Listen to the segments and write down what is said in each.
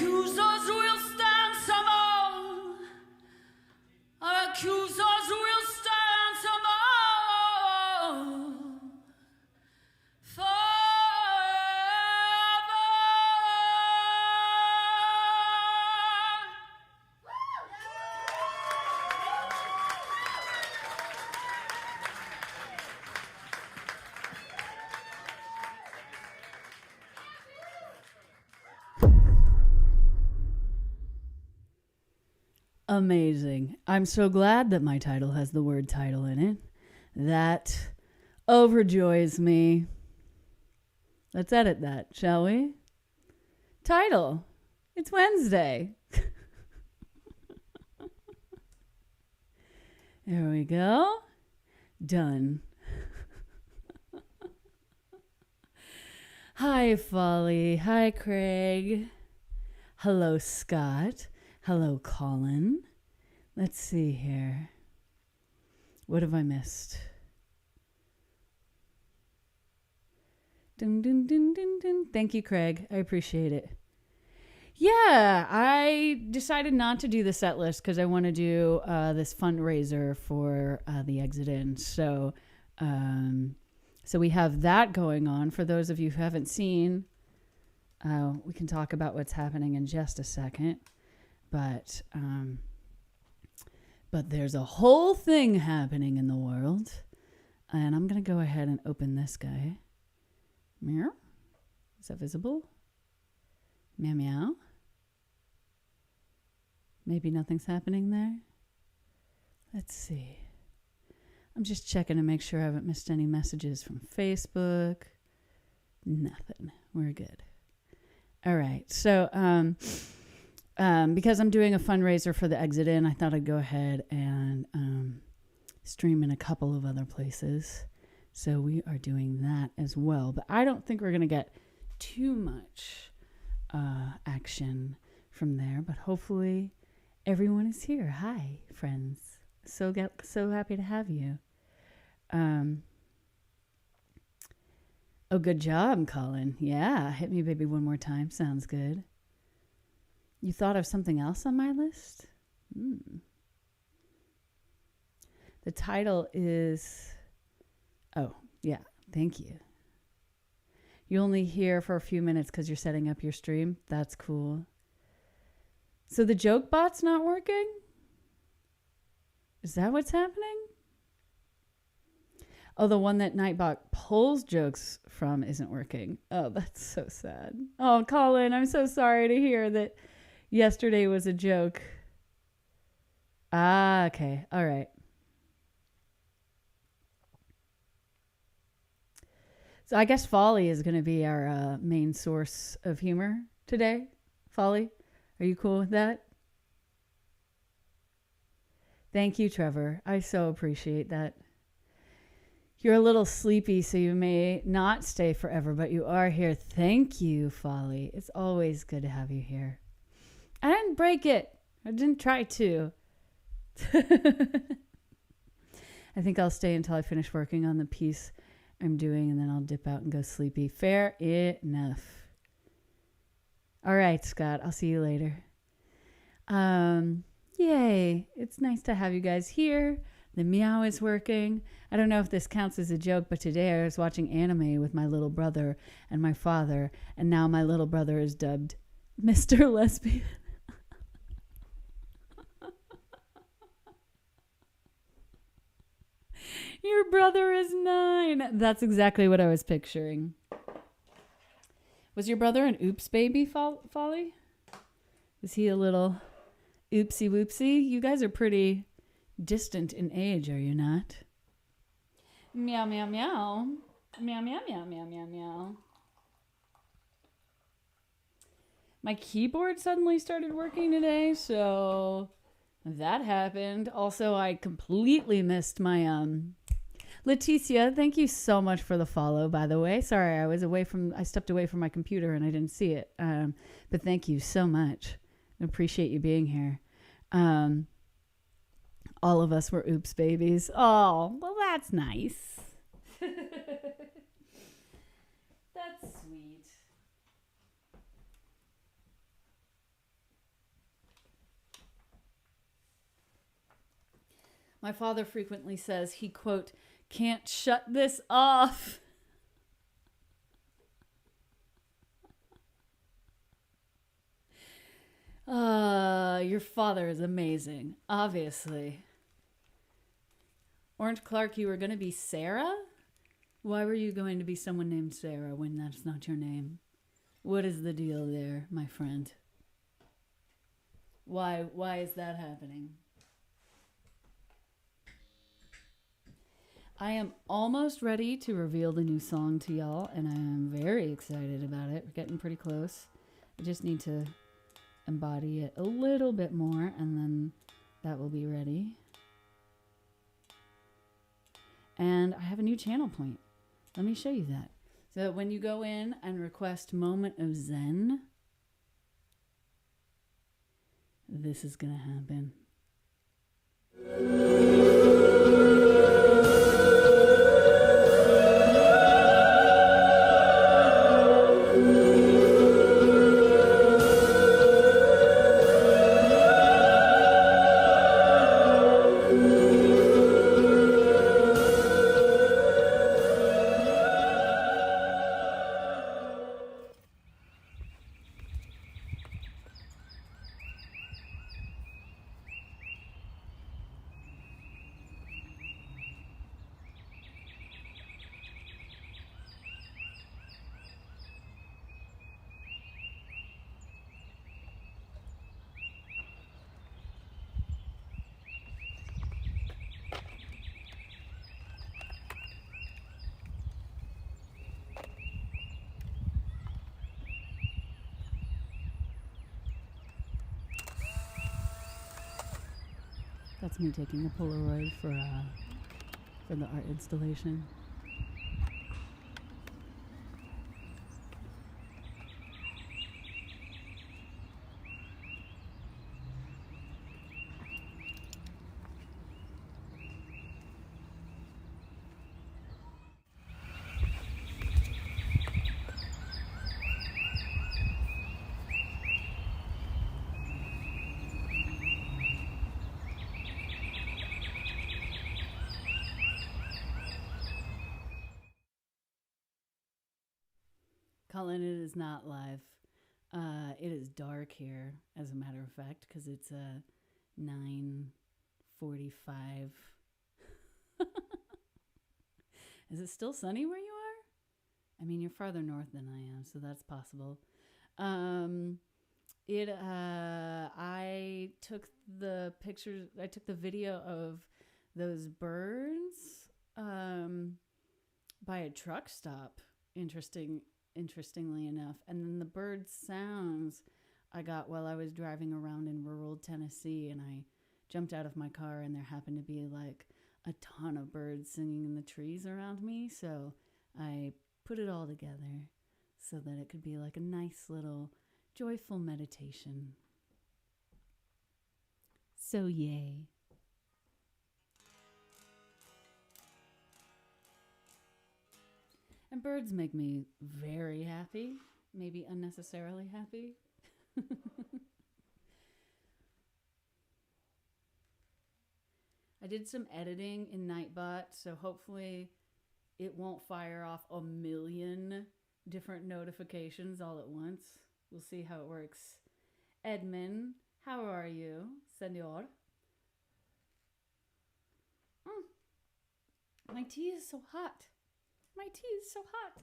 accusers will stand some more. Our accusers will stand some more. Amazing. I'm so glad that my title has the word title in it. That overjoys me. Let's edit that, shall we? Title. It's Wednesday. There we go. Done. Hi, Folly. Hi, Craig. Hello, Scott. Hello, Colin. Let's see here. What have I missed? Dun, dun, dun, dun, dun. Thank you, Craig. I appreciate it. Yeah, I decided not to do the set list because I want to do this fundraiser for the ExitInn. So we have that going on. For those of you who haven't seen, we can talk about what's happening in just a second. But there's a whole thing happening in the world. And I'm going to go ahead and open this guy. Meow. Is that visible? Meow, meow. Maybe nothing's happening there. Let's see. I'm just checking to make sure I haven't missed any messages from Facebook. Nothing. We're good. All right. So, because I'm doing a fundraiser for the ExitInn, I thought I'd go ahead and stream in a couple of other places. So we are doing that as well. But I don't think we're going to get too much action from there. But hopefully everyone is here. Hi, friends. So happy to have you. Oh, good job, Colin. Yeah, hit me, baby, one more time. Sounds good. You thought of something else on my list? The title is... Oh, yeah. Thank you. You only here for a few minutes because you're setting up your stream? That's cool. So the joke bot's not working? Is that what's happening? Oh, the one that Nightbot pulls jokes from isn't working. Oh, that's so sad. Oh, Colin, I'm so sorry to hear that yesterday was a joke. Ah, okay. All right. So I guess Folly is going to be our main source of humor today. Folly, are you cool with that? Thank you, Trevor. I so appreciate that. You're a little sleepy, so you may not stay forever, but you are here. Thank you, Folly. It's always good to have you here. I didn't break it. I didn't try to. I think I'll stay until I finish working on the piece I'm doing, and then I'll dip out and go sleepy. Fair enough. All right, Scott. I'll see you later. Yay. It's nice to have you guys here. The meow is working. I don't know if this counts as a joke, but today I was watching anime with my little brother and my father, and now my little brother is dubbed Mr. Lesbian. Your brother is 9. That's exactly what I was picturing. Was your brother an oops baby, Folly? Is he a little oopsie whoopsie? You guys are pretty distant in age, are you not? Meow, meow, meow. Meow, meow, meow, meow, meow, meow. My keyboard suddenly started working today, so that happened. Also, I completely missed my Leticia, thank you so much for the follow, by the way. Sorry, I stepped away from my computer and I didn't see it. But thank you so much. I appreciate you being here. All of us were oops babies. Oh, well, that's nice. That's sweet. My father frequently says he, quote, can't shut this off. Your father is amazing, obviously. Orange Clark, you were going to be Sarah? Why were you going to be someone named Sarah when that's not your name? What is the deal there, my friend? Why is that happening? I am almost ready to reveal the new song to y'all, and I am very excited about it. We're getting pretty close. I just need to embody it a little bit more, and then that will be ready. And I have a new channel point. Let me show you that. So when you go in and request Moment of Zen, this is going to happen. That's me taking a Polaroid for the art installation. Colin, it is not live. It is dark here, as a matter of fact, because it's 9:45. Is it still sunny where you are? I mean, you're farther north than I am, so that's possible. I took the pictures. I took the video of those birds by a truck stop. Interestingly enough. And then the bird sounds I got while I was driving around in rural Tennessee, and I jumped out of my car and there happened to be like a ton of birds singing in the trees around me. So I put it all together so that it could be like a nice little joyful meditation. So yay. And birds make me very happy, maybe unnecessarily happy. I did some editing in Nightbot, so hopefully it won't fire off a million different notifications all at once. We'll see how it works. Edmund, how are you, senor? My tea is so hot. My tea is so hot.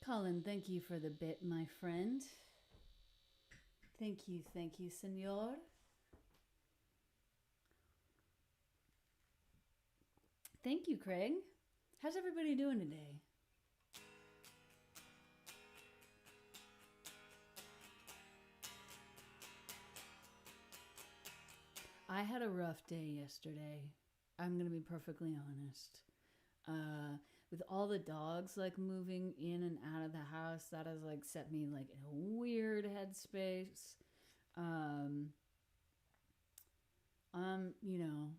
Colin, thank you for the bit, my friend. Thank you, senor. Thank you, Craig. How's everybody doing today? I had a rough day yesterday. I'm going to be perfectly honest. With all the dogs like moving in and out of the house, that has like set me like in a weird headspace. You know,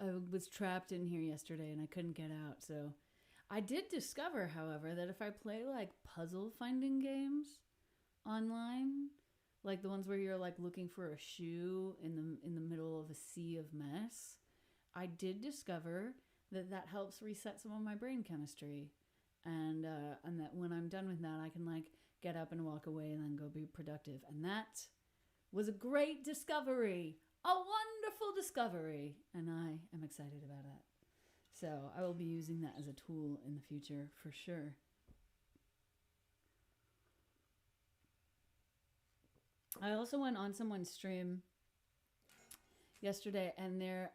I was trapped in here yesterday and I couldn't get out. So I did discover, however, that if I play like puzzle finding games online, like the ones where you're like looking for a shoe in the middle of a sea of mess, I did discover that helps reset some of my brain chemistry, and that when I'm done with that, I can like get up and walk away and then go be productive. And that was a great discovery, a wonderful discovery, and I am excited about that. So I will be using that as a tool in the future for sure. I also went on someone's stream yesterday, and they're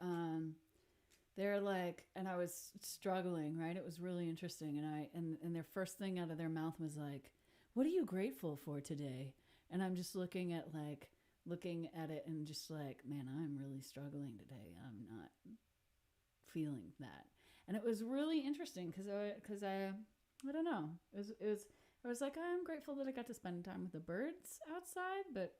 like, and I was struggling, right? It was really interesting, and their first thing out of their mouth was like, "What are you grateful for today?" And I'm just looking at it and just like, man, I'm really struggling today. I'm not feeling that, and it was really interesting because I don't know, I was like, I'm grateful that I got to spend time with the birds outside, but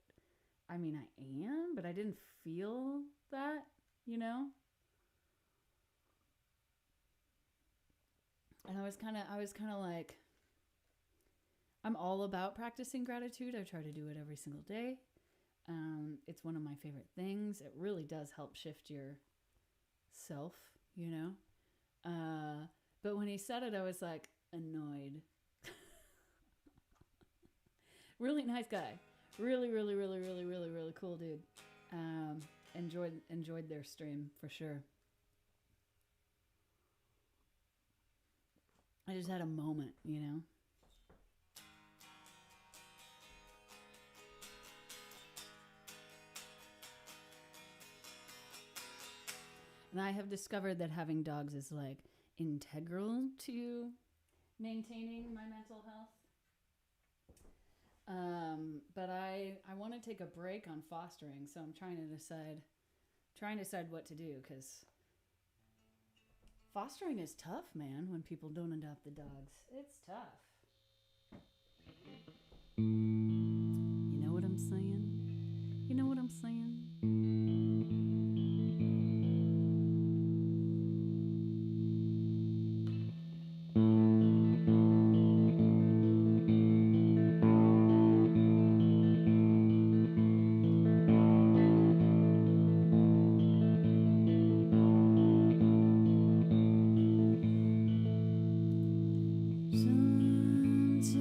I mean, I am, but I didn't feel that, you know? And I was kind of like, I'm all about practicing gratitude. I try to do it every single day. It's one of my favorite things. It really does help shift your self, you know? But when he said it, I was like annoyed. Really nice guy. Really, really, really, really, really, really cool dude. Enjoyed their stream for sure. I just had a moment, you know? And I have discovered that having dogs is like integral to maintaining my mental health. But I want to take a break on fostering, so I'm trying to decide what to do, because fostering is tough, man, when people don't adopt the dogs. It's tough. You know what I'm saying? You know what I'm saying? Sometimes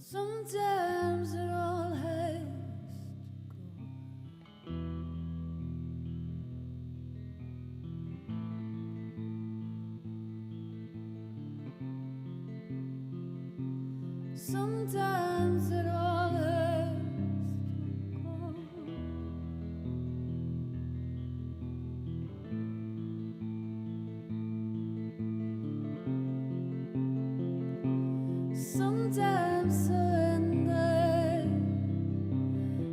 Sometimes it all has to go. Sometimes it all has to go. Sometimes surrender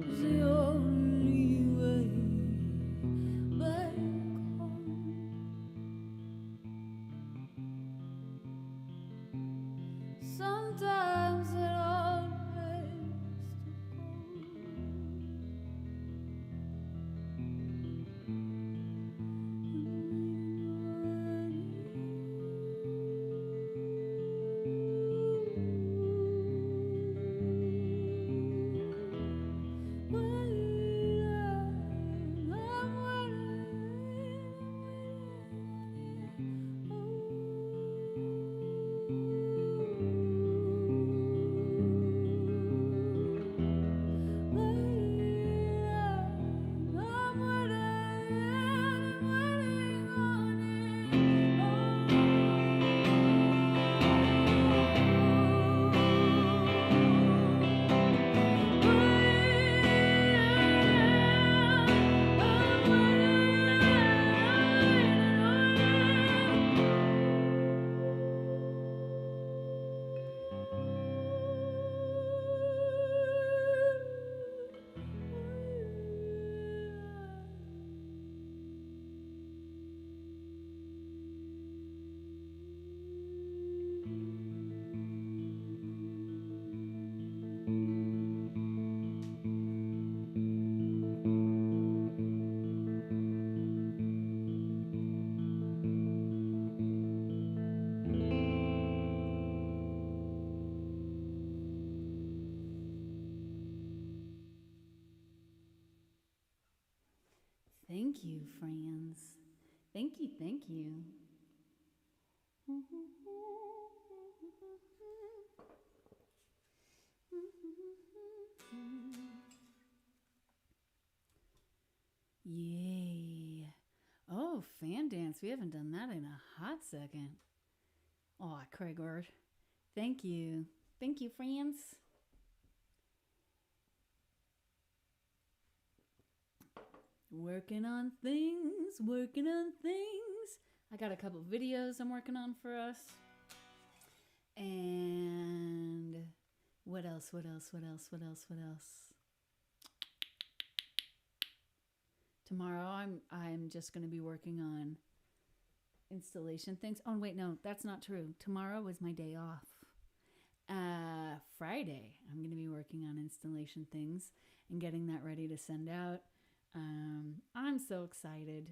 is the only way back home. Sometimes it all has to Thank you, friends. Thank you, thank you. Yay. Oh, fan dance. We haven't done that in a hot second. Oh, Craigward. Thank you. Thank you, friends. Working on things, working on things. I got a couple videos I'm working on for us. And what else? Tomorrow I'm just going to be working on installation things. Oh, wait, no, that's not true. Tomorrow is my day off. Friday, I'm going to be working on installation things and getting that ready to send out. I'm so excited.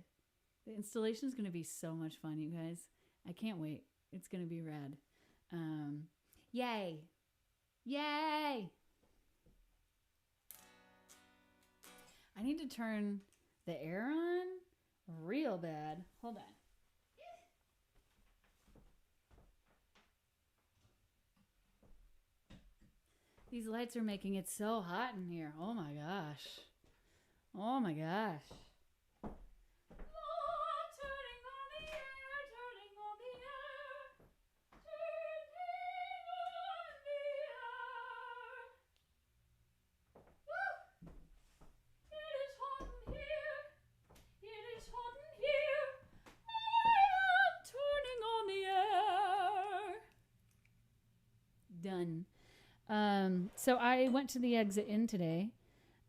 The installation is going to be so much fun, you guys. I can't wait. It's going to be rad. Yay. Yay. I need to turn the air on real bad. Hold on. These lights are making it so hot in here. Oh my gosh. Oh my gosh. Done. So I went to the ExitInn today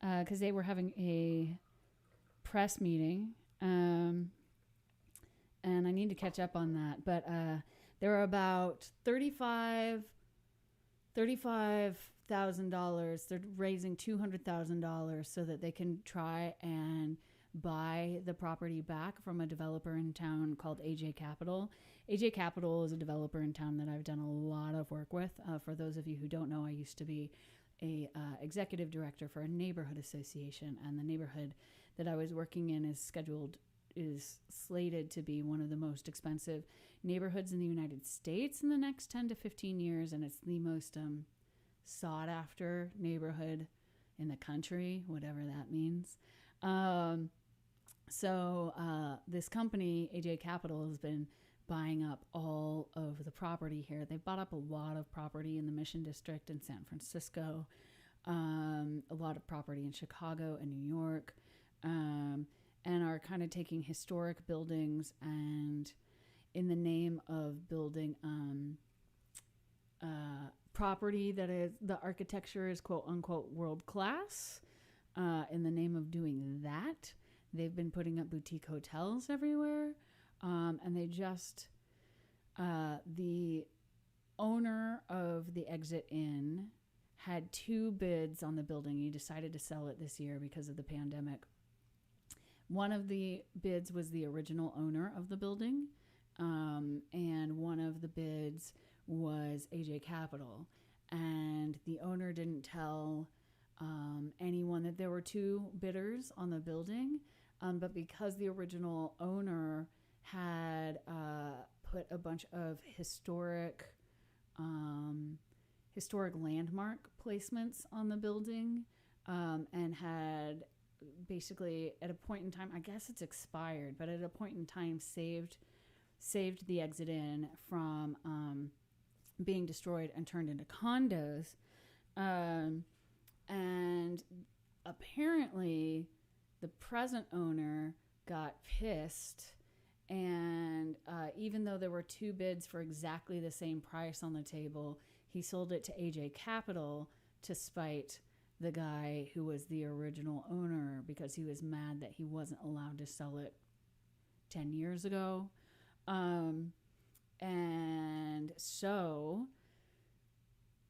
because they were having a press meeting. And I need to catch up on that. But there were about $35,000. They're raising $200,000 so that they can try and buy the property back from a developer in town called AJ Capital. AJ Capital is a developer in town that I've done a lot of work with. For those of you who don't know, I used to be a executive director for a neighborhood association, and the neighborhood that I was working in is slated to be one of the most expensive neighborhoods in the United States in the next 10 to 15 years, and it's the most sought after neighborhood in the country, whatever that means. So this company, AJ Capital, has been buying up all of the property here. They've bought up a lot of property in the Mission District in San Francisco, a lot of property in Chicago and New York, and are kind of taking historic buildings and in the name of building property that is, the architecture is quote unquote world class. In the name of doing that, they've been putting up boutique hotels everywhere. And they just, the owner of the ExitInn had 2 bids on the building. He decided to sell it this year because of the pandemic. One of the bids was the original owner of the building, and one of the bids was AJ Capital. And the owner didn't tell anyone that there were 2 bidders on the building, but because the original owner had put a bunch of historic landmark placements on the building, and had basically at a point in time, I guess it's expired, but at a point in time saved the ExitInn from being destroyed and turned into condos. And apparently the present owner got pissed, and even though there were 2 bids for exactly the same price on the table, he sold it to AJ Capital to spite the guy who was the original owner, because he was mad that he wasn't allowed to sell it 10 years ago. And so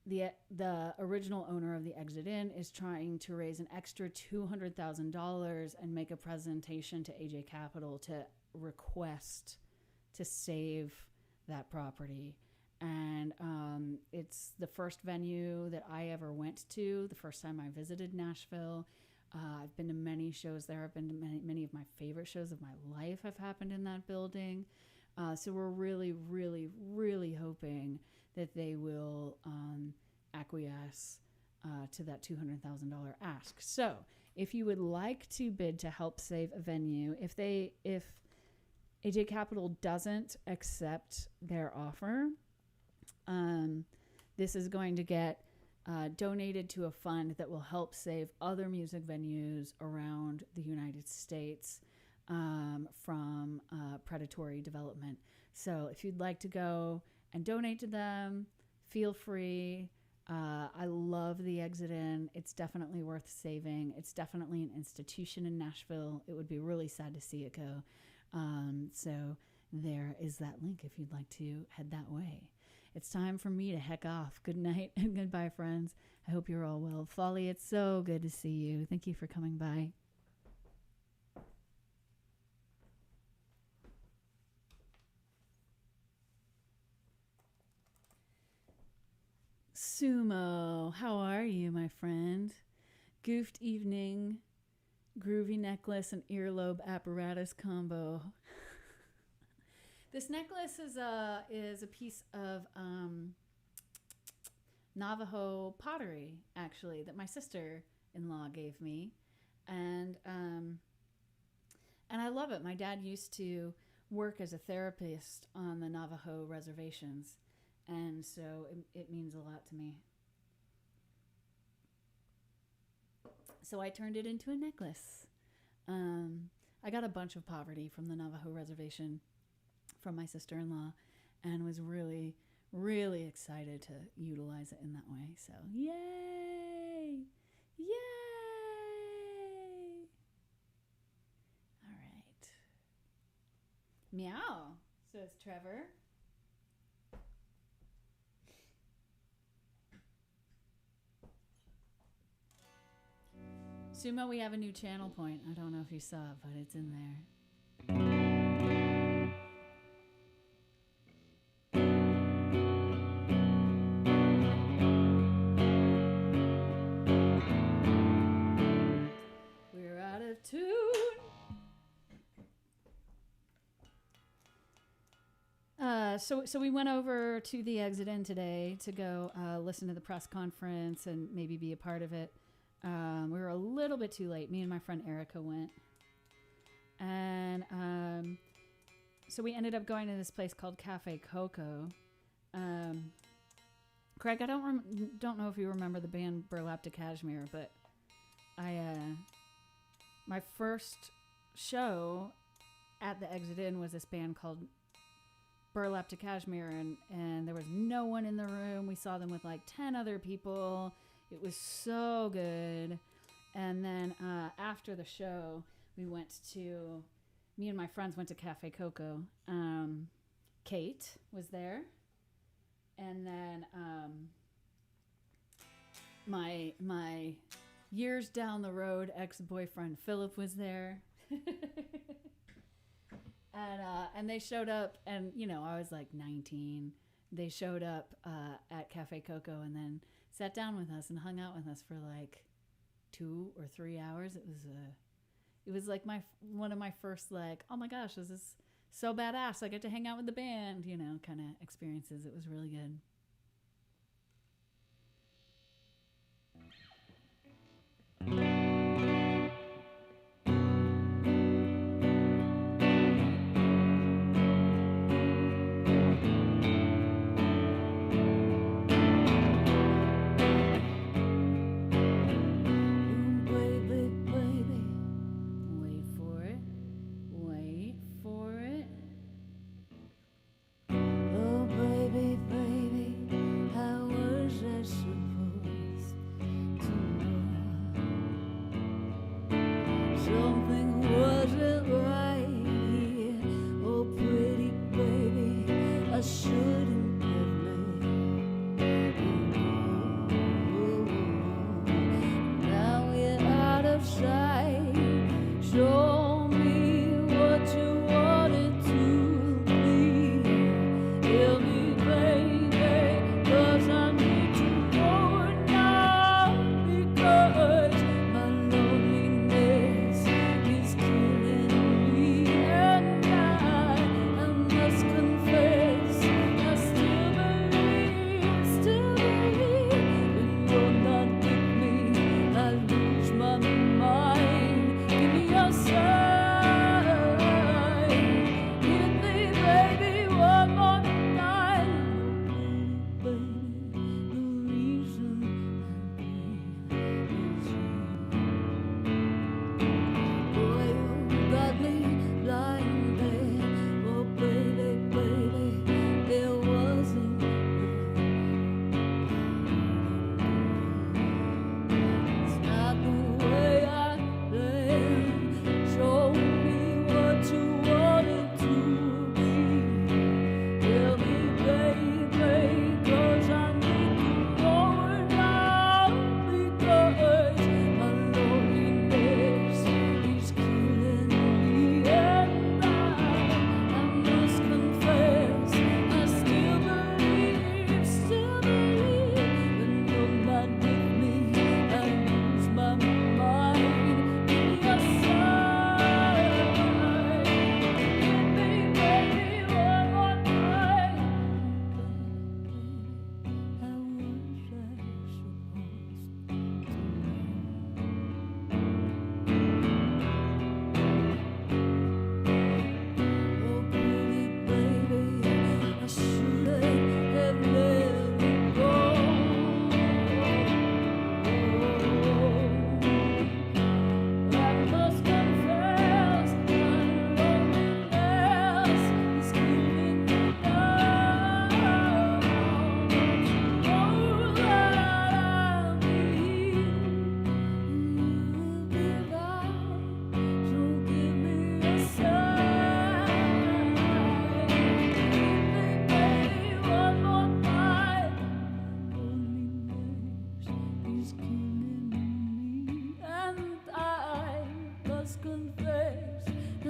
the original owner of the ExitInn is trying to raise an extra $200,000 and make a presentation to AJ Capital to request to save that property. And it's the first venue that I ever went to, the first time I visited Nashville. I've been to many shows there. I've been to many of my favorite shows of my life have happened in that building. So we're really, really, really hoping that they will acquiesce to that $200,000 ask. So if you would like to bid to help save a venue, if AJ Capital doesn't accept their offer, this is going to get donated to a fund that will help save other music venues around the United States from predatory development. So if you'd like to go and donate to them, feel free. I love the ExitInn. It's definitely worth saving. It's definitely an institution in Nashville. It would be really sad to see it go. So there is that link if you'd like to head that way. It's time for me to heck off. Good night and goodbye, friends. I hope you're all well. Folly, it's so good to see you. Thank you for coming by. Sumo, how are you, my friend? Goofed evening, groovy necklace, and earlobe apparatus combo. This necklace is a piece of Navajo pottery, actually, that my sister-in-law gave me, and I love it. My dad used to work as a therapist on the Navajo reservations, and so it means a lot to me. So I turned it into a necklace. I got a bunch of pottery from the Navajo reservation from my sister-in-law, and was really, really excited to utilize it in that way. So, yay! Yay! All right. Meow, says Trevor. Sumo, we have a new channel point. I don't know if you saw it, but it's in there. We're out of tune. So we went over to the ExitInn today to go listen to the press conference and maybe be a part of it. We were a little bit too late. Me and my friend Erica went. And so we ended up going to this place called Cafe Coco. Craig, I don't know if you remember the band Burlap to Cashmere, but my first show at the ExitInn was this band called Burlap to Cashmere, and there was no one in the room. We saw them with like 10 other people. It was so good. And then after the show, me and my friends went to Cafe Coco. Kate was there. And then my years down the road ex-boyfriend Philip was there. And they showed up, and I was like 19. They showed up at Cafe Coco and then sat down with us and hung out with us for like 2 or 3 hours. It was like one of my first like, oh my gosh, this is so badass. I get to hang out with the band, kind of experiences. It was really good. Baby,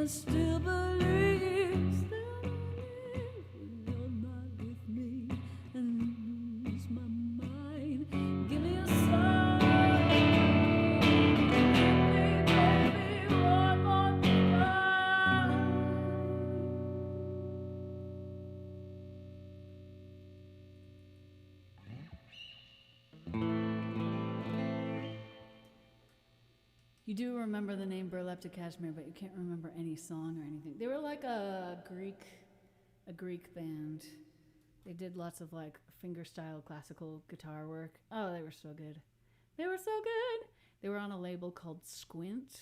I still believe, when you're not with me and lose my mind. Give me a sign, baby, one more time. You do remember the name Burlap to Kashmir, but you can't remember any song or anything. They were like a Greek band. They did lots of like fingerstyle classical guitar work. Oh, they were so good. They were so good. They were on a label called Squint.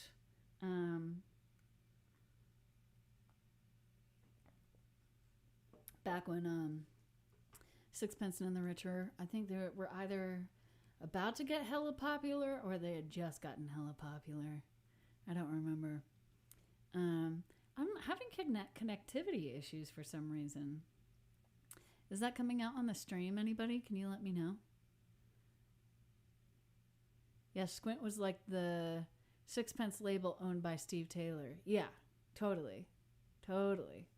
Back when Sixpence None the Richer, I think they were either about to get hella popular or they had just gotten hella popular. I don't remember. I'm having connectivity issues for some reason. Is that coming out on the stream? Anybody? Can you let me know? Yeah, Squint was like the Sixpence label owned by Steve Taylor. Yeah, totally. Totally.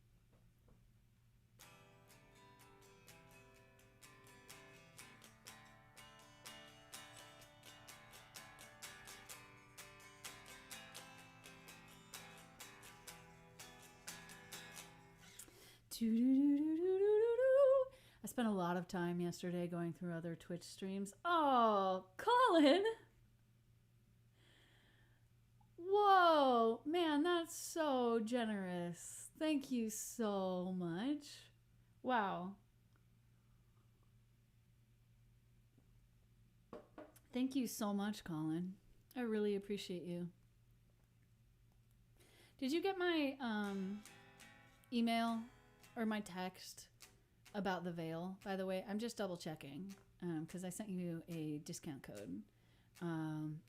I spent a lot of time yesterday going through other Twitch streams. Oh, Colin! Whoa, man, that's so generous. Thank you so much. Wow. Thank you so much, Colin. I really appreciate you. Did you get my email or my text about the veil? By the way, I'm just double checking because I sent you a discount code.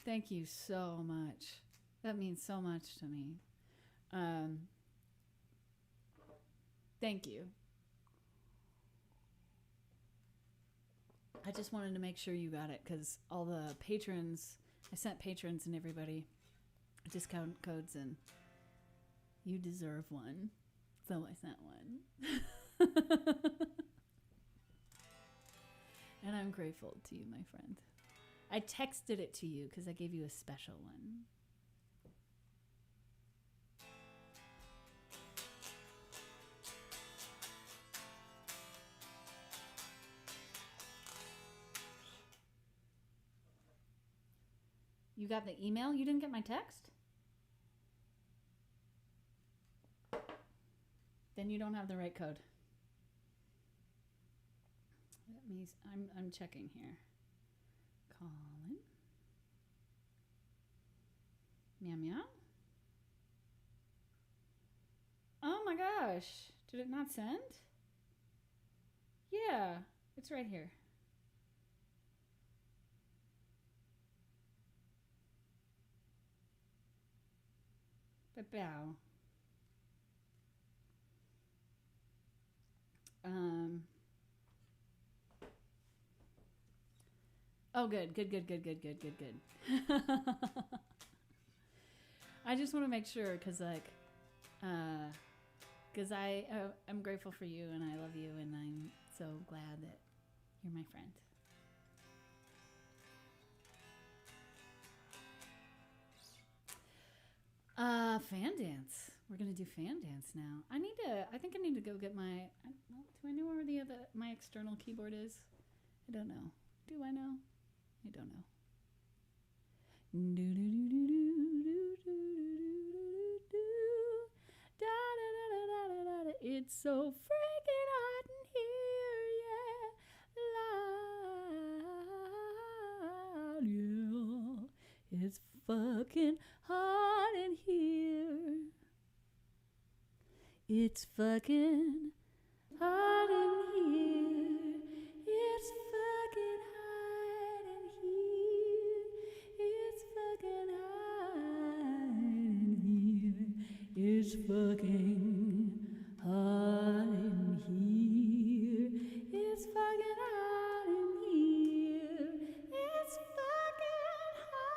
Thank you so much. That means so much to me. Thank you. I just wanted to make sure you got it because all the patrons, I sent patrons and everybody discount codes and you deserve one. So I sent one. And I'm grateful to you, my friend. I texted it to you because I gave you a special one. You got the email? You didn't get my text? Then you don't have the right code. Let me, I'm checking here. Colin. Meow meow. Oh my gosh. Did it not send? Yeah, it's right here. Bow. Oh, good. I just want to make sure because I'm grateful for you and I love you and I'm so glad that you're my friend. Fan dance. We're gonna do fan dance now. I think I need to go get my. Do I know where my external keyboard is? I don't know. Do I know? I don't know. It's so freaking hot in here, yeah. It's fucking hot in here. It's fucking hot in here. It's fucking hot in here. It's fucking hot in here. It's fucking hot in here. It's fucking hot in here. It's fucking hot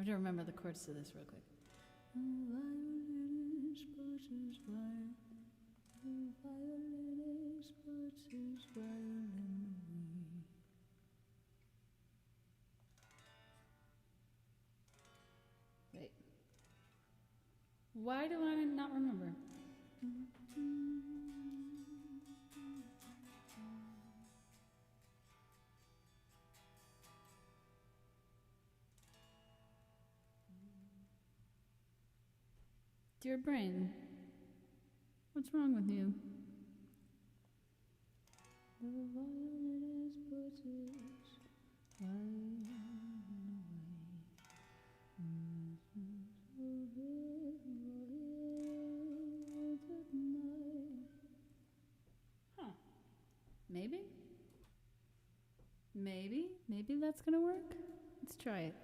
have to remember the chords to this real quick. Wait. Why do I not remember? Dear brain, what's wrong with you? The violet puts its violin away. Huh. Maybe? Maybe that's gonna work? Let's try it.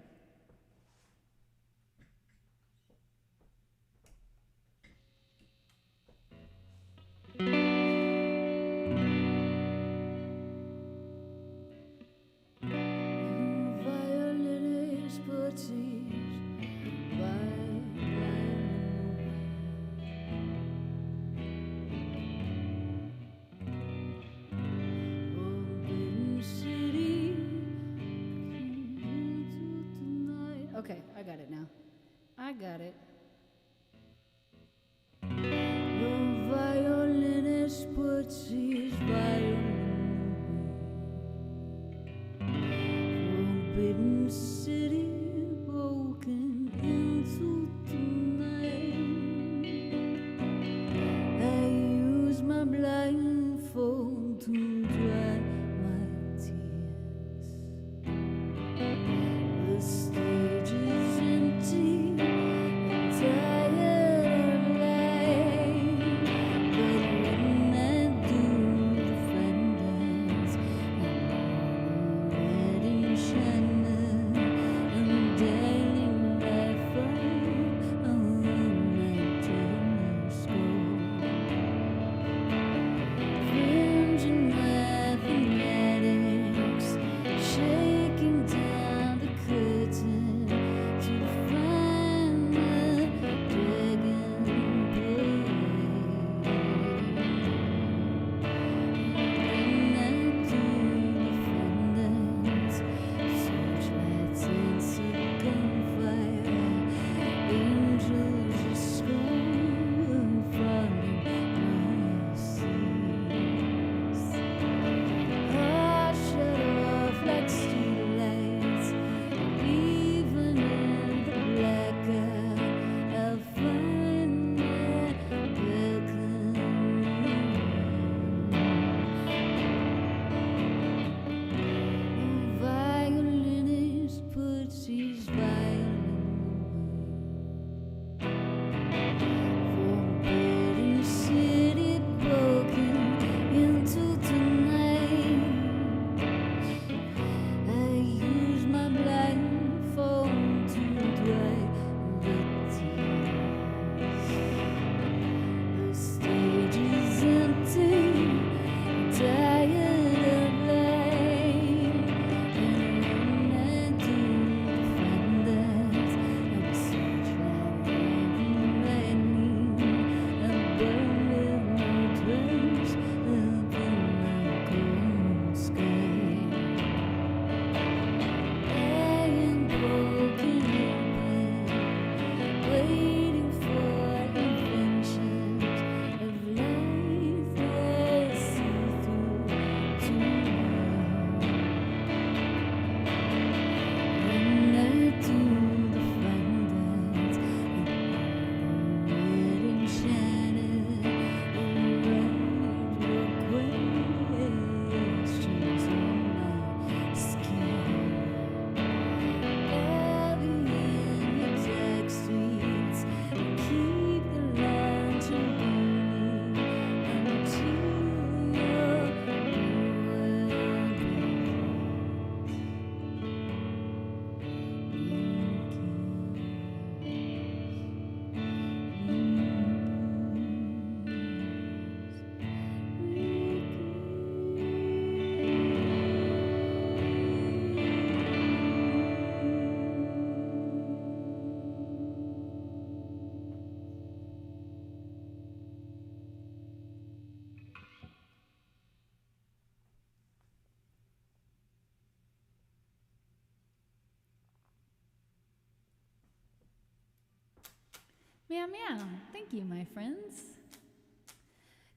Okay, I got it now. I got it. The violinist puts his violin away. Forbidden city broken into tonight. I use my blindfold to dry my tears. The stage is empty and tired of lying, but when I do, the fenders and all the wedding shiners and Meow meow. Thank you, my friends.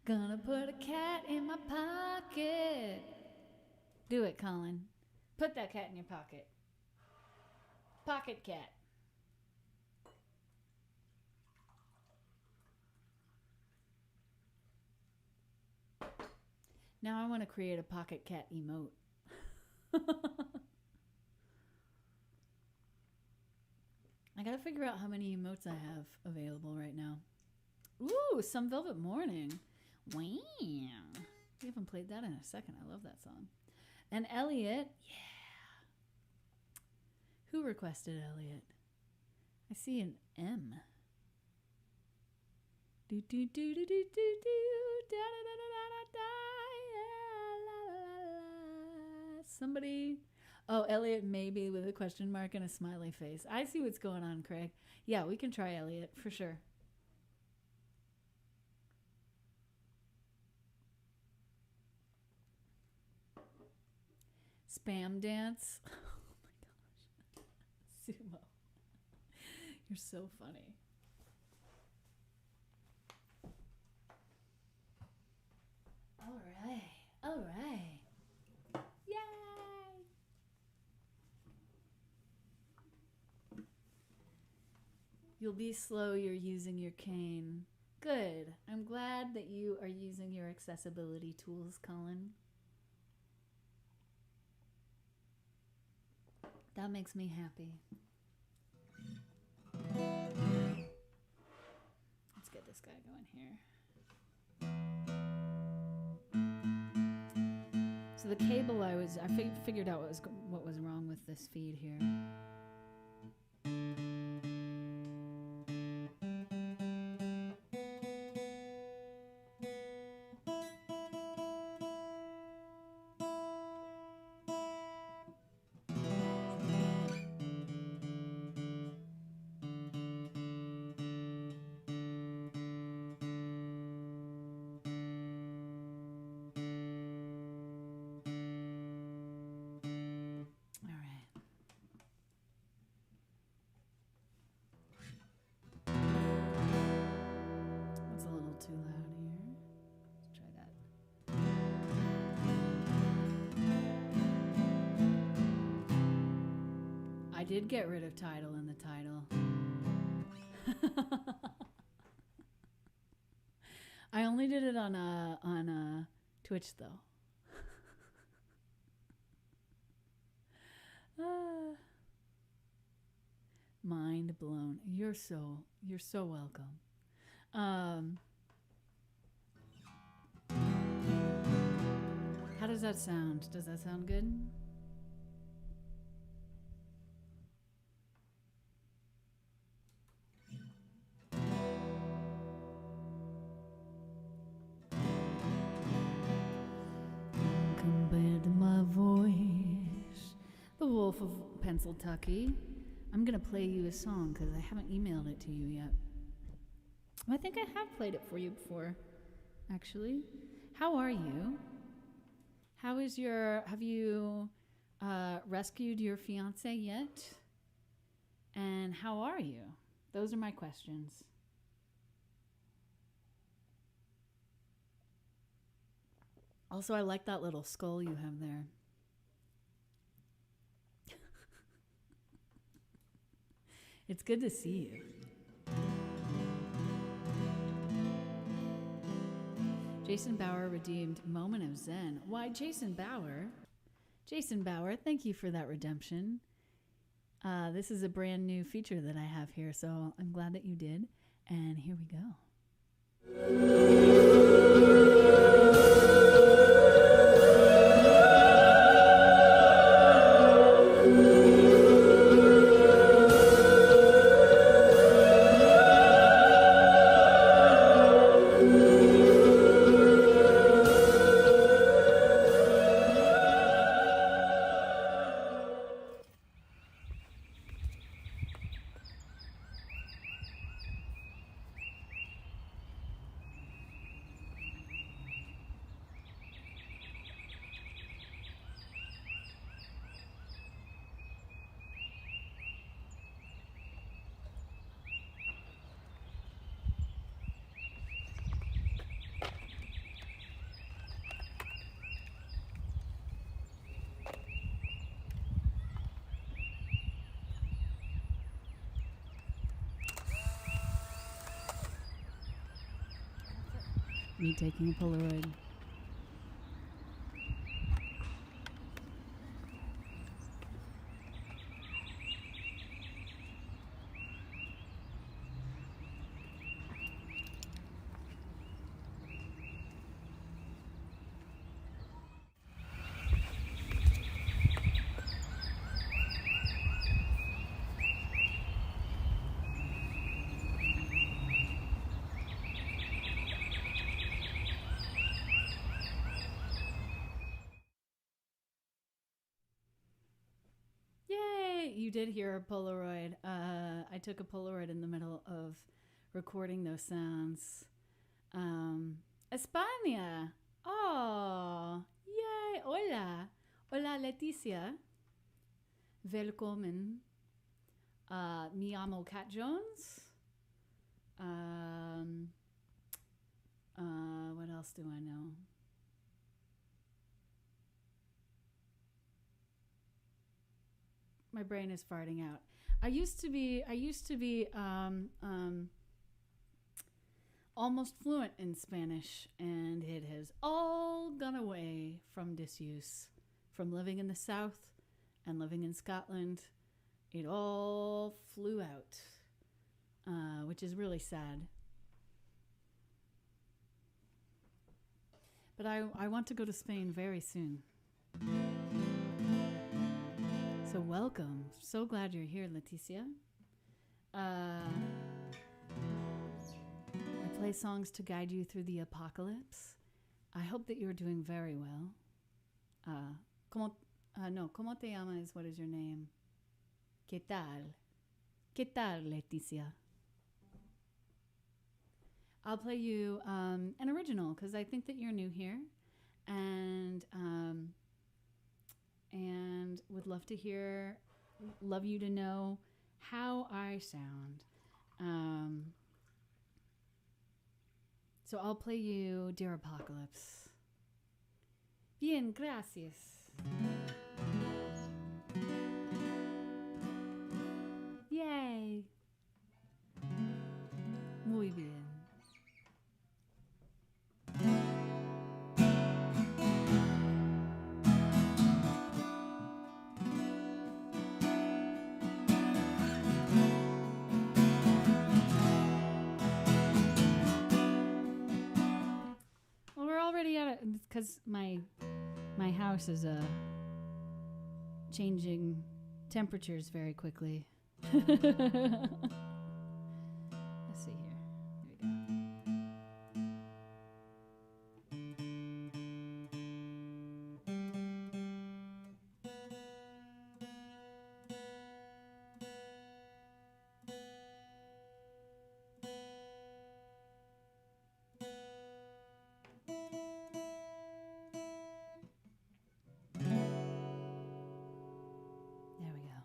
Gonna put a cat in my pocket. Do it, Colin. Put that cat in your pocket. Pocket cat. Now I want to create a pocket cat emote. I gotta figure out how many emotes I have available right now. Ooh, Some Velvet Morning. Wow. We haven't played that in a second. I love that song. And Elliot. Yeah. Who requested Elliot? I see an M. Do do do do do do do da da da da da da la la la la. Somebody. Oh, Elliot maybe with a question mark and a smiley face. I see what's going on, Craig. Yeah, we can try Elliot for sure. Spam dance. Oh my gosh. Sumo. You're so funny. All right. All right. Yay. You'll be slow. You're using your cane. Good. I'm glad that you are using your accessibility tools, Colin. That makes me happy. Let's get this guy going here. So the cable I figured out what was wrong with this feed here. Too loud here. Let's try that. I did get rid of title in the title. I only did it on Twitch though. Mind blown. You're so welcome. How does that sound? Does that sound good? Compared to my voice, the Wolf of Pennsyltucky. I'm going to play you a song because I haven't emailed it to you yet. I think I have played it for you before, actually. How are you? How is have you rescued your fiance yet? And how are you? Those are my questions. Also, I like that little skull you have there. It's good to see you. Jason Bauer redeemed Moment of Zen. Why, Jason Bauer? Jason Bauer, thank you for that redemption. This is a brand new feature that I have here, so I'm glad that you did. And here we go. Me taking a Polaroid. Yay! You did hear a Polaroid. I took a Polaroid in the middle of recording those sounds. España! Oh! Yay! Hola! Hola, Leticia. Welcome. Me llamo Cat Jones. What else do I know? My brain is farting out. I used to be almost fluent in Spanish, and it has all gone away from disuse. From living in the South and living in Scotland, it all flew out, which is really sad. But I want to go to Spain very soon. So welcome. So glad you're here, Leticia. I play songs to guide you through the apocalypse. I hope that you're doing very well. ¿Cómo te llamas? What is your name? ¿Qué tal? ¿Qué tal, Leticia? I'll play you an original because I think that you're new here, and would love you to know how I sound. So I'll play you Dear Apocalypse. Bien, gracias. Yay. Muy bien. Well, we're already at it because my house is changing temperatures very quickly. Let's see here. Here we go. There we go.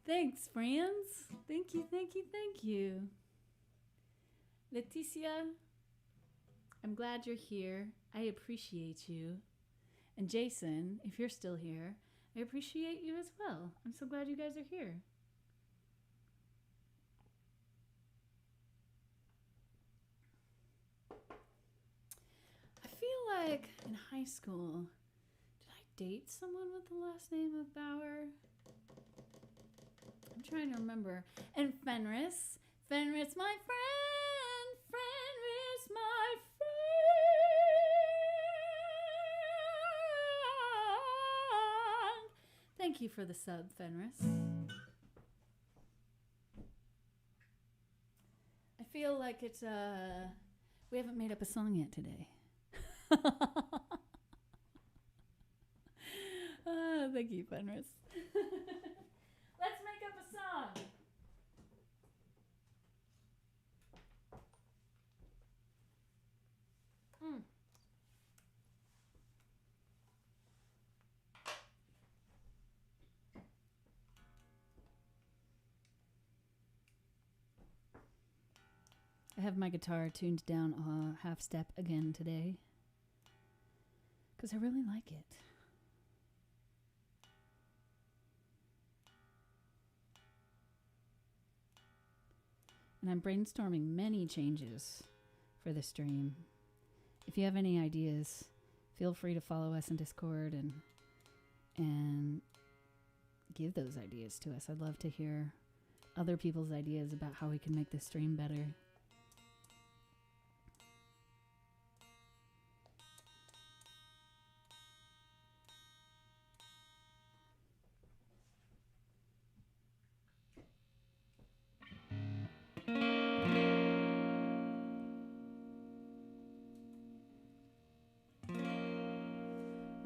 Thanks, friends. Thank you, thank you, thank you. Leticia, I'm glad you're here. I appreciate you. And Jason, if you're still here, I appreciate you as well. I'm so glad you guys are here. I feel like in high school, did I date someone with the last name of Bauer? I'm trying to remember. And Fenris, my friend, Fenris, my friend. Thank you for the sub, Fenris. I feel like it's we haven't made up a song yet today. Thank you, Fenris. Let's make up a song. I have my guitar tuned down a half step again today because I really like it. And I'm brainstorming many changes for the stream. If you have any ideas, feel free to follow us in Discord and give those ideas to us. I'd love to hear other people's ideas about how we can make this stream better.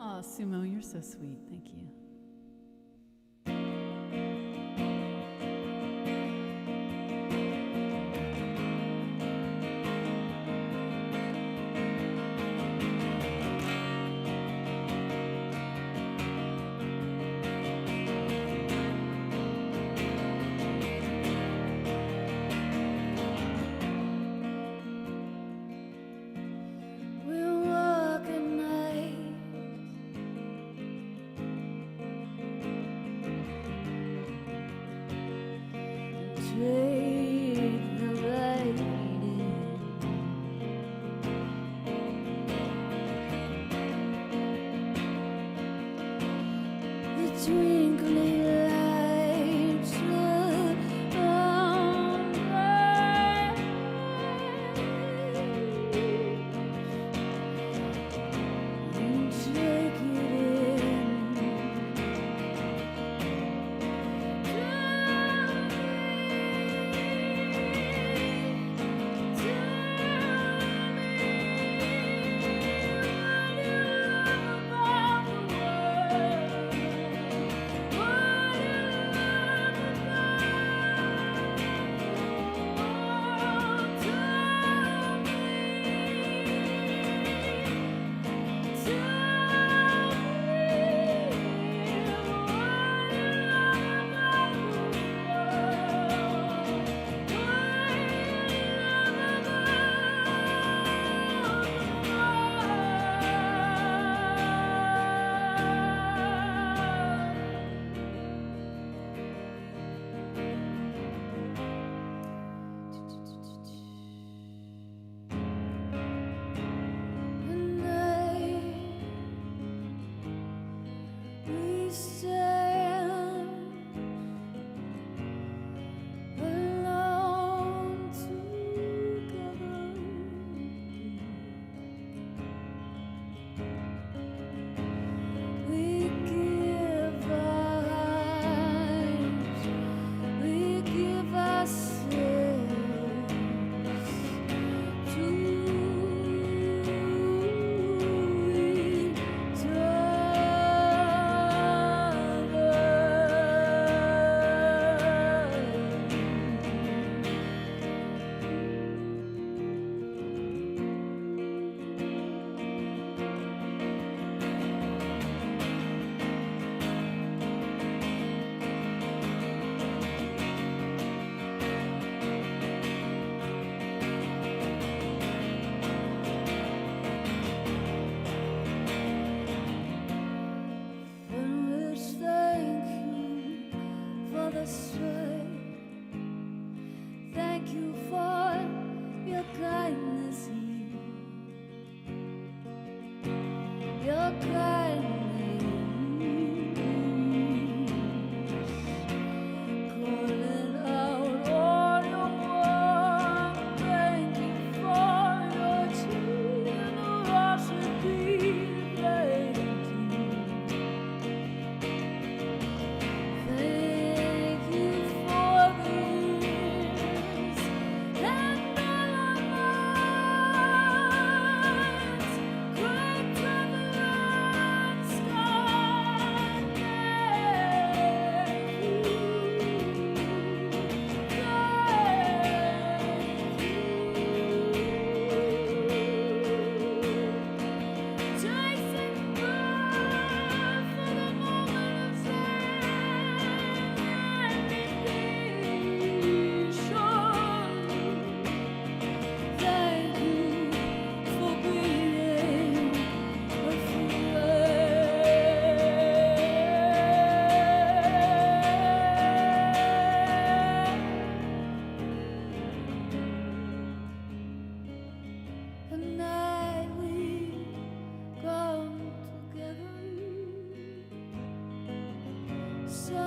Oh, Sumo, you're so sweet. Thank you. Whoa.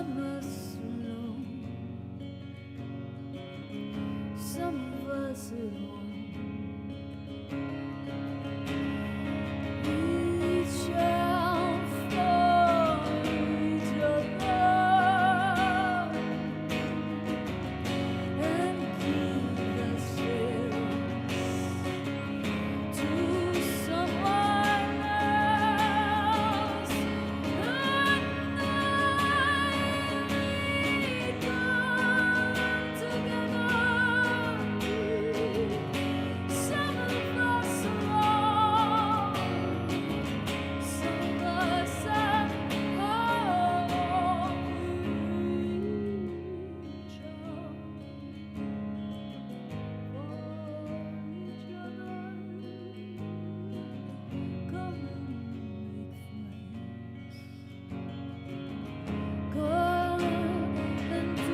some of us alone, some of us at home. Reach out for each other and give ourselves to someone else. And we come together. Some of us alone, some of us at home. Reach out for each other. Come and make friends. Come and do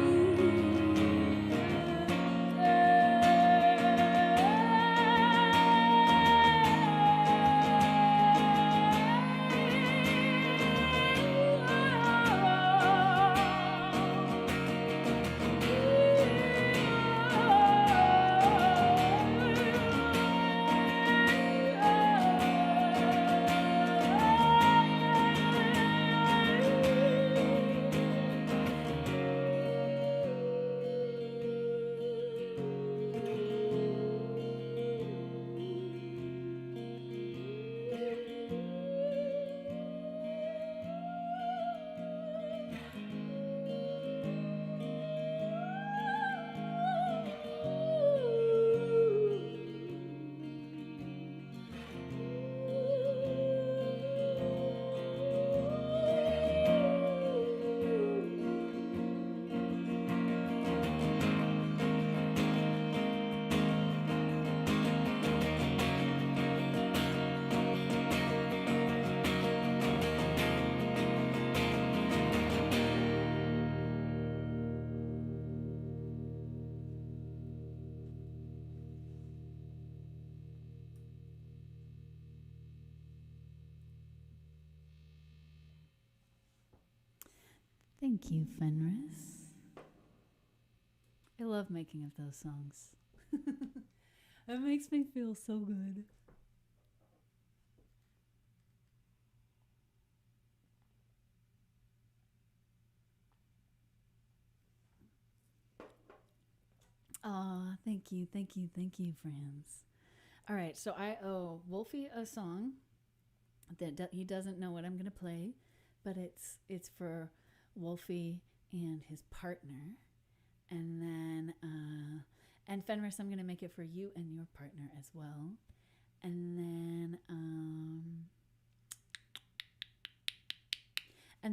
Thank you, Fenris. I love making of those songs. It makes me feel so good. Aw, thank you, friends. All right, so I owe Wolfie a song that he doesn't know what I'm going to play, but it's for Wolfie and his partner. And then, and Fenris, I'm going to make it for you and your partner as well. And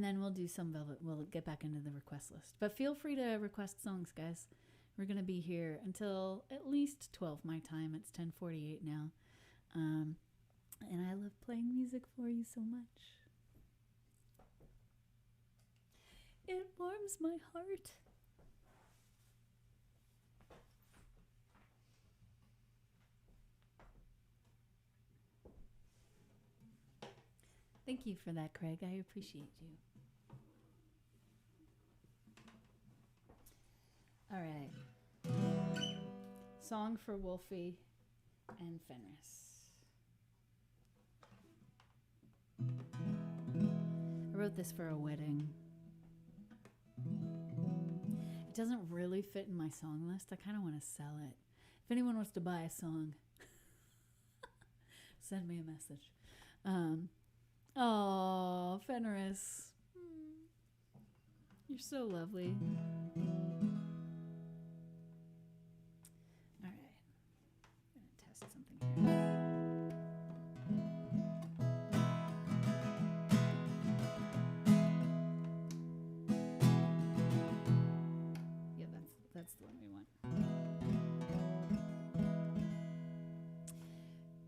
then we'll do some Velvet. We'll get back into the request list. But feel free to request songs, guys. We're going to be here until at least 12 my time. It's 10:48 now. And I love playing music for you so much. It warms my heart. Thank you for that, Craig. I appreciate you. All right. Song for Wolfie and Fenris. I wrote this for a wedding. It doesn't really fit in my song list. I kind of want to sell it. If anyone wants to buy a song, send me a message. Oh, Fenris. You're so lovely. All right. I'm going to test something here. Yeah, that's the one we want.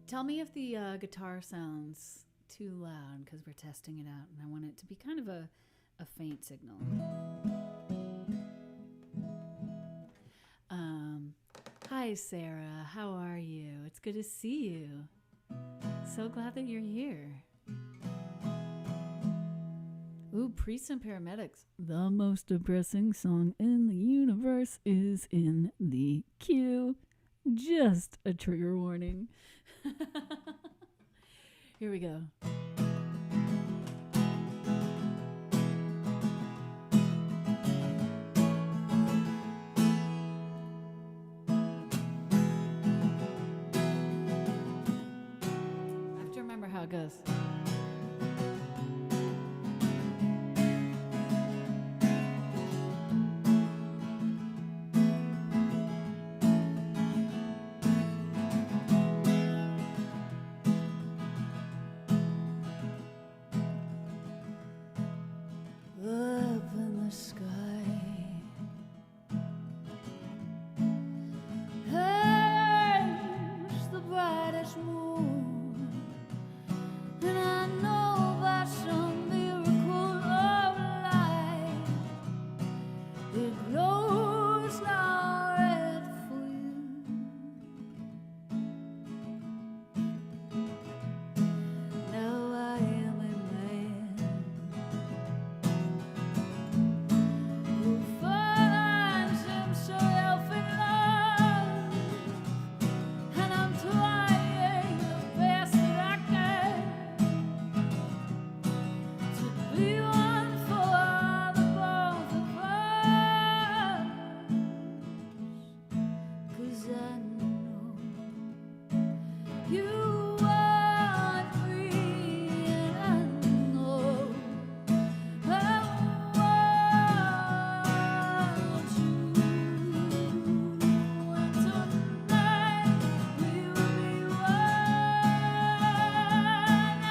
Tell me if the guitar sounds too loud, because we're testing it out and I want it to be kind of a faint signal. Hi Sarah, how are you? It's good to see So glad that you're here. Ooh, priests and paramedics. The most depressing song in the universe is in the queue. Just a trigger warning. Here we go. I have to remember how it goes. Up in the sky, hangs the brightest moon, and I know by some miracle of light, it glows now red for you. Now I am a man who finds himself in love, and I'm trying the best that I can to be one for the both of us, 'cause I know you want me, and I know I want you. And tonight we will be one,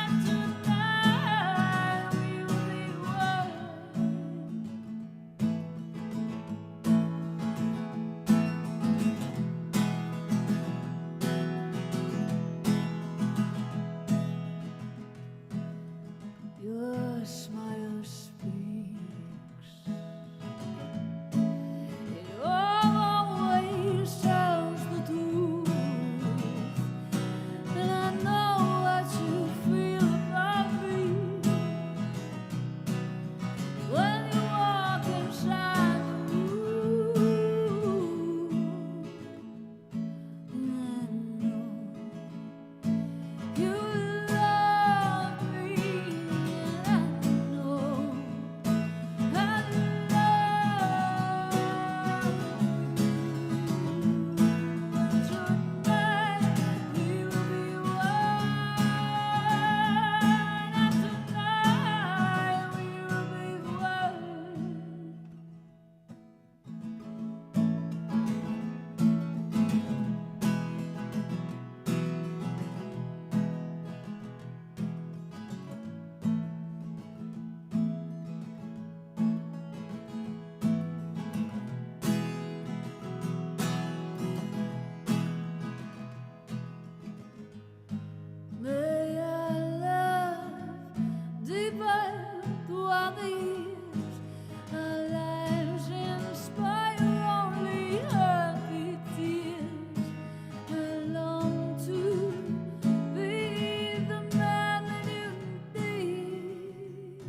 and tonight we will be one. Your smile speaks. It always tells the truth, and I know what you feel about me when you walk inside the room. And I know you love me, and I know I love you. And tonight we will be one, and tonight we will be one. May our love deepen throughout the years. Our lives inspire only happy tears. I long to be the man that you need,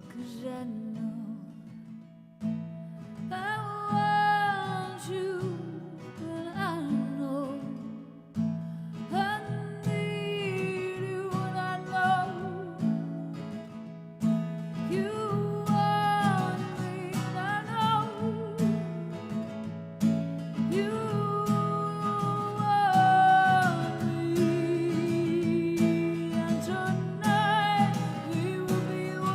'cause I know I want you, and I know I need you, and I know you want me, and I know you want me. And tonight we will be one,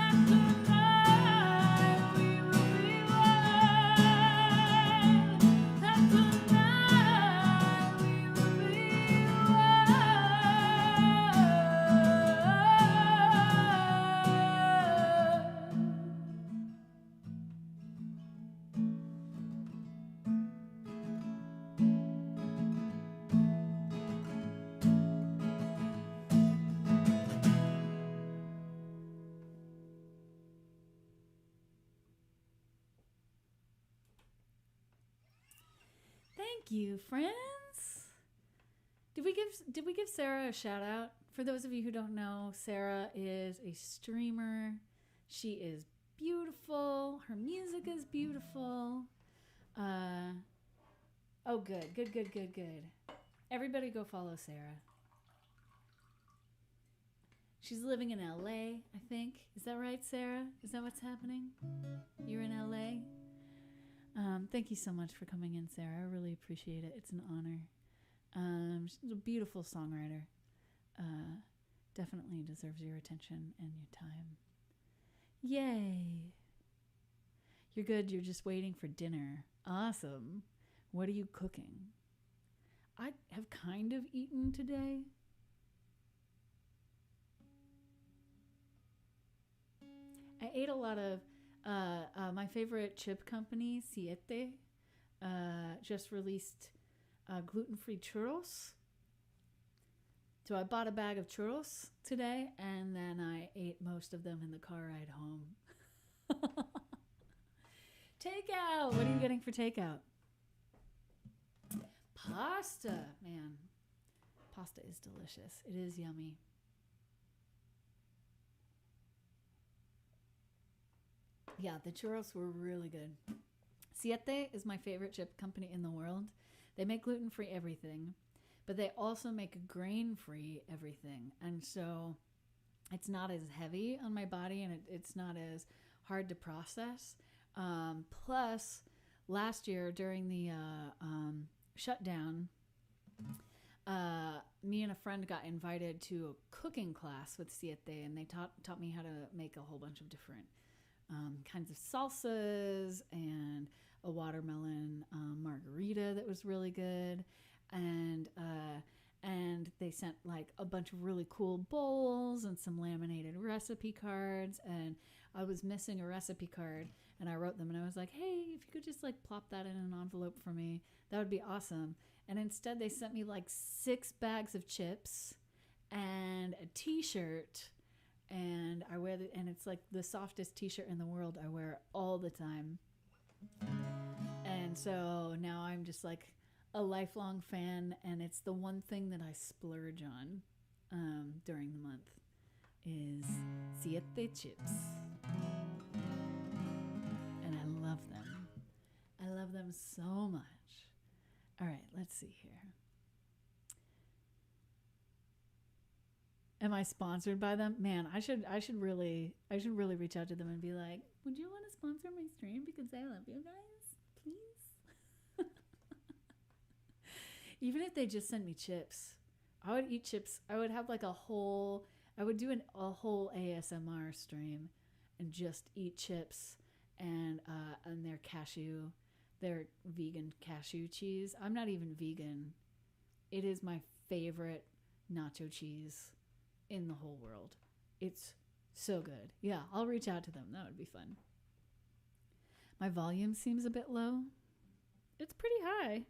and tonight we will be one, and tonight we will be Thank you, friends. Did we give Sarah a shout out? For those of you who don't know, Sarah is a streamer. She is beautiful. Her music is beautiful. Oh, good. Everybody go follow Sarah. She's living in LA, I think. Is that right, Sarah? Is that what's happening? You're in LA? Thank you so much for coming in, Sarah. I really appreciate it. It's an honor. She's a beautiful songwriter. Definitely deserves your attention and your time. Yay! You're good. You're just waiting for dinner. Awesome. What are you cooking? I have kind of eaten today. I ate a lot of my favorite chip company, Siete, just released gluten-free churros. So I bought a bag of churros today, and then I ate most of them in the car ride home. Takeout! What are you getting for takeout? Pasta! Man, pasta is delicious. It is yummy. Yeah, the churros were really good. Siete is my favorite chip company in the world. They make gluten-free everything, but they also make grain-free everything. And so it's not as heavy on my body, and it's not as hard to process. Plus, last year during the shutdown, me and a friend got invited to a cooking class with Siete, and they taught me how to make a whole bunch of different kinds of salsas and a watermelon margarita that was really good, and they sent like a bunch of really cool bowls and some laminated recipe cards, and I was missing a recipe card, and I wrote them, and I was like, hey, if you could just like plop that in an envelope for me, that would be awesome. And instead they sent me like 6 bags of chips and a t-shirt, and I wear it, and it's like the softest t-shirt in the world. I wear it all the time. And so now I'm just like a lifelong fan, and it's the one thing that I splurge on during the month is Siete chips. And I love them. I love them so much. All right, let's see here. Am I sponsored by them? Man, I should really reach out to them and be like, would you want to sponsor my stream because I love you guys? Please. Even if they just sent me chips, I would eat chips. I would have like a whole whole ASMR stream and just eat chips and their vegan cashew cheese. I'm not even vegan. It is my favorite nacho cheese in the whole world. It's so good. Yeah, I'll reach out to them. That would be fun. My volume seems a bit low. It's pretty high.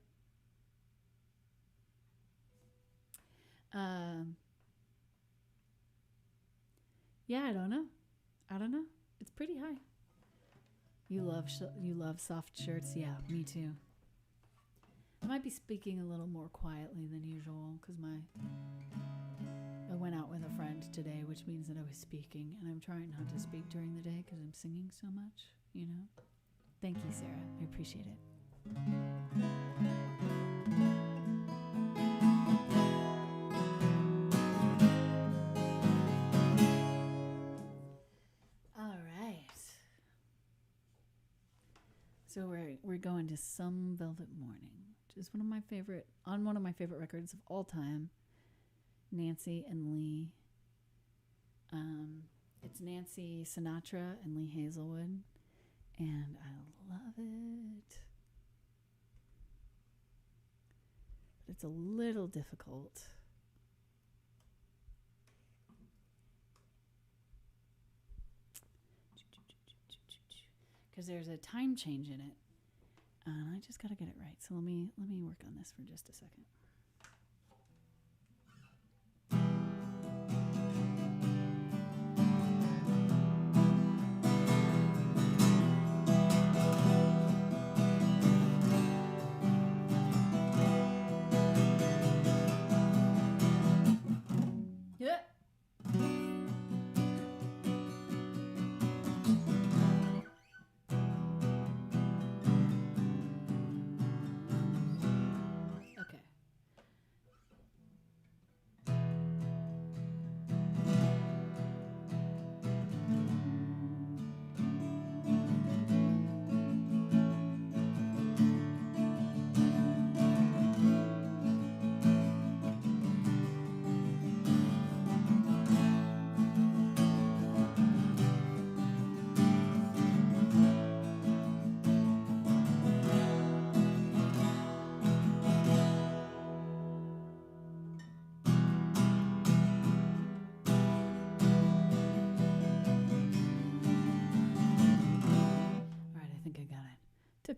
Yeah, I don't know. It's pretty high. You love soft shirts? Yeah, me too. I might be speaking a little more quietly than usual because I went out with a friend today, which means that I was speaking, and I'm trying not to speak during the day because I'm singing so much, you know? Thank you, Sarah. I appreciate it. All right. So we're going to Some Velvet Morning, which is one of my favorite records of all time. Nancy and Lee. It's Nancy Sinatra and Lee Hazelwood, and I love it. But it's a little difficult. Because there's a time change in it. And I just got to get it right. So let me work on this for just a second.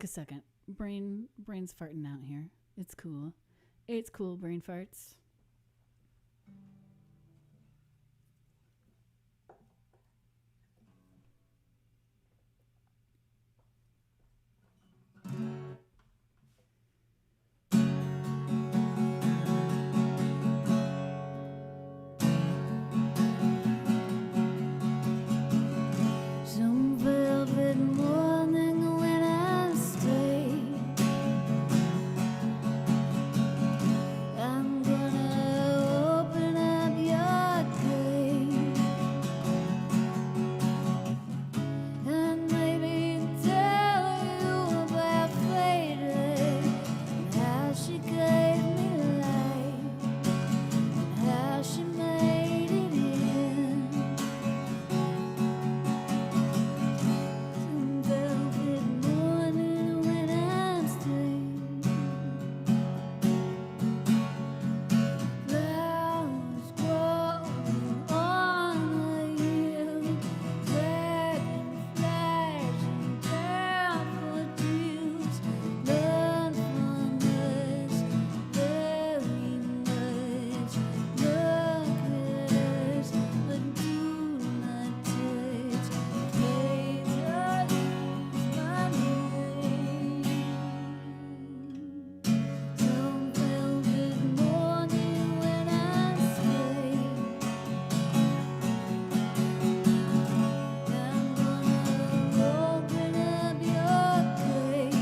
took a second. Brain's farting out here. It's cool. It's cool, brain farts. Some velvet morning when I stay, I'm gonna open up your gate and maybe tell you about fate and how she gave me life and how she made it in. Some velvet morning when I'm staying, flowers growing on the hill, dragonflies and daffodils. Learn from us very much. Look at us, but do not touch. Later use my name. Some velvet morning when I stay, I'm gonna open up your gate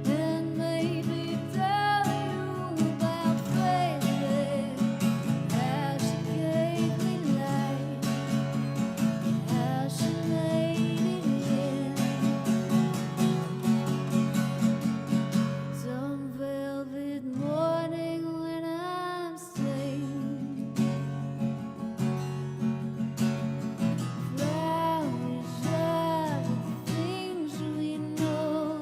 and maybe tell you about fate, how she gave me life, how she made it in. Some velvet morning when I'm staying, flowers are the things we know,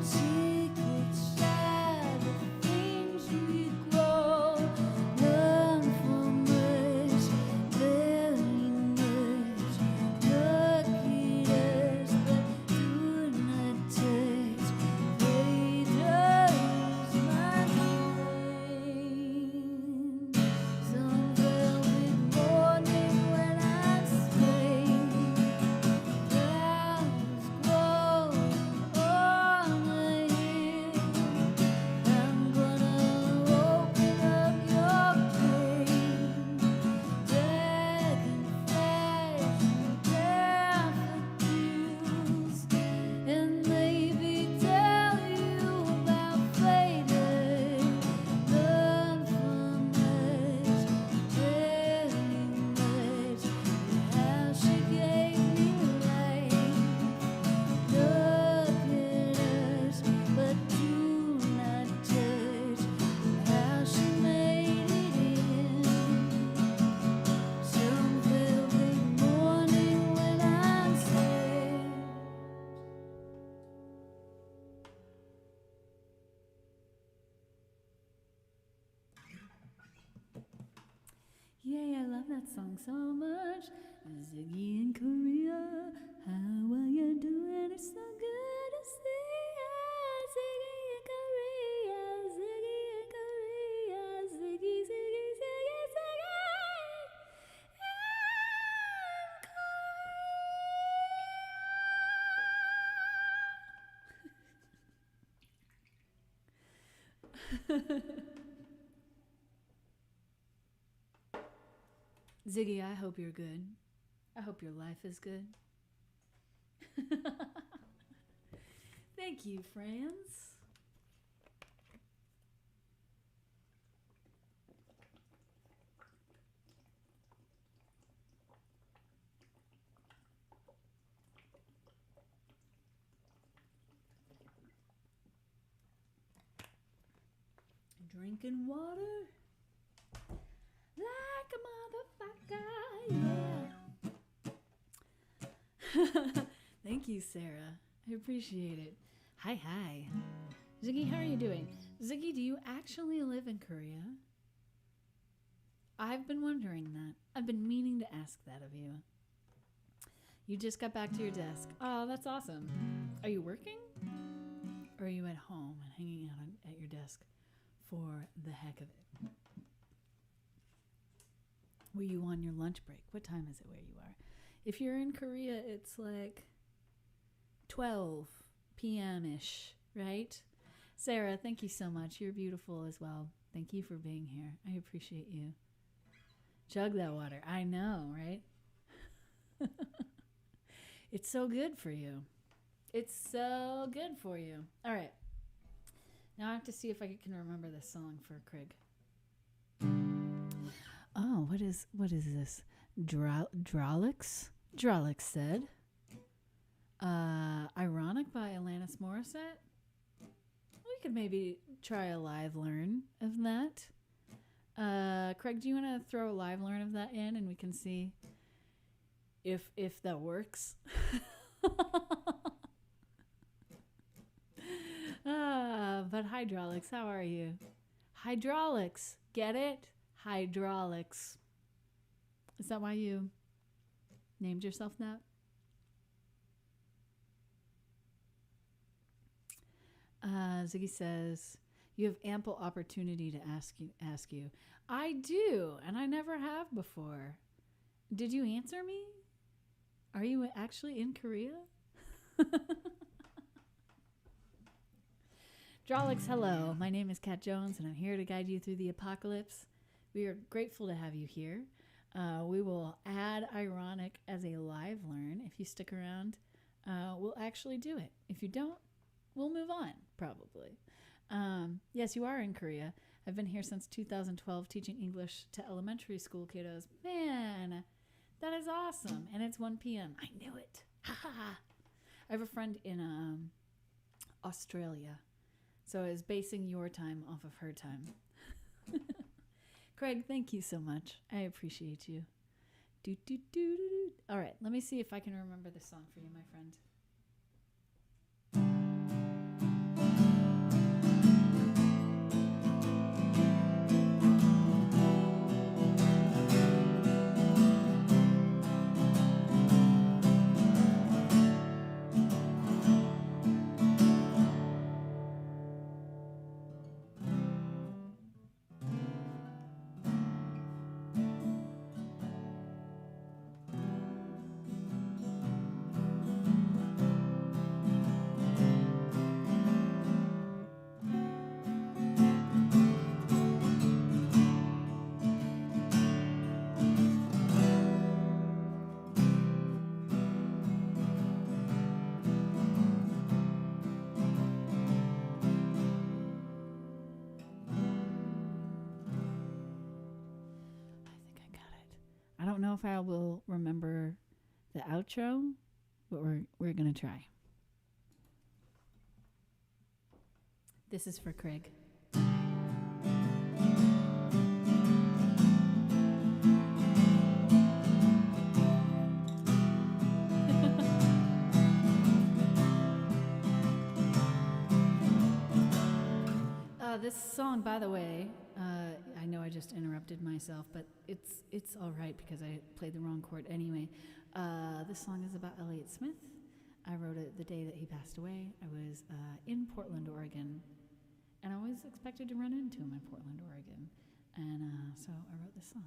secrets are the things we grow. Learn from us very much. Look at us, but do not touch. Later is my name. Some velvet morning when I stay, flowers growing on the hill. I'm gonna open up your gate, dragonflies and daffodils, and maybe tell you about fate. Learn from us very much, how she gave me life. Look at us, but do not touch, how she made it in. Some velvet morning when I'm sad. Yay, I love that song so much. Ziggy in Korea, how are you doing? It's so good to see ya. Ziggy in Korea, Ziggy in Korea, Ziggy, Ziggy, Ziggy, Ziggy in Korea. Ziggy, I hope you're good. I hope your life is good. Thank you, friends. Drinking water like a motherfucker, yeah. Thank you, Sarah. I appreciate it. Hi. Ziggy, how are you doing? Ziggy, do you actually live in Korea? I've been wondering that. I've been meaning to ask that of you. You just got back to your desk. Oh, that's awesome. Are you working? Or are you at home and hanging out at your desk for the heck of it? Were you on your lunch break? What time is it where you are? If you're in Korea, it's like 12 p.m.-ish, right? Sarah, thank you so much. You're beautiful as well. Thank you for being here. I appreciate you. Chug that water. I know, right? It's so good for you. It's so good for you. All right. Now I have to see if I can remember this song for Craig. Oh, what is this? Drolix? Drolix said. Ironic by Alanis Morissette. We could maybe try a live learn of that. Craig, do you want to throw a live learn of that in and we can see if that works? But hydraulics, how are you? Hydraulics, get it? Hydraulics. Is that why you named yourself that? Ziggy says, you have ample opportunity to ask you. I do, and I never have before. Did you answer me? Are you actually in Korea? Drolix, hello. My name is Kat Jones, and I'm here to guide you through the apocalypse. We are grateful to have you here. We will add Ironic as a live learn. If you stick around, we'll actually do it. If you don't, we'll move on, probably. Yes, you are in Korea. I've been here since 2012 teaching English to elementary school kiddos. Man, that is awesome. And it's 1 p.m. I knew it. Ha ha ha. I have a friend in Australia. So I was basing your time off of her time. Craig, thank you so much. I appreciate you. Do, do, do, do, do. All right, let me see if I can remember this song for you, my friend. I don't know if I will remember the outro, but we're gonna try. This is for Craig. This song, by the way, I know I just interrupted myself, but it's all right because I played the wrong chord anyway. This song is about Elliott Smith. I wrote it the day that he passed away. I was in Portland, Oregon, and I always expected to run into him in Portland, Oregon, and so I wrote this song.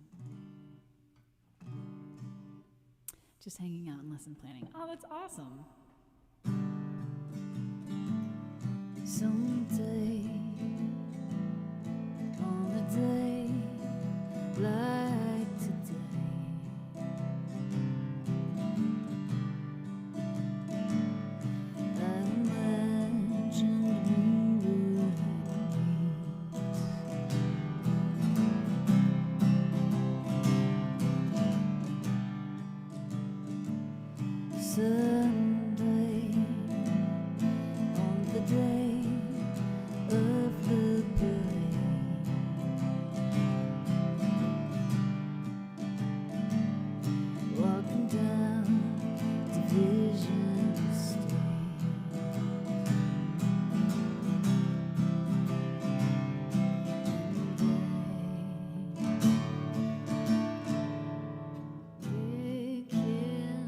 Just hanging out and lesson planning. Oh, that's awesome. Someday, on a day like today, I imagined we would meet. Someday, on the day of the parade, walking down Division Street, picking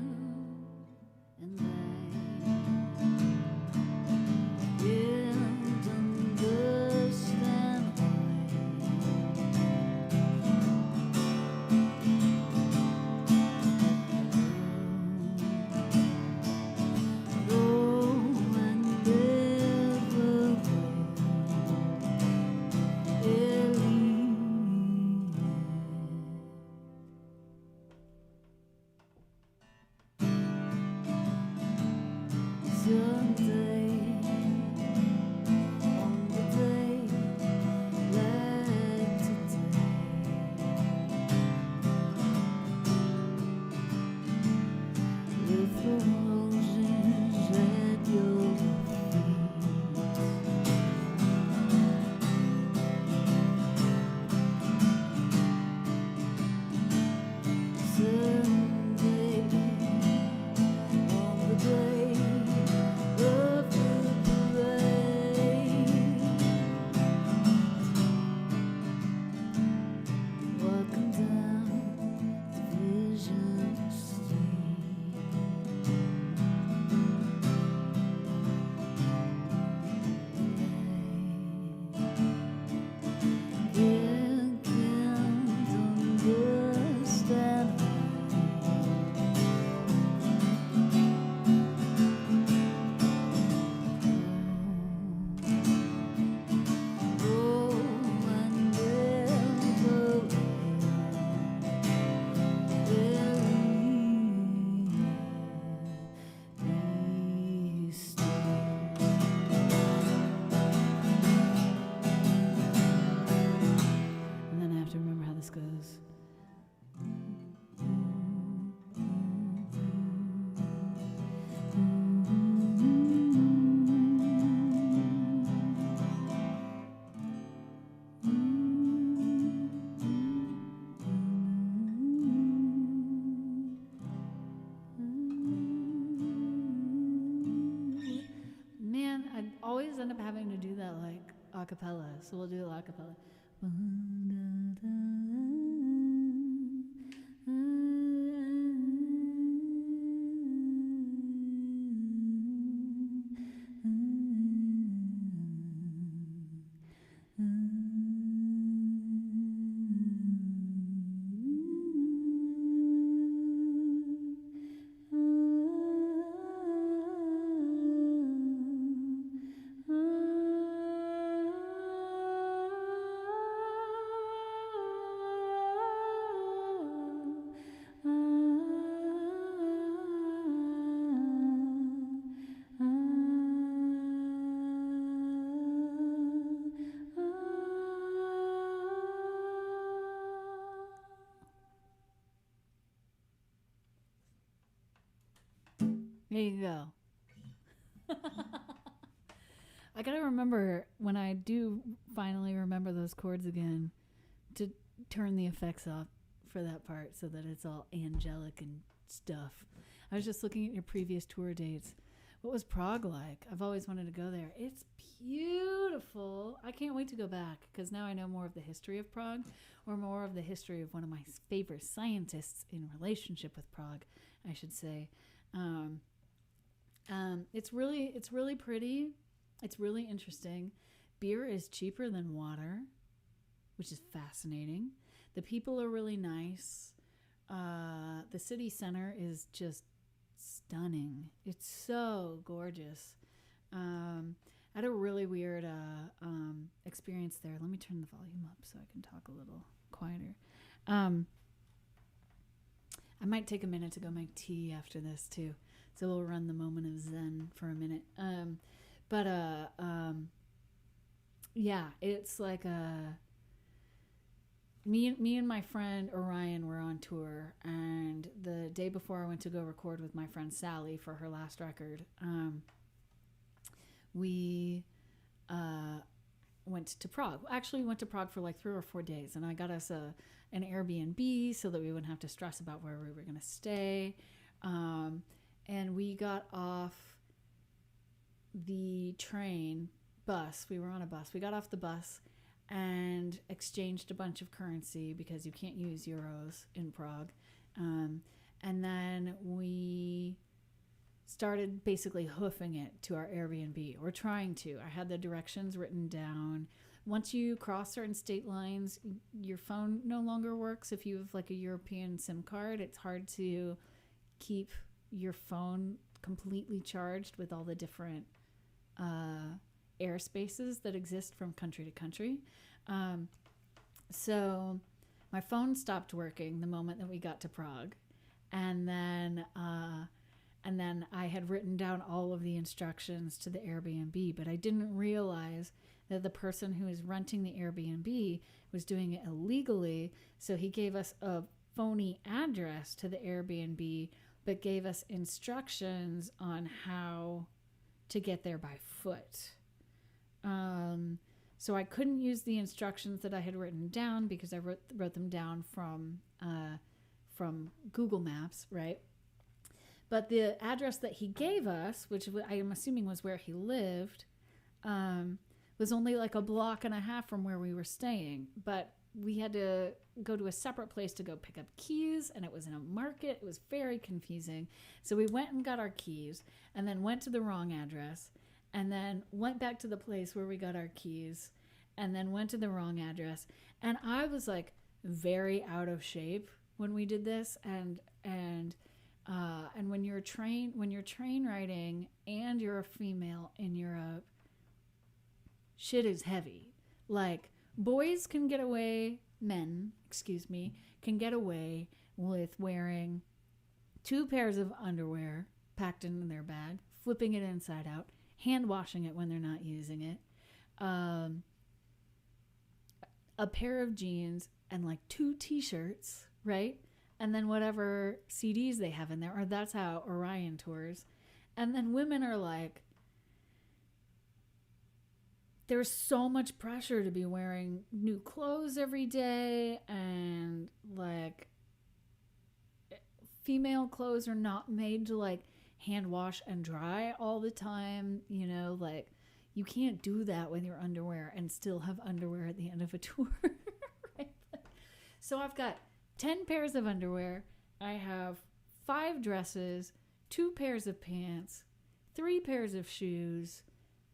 Someday, on the day like today, with the roses at your feet, someday, on the day of the parade, walking down Vision Street. Can't understand oh, I never will be still. And then I have to remember how this goes. Man, I always end up having to do that like a cappella, so we'll do it a cappella. There you go. I gotta remember when I do finally remember those chords again to turn the effects off for that part so that it's all angelic and stuff. I was just looking at your previous tour dates. What was Prague like? I've always wanted to go there. It's beautiful. I can't wait to go back because now I know more of the history of Prague, or more of the history of one of my favorite scientists in relationship with Prague, I should say. It's really pretty. It's really interesting. Beer is cheaper than water, which is fascinating. The people are really nice. The city center is just stunning. It's so gorgeous. I had a really weird experience there. Let me turn the volume up so I can talk a little quieter. I might take a minute to go make tea after this too. So we'll run the moment of Zen for a minute. Yeah, it's like me and my friend Orion were on tour, and the day before I went to go record with my friend Sally for her last record, we went to Prague. Actually, we went to Prague for like 3 or 4 days, and I got us an Airbnb so that we wouldn't have to stress about where we were going to stay. And we got off the bus. We were on a bus. We got off the bus and exchanged a bunch of currency because you can't use euros in Prague. And then we started basically hoofing it to our Airbnb, or trying to. I had the directions written down. Once you cross certain state lines, your phone no longer works. If you have like a European SIM card, it's hard to keep your phone completely charged with all the different airspaces that exist from country to country. So my phone stopped working the moment that we got to Prague, and then And then I had written down all of the instructions to the Airbnb, but I didn't realize that the person who was renting the Airbnb was doing it illegally. So he gave us a phony address to the Airbnb, but gave us instructions on how to get there by foot. So I couldn't use the instructions that I had written down because I wrote them down from Google Maps, right? But the address that he gave us, which I am assuming was where he lived, was only like a block and a half from where we were staying. But we had to go to a separate place to go pick up keys, and it was in a market. It was very confusing. So we went and got our keys, and then went to the wrong address, and then went back to the place where we got our keys, and then went to the wrong address. And I was like very out of shape when we did this, and when you're train riding and you're a female in Europe, shit is heavy. Like, boys can get away, men, can get away with wearing 2 pairs of underwear packed in their bag, flipping it inside out, hand washing it when they're not using it, a pair of jeans, and like 2 t-shirts, right? And then whatever CDs they have in there, or that's how Orion tours. And then women are like, there's so much pressure to be wearing new clothes every day, and like female clothes are not made to like hand wash and dry all the time, you know, like you can't do that with your underwear and still have underwear at the end of a tour. Right? So I've got 10 pairs of underwear. I have 5 dresses, 2 pairs of pants, 3 pairs of shoes,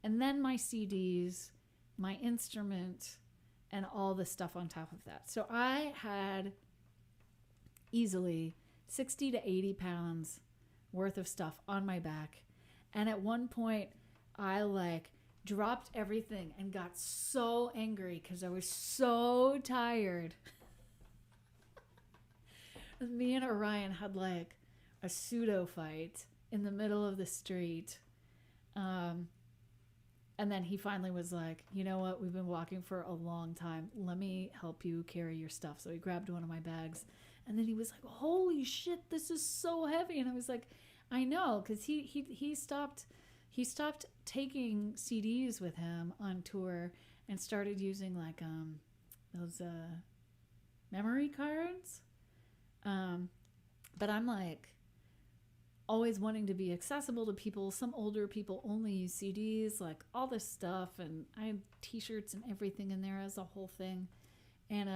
and then my CDs, my instrument, and all the stuff on top of that. So I had easily 60 to 80 pounds worth of stuff on my back. And at one point, I like dropped everything and got so angry because I was so tired. Me and Orion had like a pseudo fight in the middle of the street. And then he finally was like, you know what? We've been walking for a long time. Let me help you carry your stuff. So he grabbed one of my bags. And then he was like, holy shit, this is so heavy. And I was like, I know, because he stopped taking CDs with him on tour and started using like those memory cards. But I'm like always wanting to be accessible to people. Some older people only use CDs, like all this stuff, and I have t-shirts and everything in there as a whole thing. And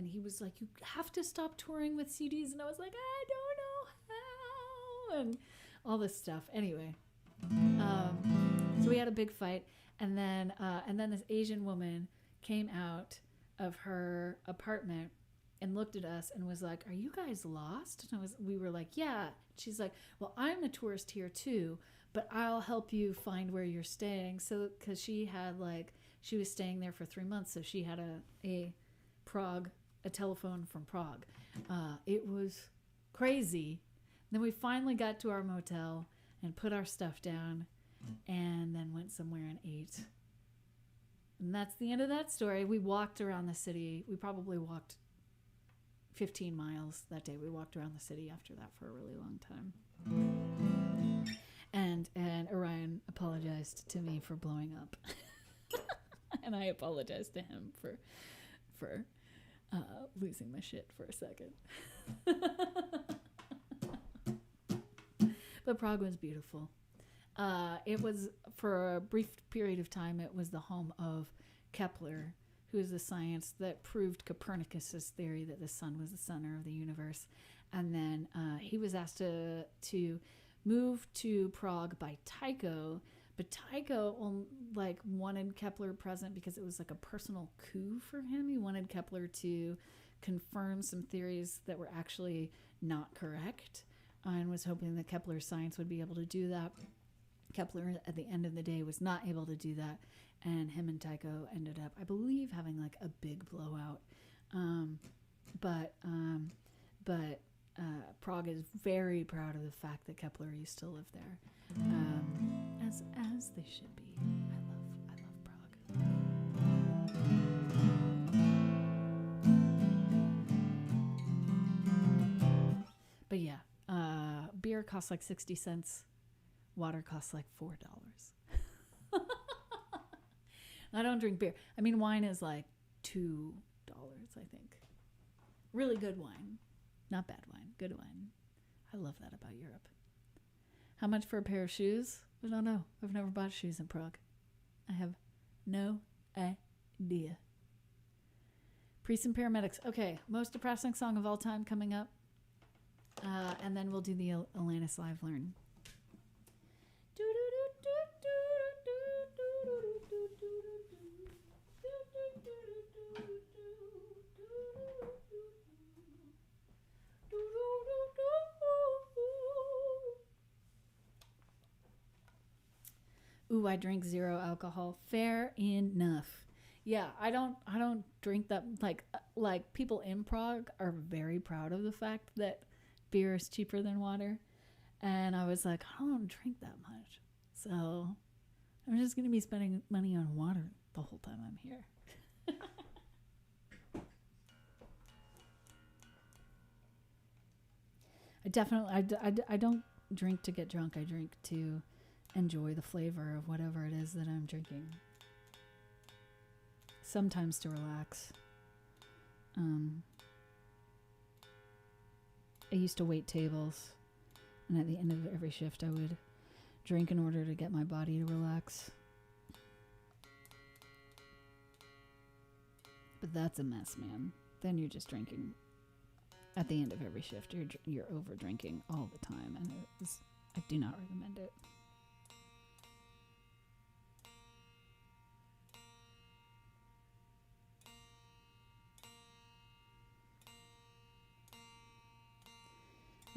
he was like, you have to stop touring with CDs. And I was like, I don't know how, and all this stuff. Anyway, so we had a big fight, and then this Asian woman came out of her apartment and looked at us and was like, are you guys lost? And we were like, yeah. She's like, well, I'm a tourist here too, but I'll help you find where you're staying. So, cause she was staying there for 3 months. So she had a telephone from Prague. It was crazy. Then we finally got to our motel and put our stuff down and then went somewhere and ate. And that's the end of that story. We walked around the city. We probably walked 15 miles that day. We walked around the city after that for a really long time. And Orion apologized to me for blowing up. And I apologized to him for losing my shit for a second. But Prague was beautiful. It was, for a brief period of time, it was the home of Kepler, who is the science that proved Copernicus's theory that the sun was the center of the universe. And then he was asked to move to Prague by Tycho, but Tycho wanted Kepler present because it was like a personal coup for him. He wanted Kepler to confirm some theories that were actually not correct, and was hoping that Kepler's science would be able to do that. Kepler, at the end of the day, was not able to do that, and him and Tycho ended up, I believe, having like a big blowout. But Prague is very proud of the fact that Kepler used to live there, as they should be. I love Prague. But yeah, beer costs like 60 cents. Water costs like $4. I don't drink beer. I mean, wine is like $2, I think. Really good wine. Not bad wine. Good wine. I love that about Europe. How much for a pair of shoes? I don't know. I've never bought shoes in Prague. I have no idea. Priests and paramedics. Okay, most depressing song of all time coming up. And then we'll do the Alanis Live Learn. Ooh, I drink 0 alcohol. Fair enough. Yeah, I don't drink that. Like people in Prague are very proud of the fact that beer is cheaper than water, and I was like, I don't drink that much, so I'm just gonna be spending money on water the whole time I'm here. I don't drink to get drunk. I drink to enjoy the flavor of whatever it is that I'm drinking. Sometimes to relax. I used to wait tables, and at the end of every shift I would drink in order to get my body to relax. But that's a mess, man. Then you're just drinking. At the end of every shift, you're over drinking all the time, and I do not recommend it.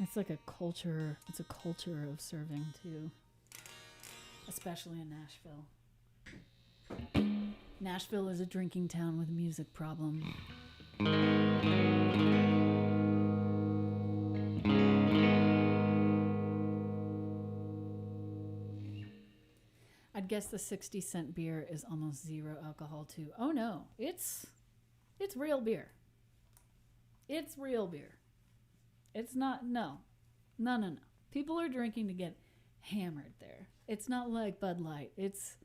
It's like a culture. It's a culture of serving too, especially in Nashville. Nashville is a drinking town with a music problem. I'd guess the 60-cent beer is almost 0 alcohol too. Oh no, it's real beer. It's real beer. It's not, no. People are drinking to get hammered there. It's not like Bud Light. It's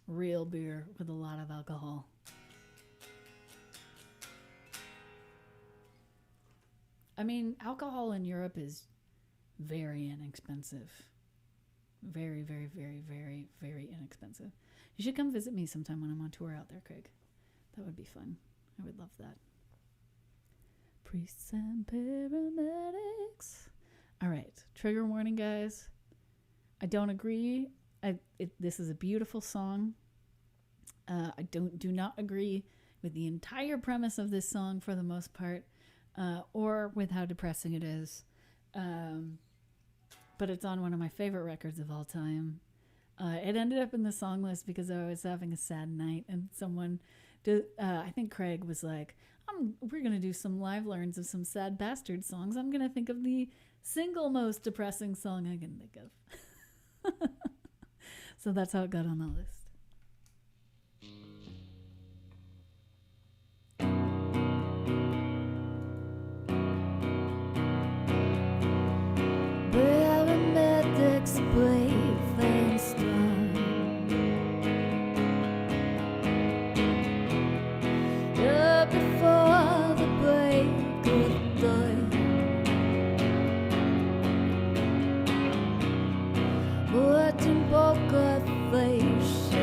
real beer with a lot of alcohol. I mean, alcohol in Europe is very inexpensive. Very, very, very, very, very inexpensive. You should come visit me sometime when I'm on tour out there, Craig. That would be fun. I would love that. Priests and paramedics. All right, trigger warning, guys. I don't agree. This is a beautiful song. I do not agree with the entire premise of this song for the most part, or with how depressing it is. But it's on one of my favorite records of all time. It ended up in the song list because I was having a sad night, and someone, I think Craig was like, we're going to do some live learns of some sad bastard songs. I'm going to think of the single most depressing song I can think of. So that's how it got on the list. Paramedics brave and strong. Before the break of dawn, watching poker face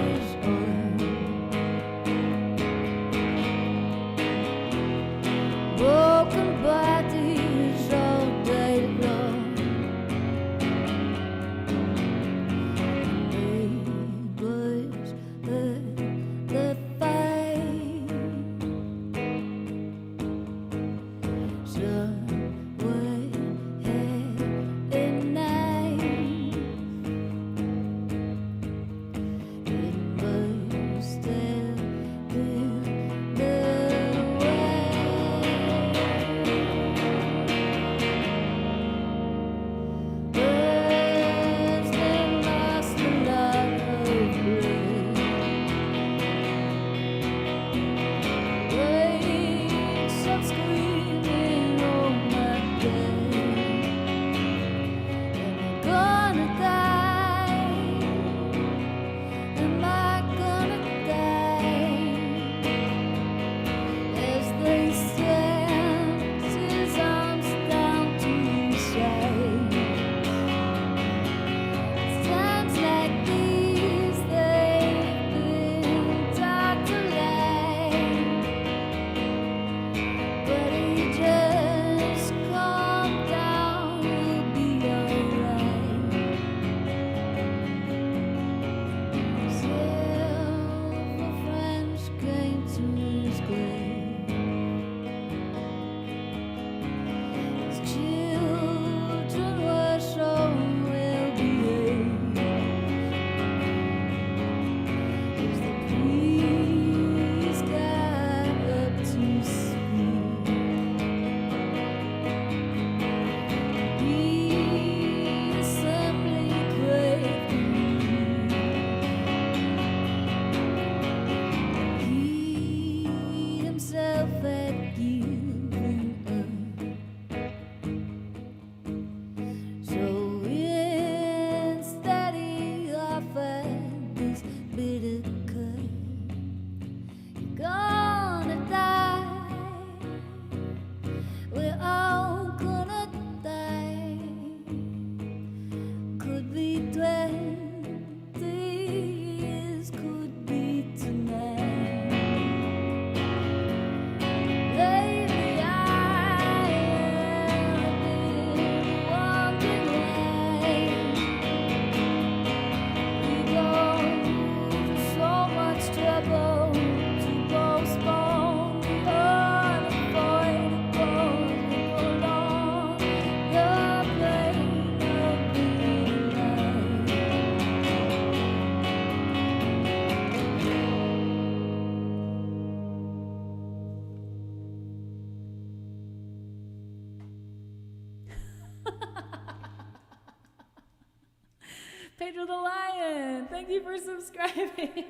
Pedro the Lion. Thank you for subscribing.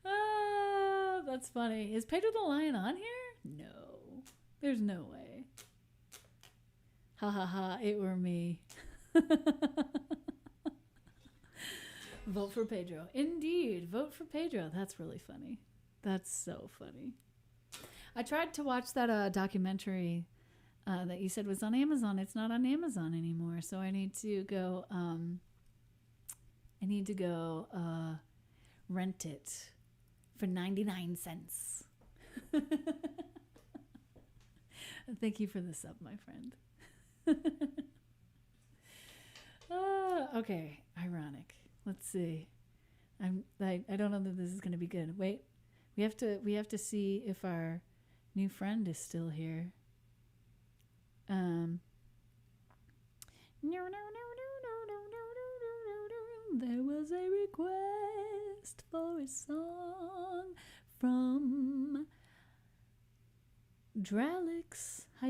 Oh, that's funny. Is Pedro the Lion on here? No. There's no way. Ha ha ha, it were me. Vote for Pedro. Indeed, vote for Pedro. That's really funny. That's so funny. I tried to watch that documentary that you said was on Amazon. It's not on Amazon anymore, so I need to go. Rent it for 99 cents. Thank you for the sub, my friend. Okay, ironic. Let's see. I don't know that this is going to be good. Wait, we have to see if our new friend is still here. There was a request for a song from Hydraulics, are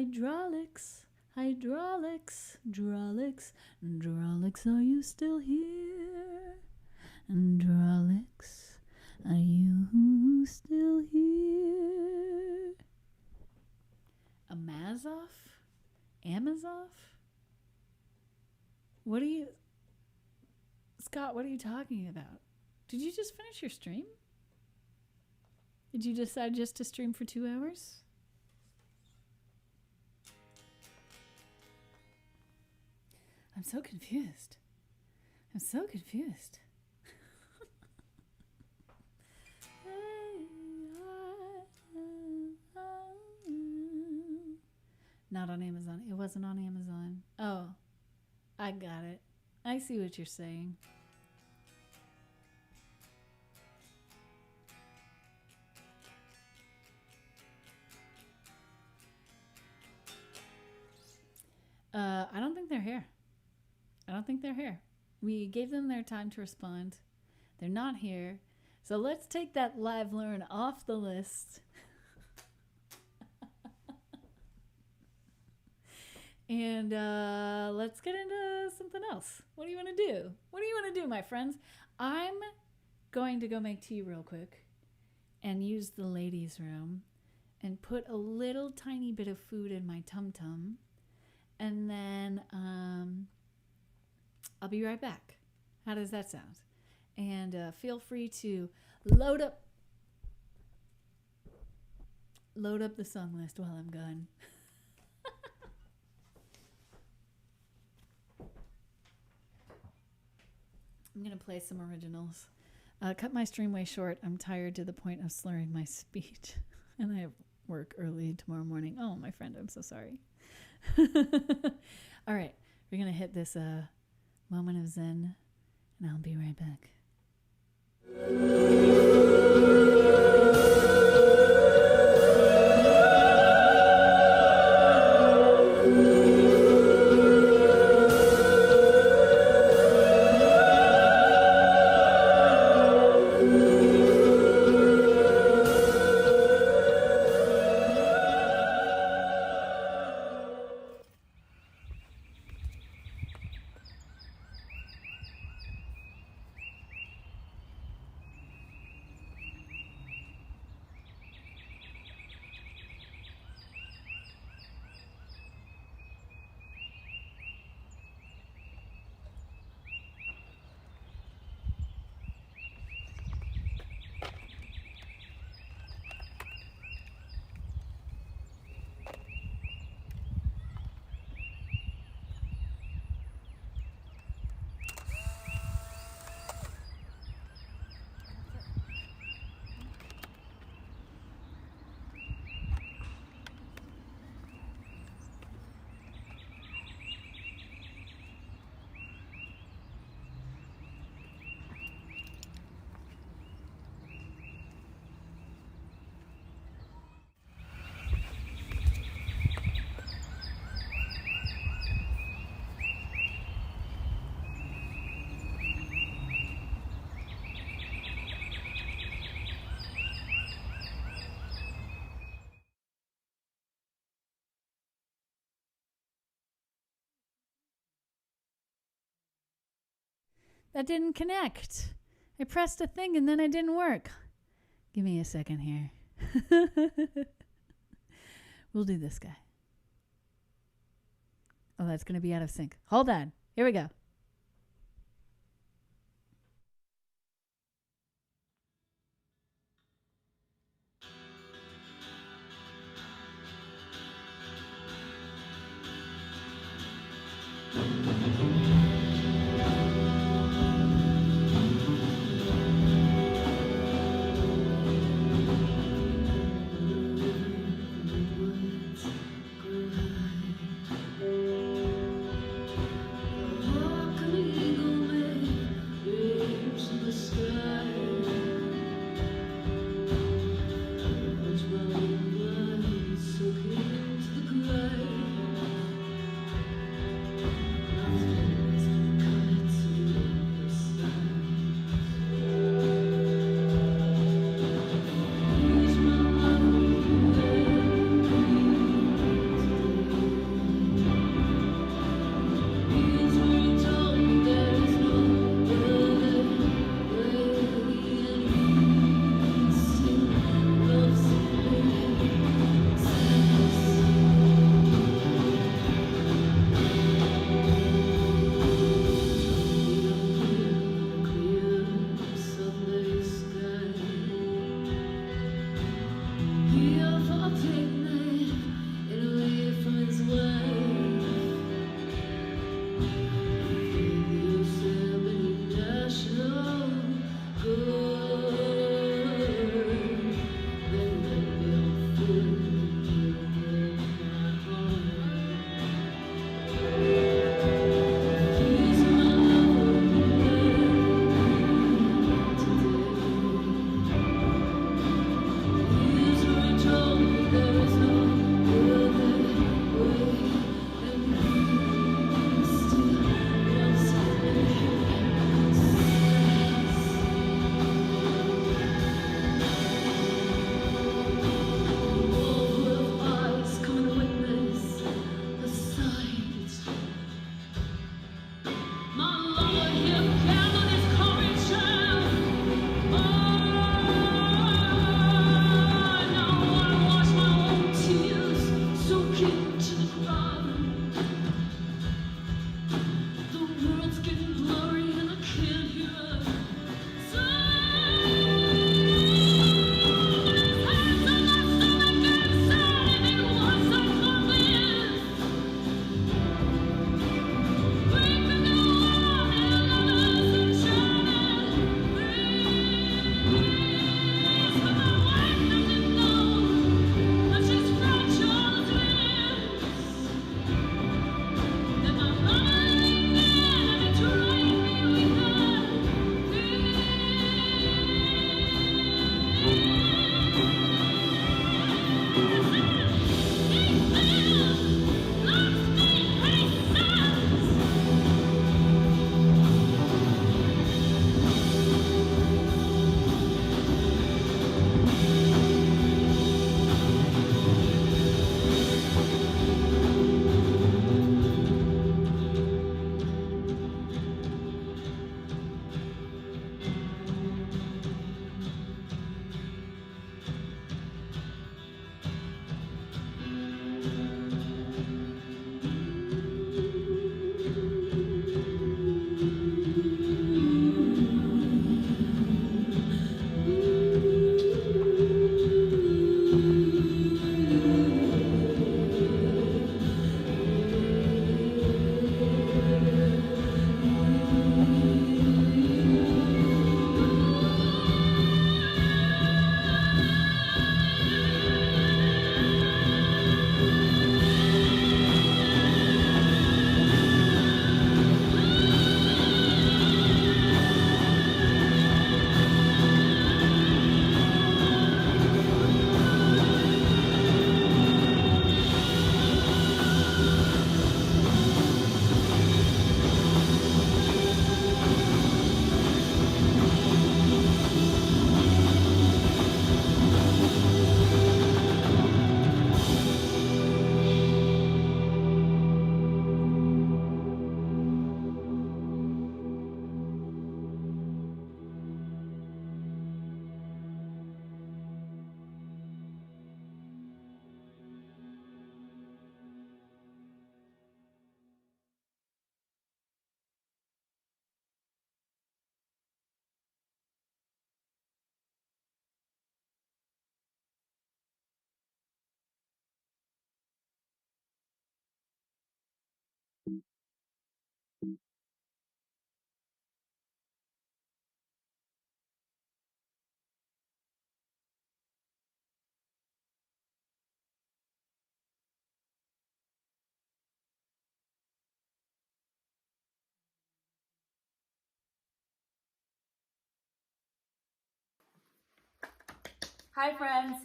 you still here? Hydraulics, are you still here? Amazoff? Scott, what are you talking about? Did you just finish your stream? Did you decide just to stream for 2 hours? I'm so confused. Not on Amazon. It wasn't on Amazon. Oh, I got it. I see what you're saying. I don't think they're here. We gave them their time to respond. They're not here. So let's take that live learn off the list. And let's get into something else. What do you want to do? My friends? I'm going to go make tea real quick and use the ladies' room and put a little tiny bit of food in my tum-tum. And then I'll be right back. How does that sound? And feel free to load up the song list while I'm gone. I'm going to play some originals. Cut my stream way short. I'm tired to the point of slurring my speech. And I have work early tomorrow morning. Oh, my friend, I'm so sorry. All right, we're going to hit this moment of zen, and I'll be right back. That didn't connect. I pressed a thing and then it didn't work. Give me a second here. We'll do this guy. Oh, that's going to be out of sync. Hold on. Here we go. Hi, friends.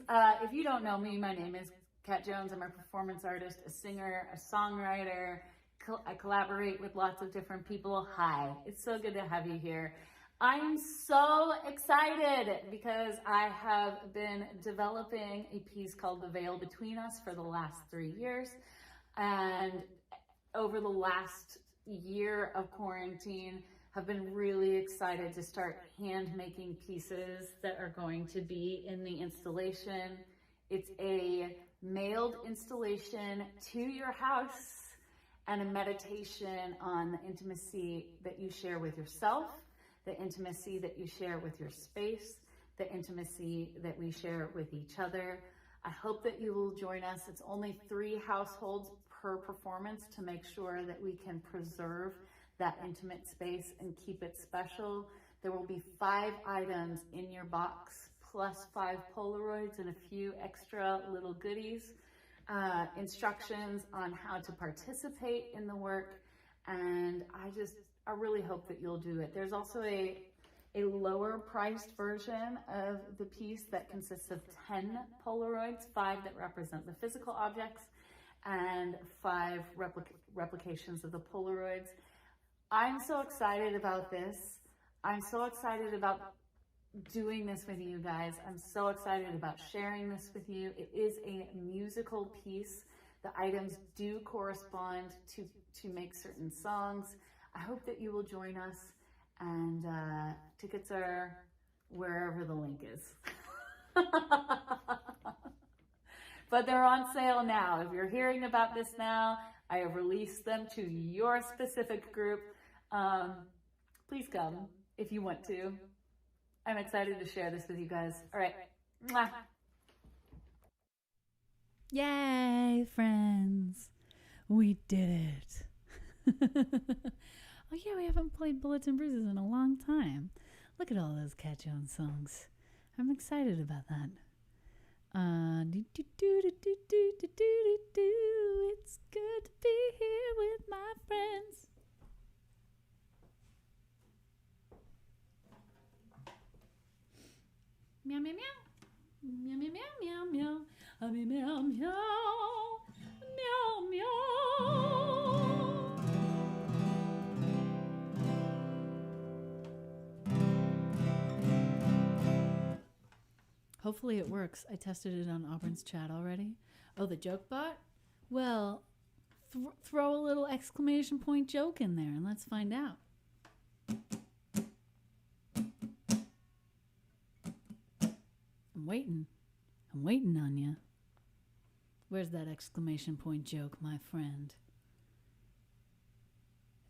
If you don't know me, my name is Kat Jones. I'm a performance artist, a singer, a songwriter. I collaborate with lots of different people. Hi, it's so good to have you here. I'm so excited because I have been developing a piece called The Veil Between Us for the last 3 years. And over the last year of quarantine, have been really excited to start hand making pieces that are going to be in the installation. It's a mailed installation to your house and a meditation on the intimacy that you share with yourself, the intimacy that you share with your space, the intimacy that we share with each other. I hope that you will join us. It's only 3 households per performance to make sure that we can preserve that intimate space and keep it special. There will be 5 items in your box, plus 5 Polaroids and a few extra little goodies, instructions on how to participate in the work. And I really hope that you'll do it. There's also a lower priced version of the piece that consists of 10 Polaroids, 5 that represent the physical objects and 5 replications of the Polaroids. I'm so excited about this. I'm so excited about doing this with you guys. I'm so excited about sharing this with you. It is a musical piece. The items do correspond to make certain songs. I hope that you will join us, and tickets are wherever the link is. But they're on sale now. If you're hearing about this now, I have released them to your specific group. Please come if you want to. I'm excited to share this with you guys. All right. Mwah. Yay, friends. We did it. Oh, yeah, we haven't played Bullets and Bruises in a long time. Look at all those Cat Jones songs. I'm excited about that. It's good to be here with my friends. Meow, meow, meow. Meow, meow, meow, meow, meow. Meow, meow, meow. Meow, meow. Hopefully it works. I tested it on Auburn's chat already. Oh, the joke bot? Well, throw a little exclamation point joke in there and let's find out. I'm waiting on you. Where's that exclamation point joke, my friend?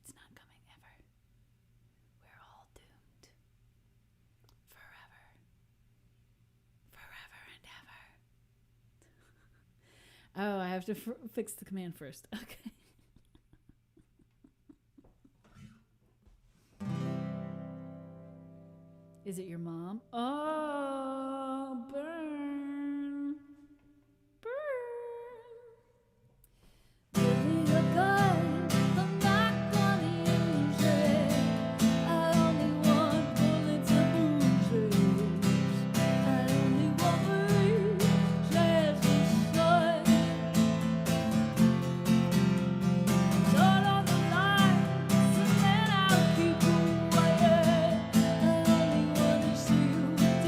It's not coming ever. We're all doomed. Forever. Forever and ever. Oh, I have to fix the command first. Okay. Is it your mom? Oh, burn. Burn. Give me your gun. I'm not gonna use it. I only want bullets and bruises. I only want bruises and blood. Turn on the lights and then I'll keep you quiet. I only want to see you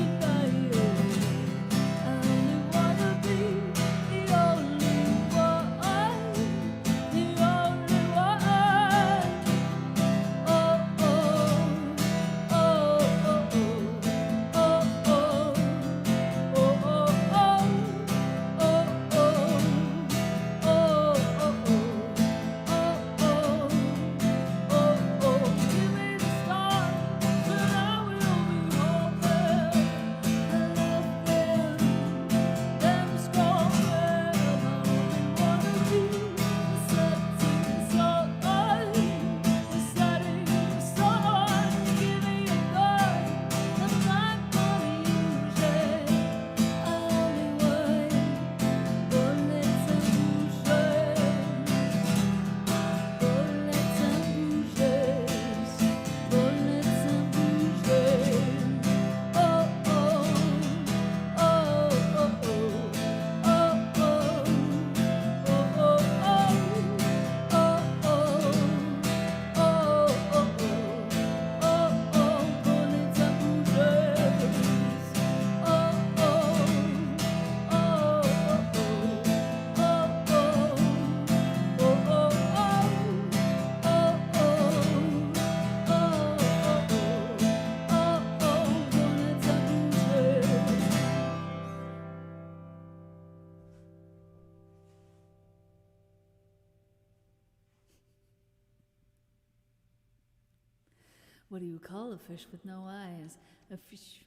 What do you call a fish with no eyes? A fish.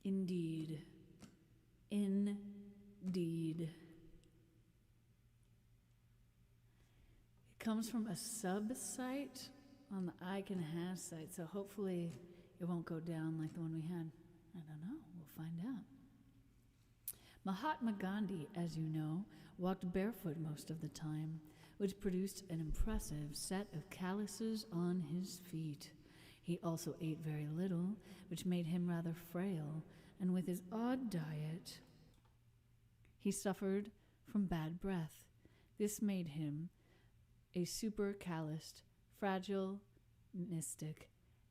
Indeed. Indeed. It comes from a sub-site on the I Can Have site, so hopefully it won't go down like the one we had. I don't know. We'll find out. Mahatma Gandhi, as you know, walked barefoot most of the time, which produced an impressive set of calluses on his feet. He also ate very little, which made him rather frail, and with his odd diet, he suffered from bad breath. This made him a super calloused, fragile mystic,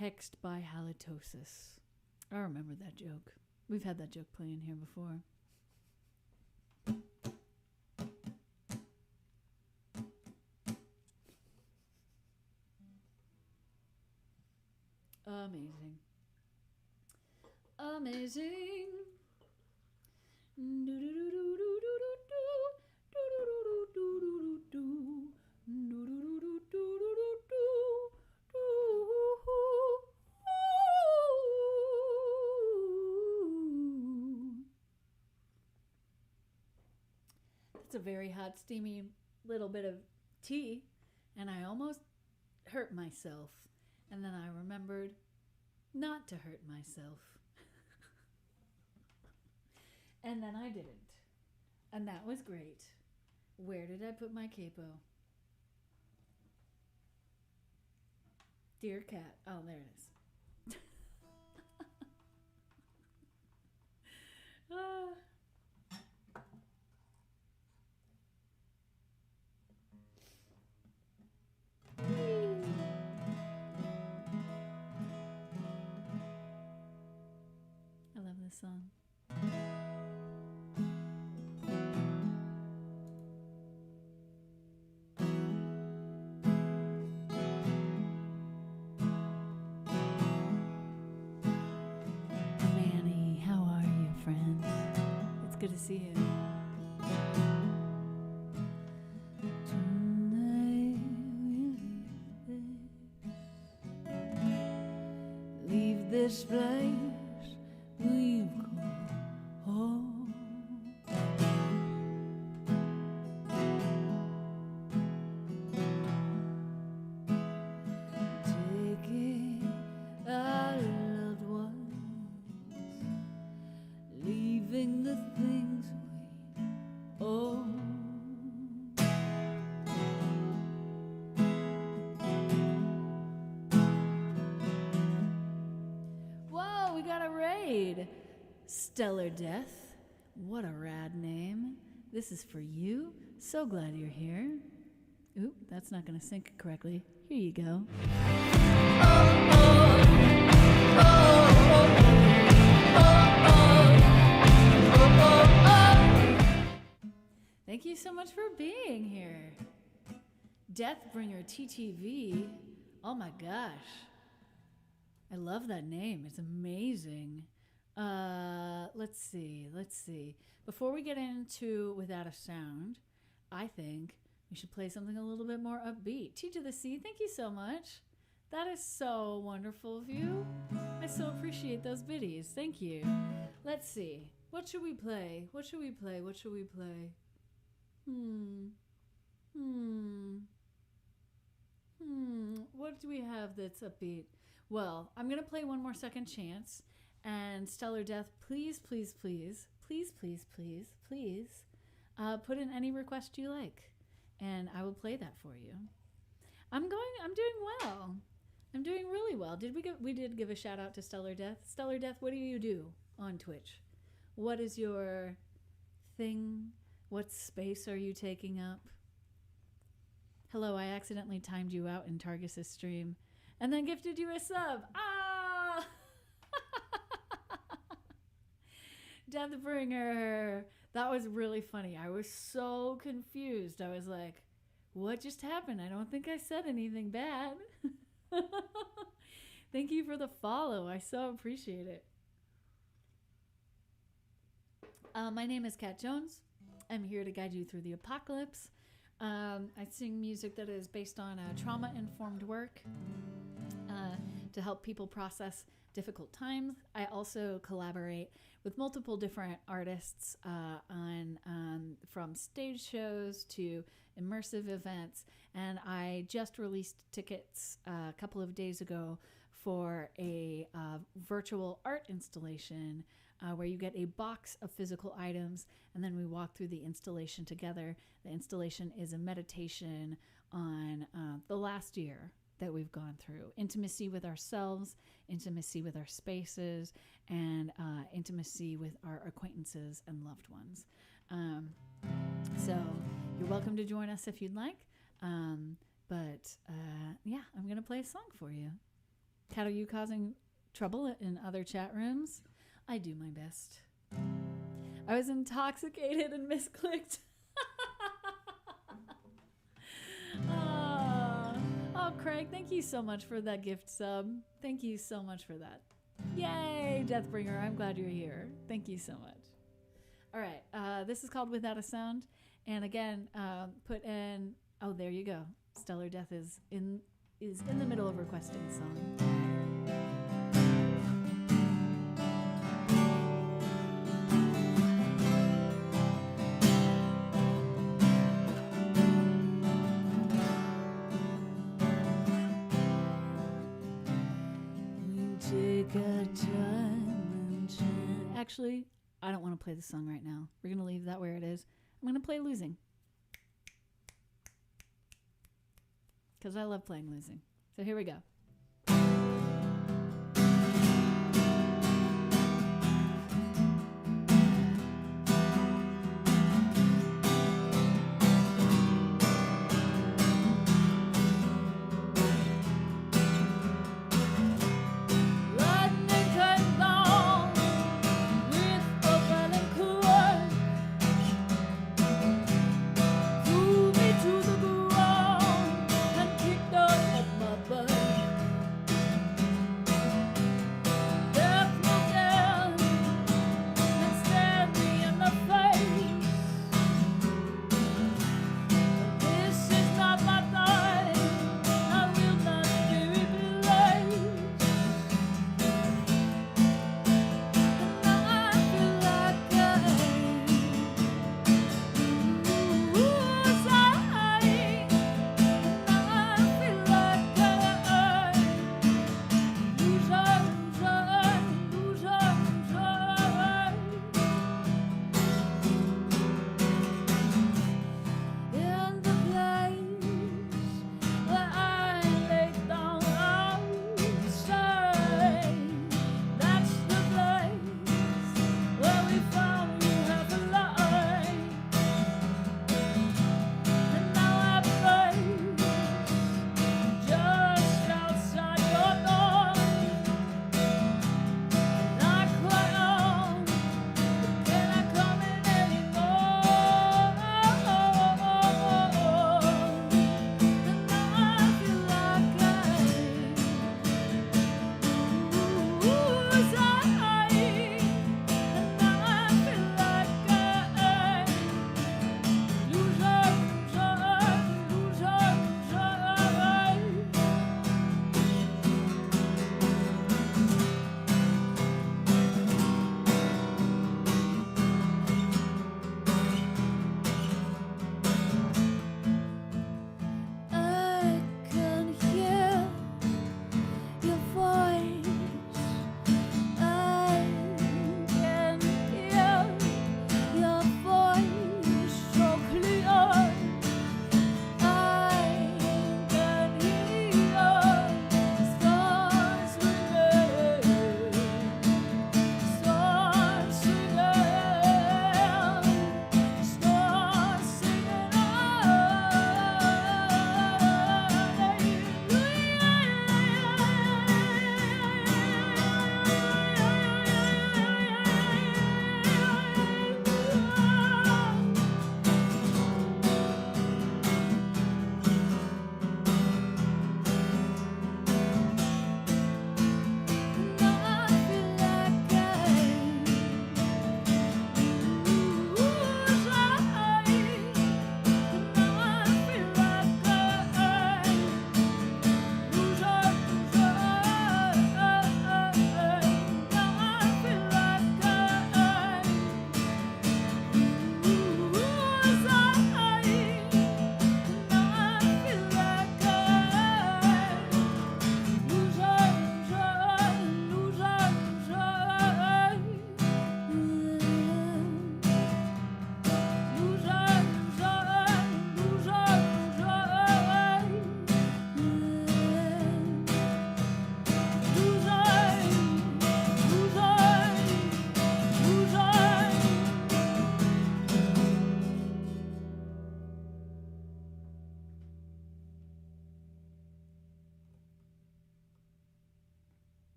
hexed by halitosis. I remember that joke. We've had that joke playing here before. Amazing. Amazing. That's a very hot, steamy little bit of tea, and I almost hurt myself. And then I remembered not to hurt myself. And then I didn't. And that was great. Where did I put my capo? Dear cat. Oh, there it is. I love this song. Manny, how are you, friend? It's good to see you. Tonight we'll leave this place we've come home. Taking our loved ones, leaving the things we own. Whoa, we got a raid. Stellar Death. What a rad name. This is for you. So glad you're here. Oop, that's not going to sync correctly. Here you go. Thank you so much for being here. Deathbringer TTV. Oh my gosh. I love that name. It's amazing. Let's see. Before we get into Without a Sound, I think we should play something a little bit more upbeat. T to the C, thank you so much. That is so wonderful of you. I so appreciate those biddies. Thank you. Let's see. What should we play? What should we play? What do we have that's upbeat? Well, I'm going to play One More Second Chance. And Stellar Death, please put in any request you like, and I will play that for you. I'm doing well. I'm doing really well. We did give a shout out to Stellar Death. Stellar Death, what do you do on Twitch? What is your thing? What space are you taking up? Hello, I accidentally timed you out in Targus' stream and then gifted you a sub. Ah! Deathbringer. That was really funny. I was so confused. I was like, what just happened? I don't think I said anything bad. Thank you for the follow. I so appreciate it. My name is Kat Jones. I'm here to guide you through the apocalypse. I sing music that is based on trauma-informed work to help people process difficult times. I also collaborate with multiple different artists on from stage shows to immersive events, and I just released tickets a couple of days ago for a virtual art installation where you get a box of physical items and then we walk through the installation together. The installation is a meditation on the last year that we've gone through. Intimacy with ourselves, intimacy with our spaces, and intimacy with our acquaintances and loved ones. So you're welcome to join us if you'd like. Yeah, I'm going to play a song for you. Kat, are you causing trouble in other chat rooms? I do my best. I was intoxicated and misclicked. Oh, Craig, thank you so much for that gift sub. Thank you so much for that. Yay, Deathbringer. I'm glad you're here. Thank you so much. All right. This is called Without a Sound. And again, put in... Oh, there you go. Stellar Death is in the middle of requesting a song. Actually, I don't want to play the song right now. We're going to leave that where it is. I'm going to play Losing. Because I love playing Losing. So here we go. To the ground and kicked out of my butt.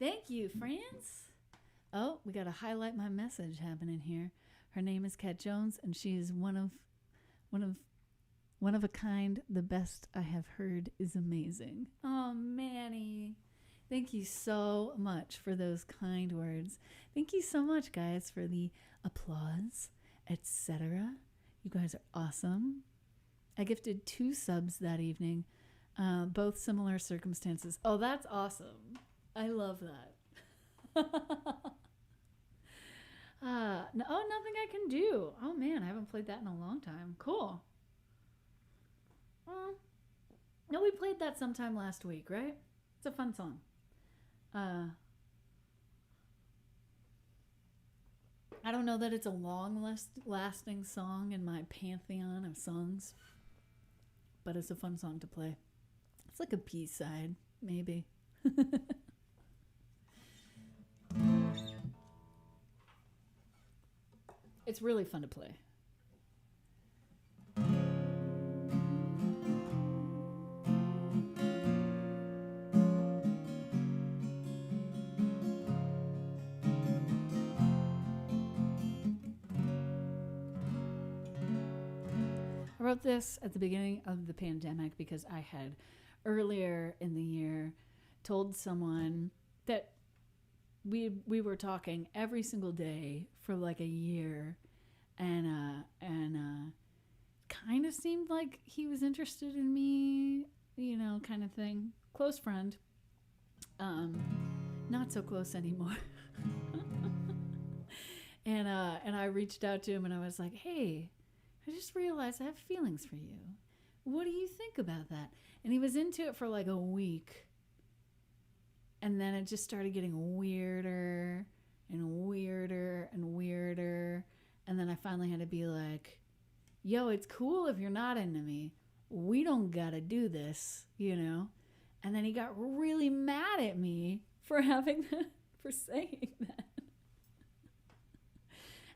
Thank you, France. Oh, we got to highlight my message happening here. Her name is Kat Jones, and she is one of a kind. The best I have heard is amazing. Oh, Manny. Thank you so much for those kind words. Thank you so much, guys, for the applause, etc. You guys are awesome. I gifted 2 subs that evening, both similar circumstances. Oh, that's awesome. I love that. No, nothing I can do. Oh, man, I haven't played that in a long time. Cool. No, we played that sometime last week, right? It's a fun song. I don't know that it's a long-lasting song in my pantheon of songs, but it's a fun song to play. It's like a B-side, maybe. It's really fun to play. I wrote this at the beginning of the pandemic because I had earlier in the year told someone that we were talking every single day for like a year, and kind of seemed like he was interested in me, you know, kind of thing. Close friend, not so close anymore. and I reached out to him and I was like, hey, I just realized I have feelings for you. What do you think about that? And he was into it for like a week. And then it just started getting weirder and weirder and weirder. And then I finally had to be like, yo, it's cool if you're not into me. We don't gotta do this, you know? And then he got really mad at me for saying that.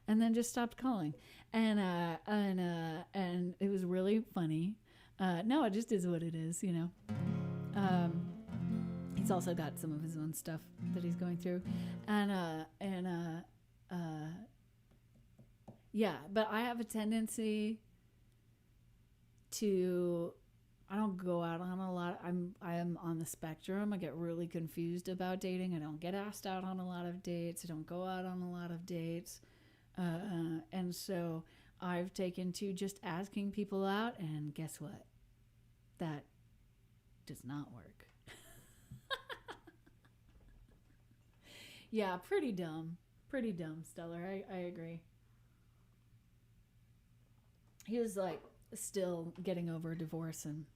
And then just stopped calling. And it was really funny. No, it just is what it is, you know? He's also got some of his own stuff that he's going through. Yeah, but I have a tendency to, I don't go out on a lot. I am on the spectrum. I get really confused about dating. I don't get asked out on a lot of dates. I don't go out on a lot of dates. And so I've taken to just asking people out, and guess what? That does not work. Yeah, pretty dumb, Stellar. I agree. He was like still getting over divorce and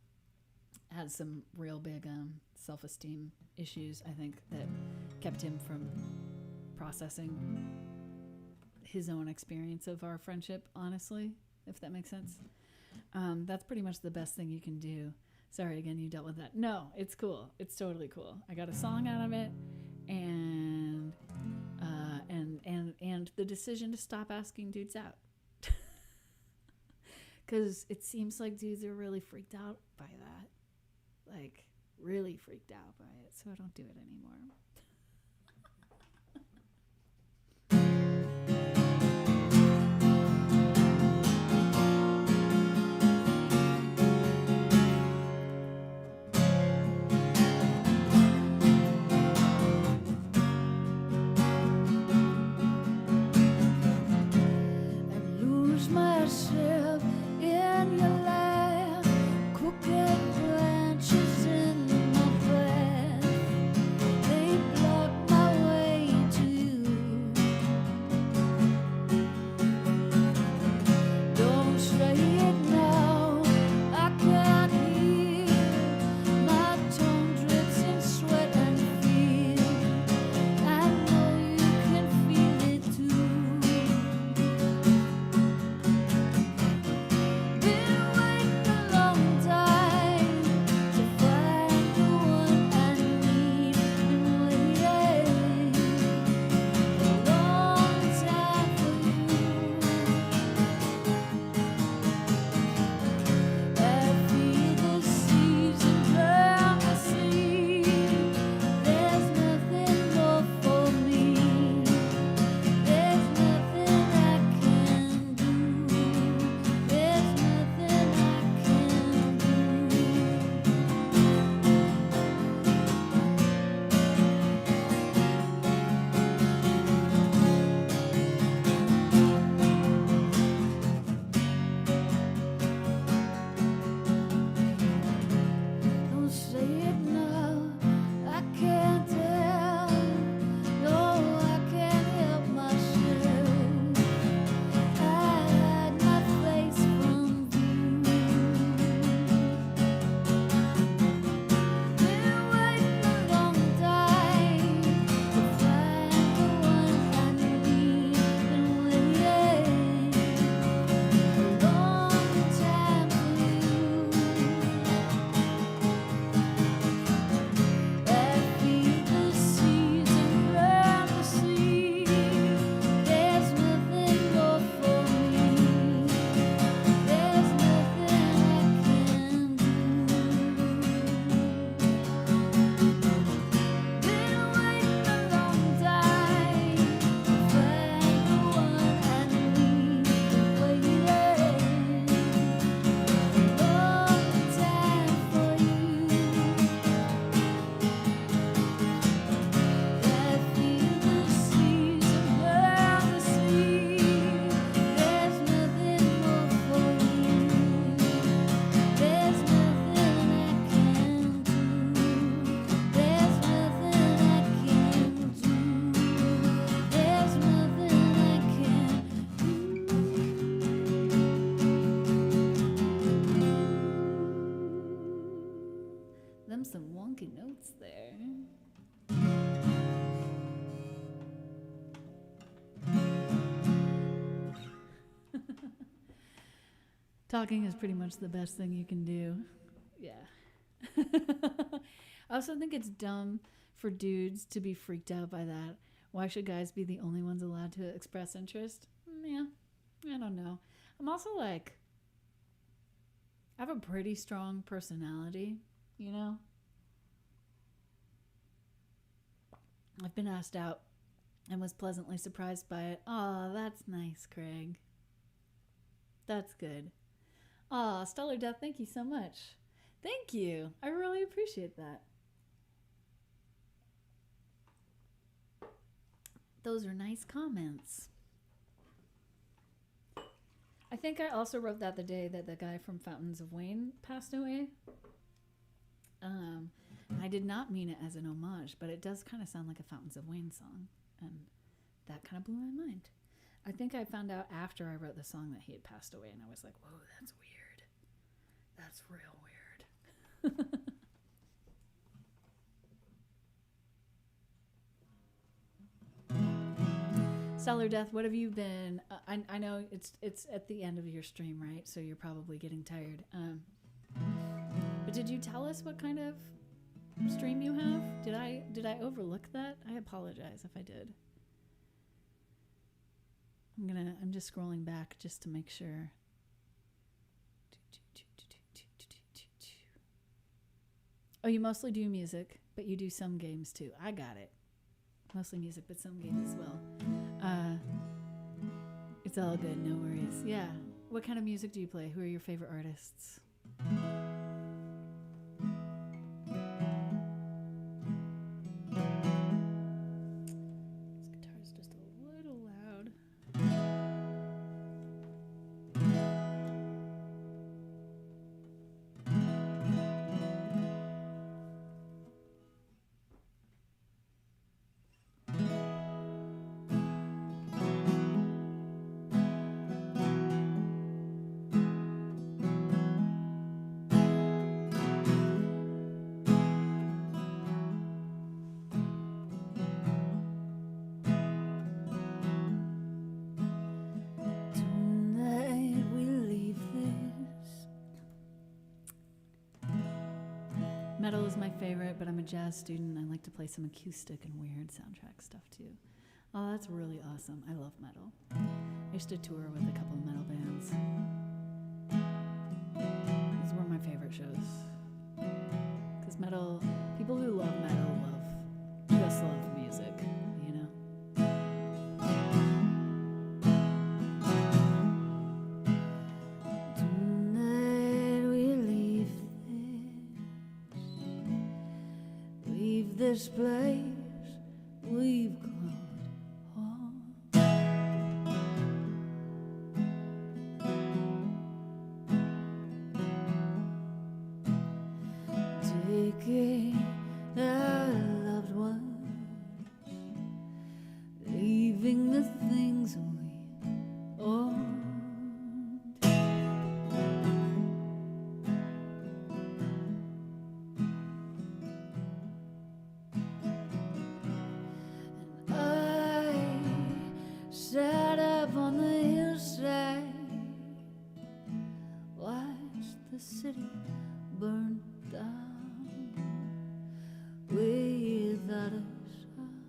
had some real big self-esteem issues, I think, that kept him from processing his own experience of our friendship, honestly, if that makes sense. That's pretty much the best thing you can do. Sorry, again, you dealt with that. No, it's cool. It's totally cool. I got a song out of it, and the decision to stop asking dudes out. Because it seems like dudes are really freaked out by that. Like, really freaked out by it. So I don't do it anymore. Myself in your lap, crooked branches in my path. They Talking is pretty much the best thing you can do. Yeah. I also think it's dumb for dudes to be freaked out by that. Why should guys be the only ones allowed to express interest? Yeah, I don't know. I'm also like, I have a pretty strong personality, you know? I've been asked out and was pleasantly surprised by it. Oh, that's nice, Craig. That's good. Oh, Stellar Death, thank you so much. Thank you. I really appreciate that. Those are nice comments. I think I also wrote that the day that the guy from Fountains of Wayne passed away. I did not mean it as an homage, but it does kind of sound like a Fountains of Wayne song, and that kind of blew my mind. I think I found out after I wrote the song that he had passed away, and I was like, whoa, that's weird. That's real weird. Stellar Death, what have you been? I know it's at the end of your stream, right? So you're probably getting tired. But did you tell us what kind of stream you have? Did I overlook that? I apologize if I did. I'm just scrolling back just to make sure. Oh, you mostly do music, but you do some games too. I got it. Mostly music, but some games as well. It's all good, no worries. Yeah. What kind of music do you play? Who are your favorite artists? This guitar's just a little loud. Metal is my favorite, but I'm a jazz student. I like to play some acoustic and weird soundtrack stuff too. Oh, that's really awesome. I love metal. I used to tour with a couple of metal bands. Those were my favorite shows. Because metal, people who love metal just love music, you know? This place we've gone home. Taking our loved ones, leaving the things we owned. Sat up on the hillside, watched the city burn down without a sound,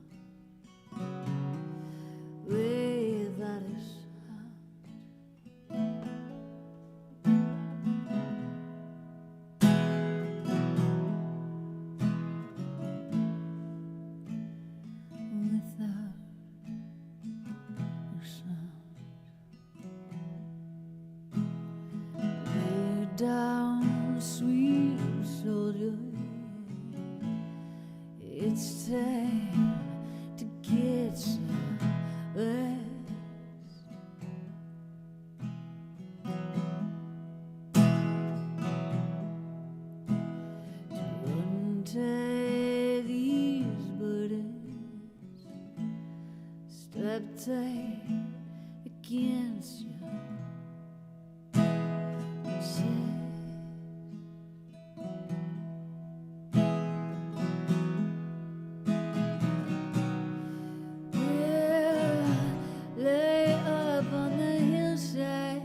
without a sound. Without lay down, sweet soldier. It's time to get some rest. To untie these burdens, step tight against your chest. Well, lay up on the hillside,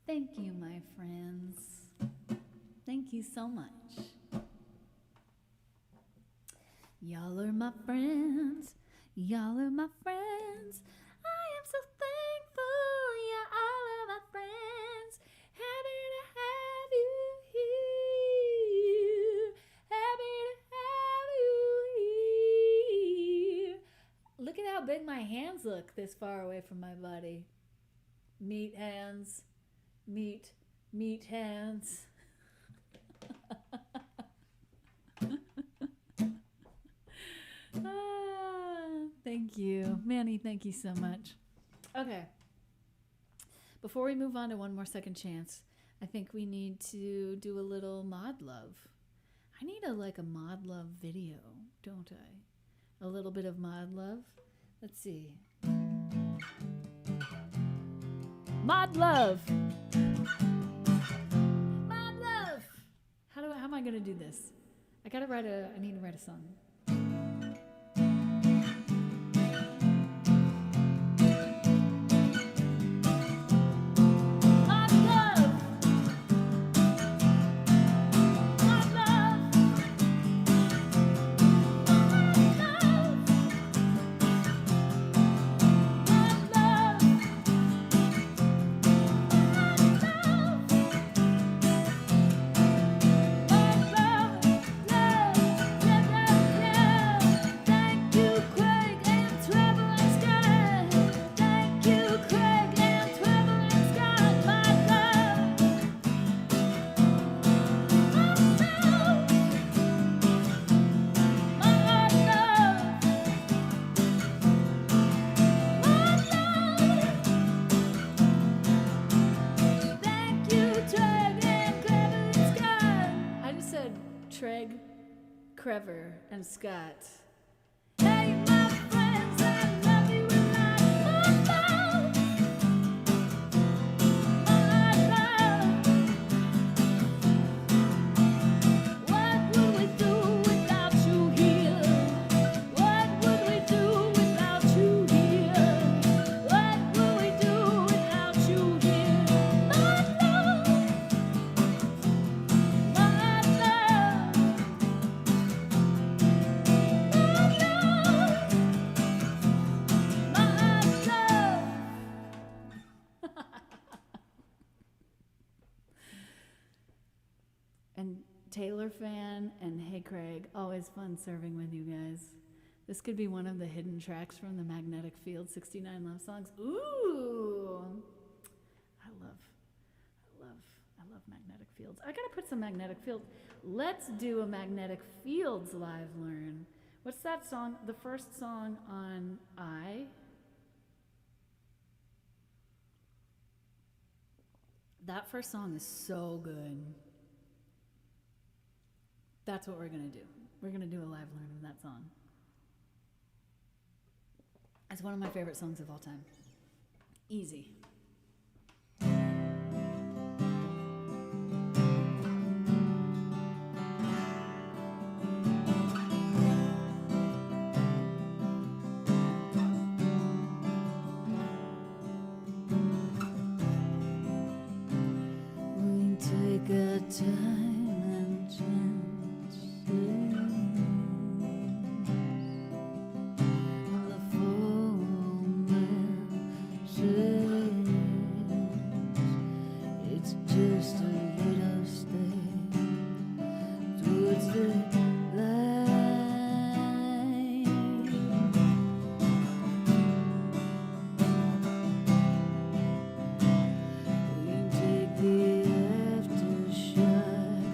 Thank you, my friends. Thank you so much. Y'all are my friends. Y'all are my friends. I am so thankful. Yeah, all of my friends. Happy to have you here. Happy to have you here. Look at how big my hands look this far away from my body. Meat hands. Meat hands. Thank you. Manny, thank you so much. Okay. Before we move on to One More Second Chance, I think we need to do a little mod love. I need a mod love video, don't I? A little bit of mod love. Let's see. Mod love. Mod love. How am I gonna do this? I need to write a song. Trevor and Scott. Hey, my friends, I love you and I love you. What would we do without you here? What would we do without you here? What would we do without you here? My love, my love. And Taylor fan and Hey Craig, always fun serving with you guys. This could be one of the hidden tracks from the Magnetic Field 69 love songs. Ooh, I love Magnetic Fields. I gotta put some Magnetic Fields. Let's do a Magnetic Fields live learn. What's that song? The first song on I. That first song is so good. That's what we're going to do. We're going to do a live learn of that song. It's one of my favorite songs of all time. Easy. We take our time and chance. The foreman says it's just a little step towards the light. We take the aftershock.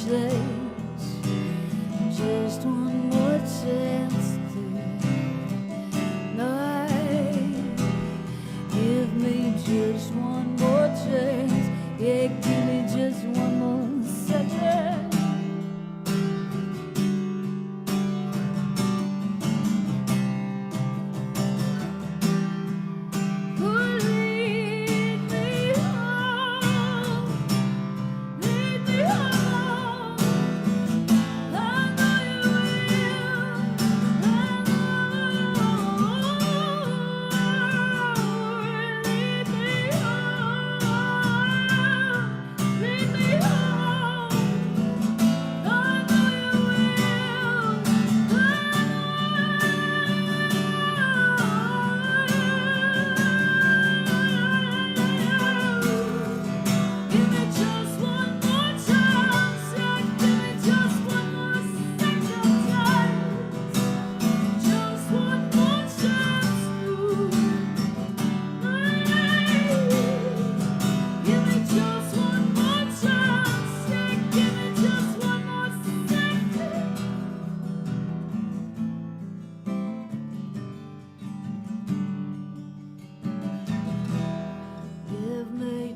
chance, just one more chance tonight. Give me just one more chance, yeah, give me just one more second.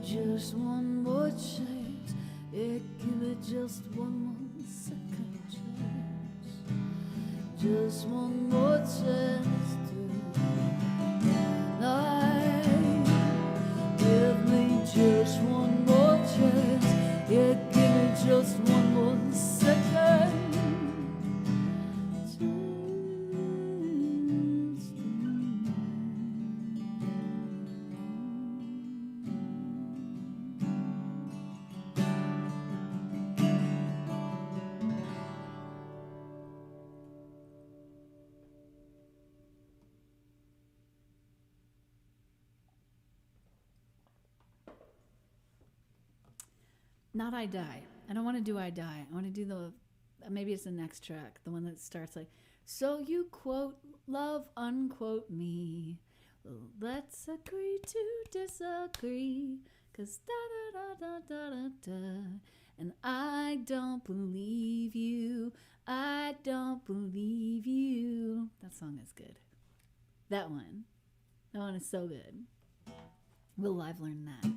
Just one more chance, yeah, give it just one more second chance. Just one more chance tonight. Give me just one more chance, yeah, give me just one more second. Not I Die. I don't want to do I Die. I want to do maybe it's the next track, the one that starts like, so you quote love, unquote me. Let's agree to disagree. Cause da da da da da da. And I don't believe you. I don't believe you. That song is good. That one is so good. We'll live learn that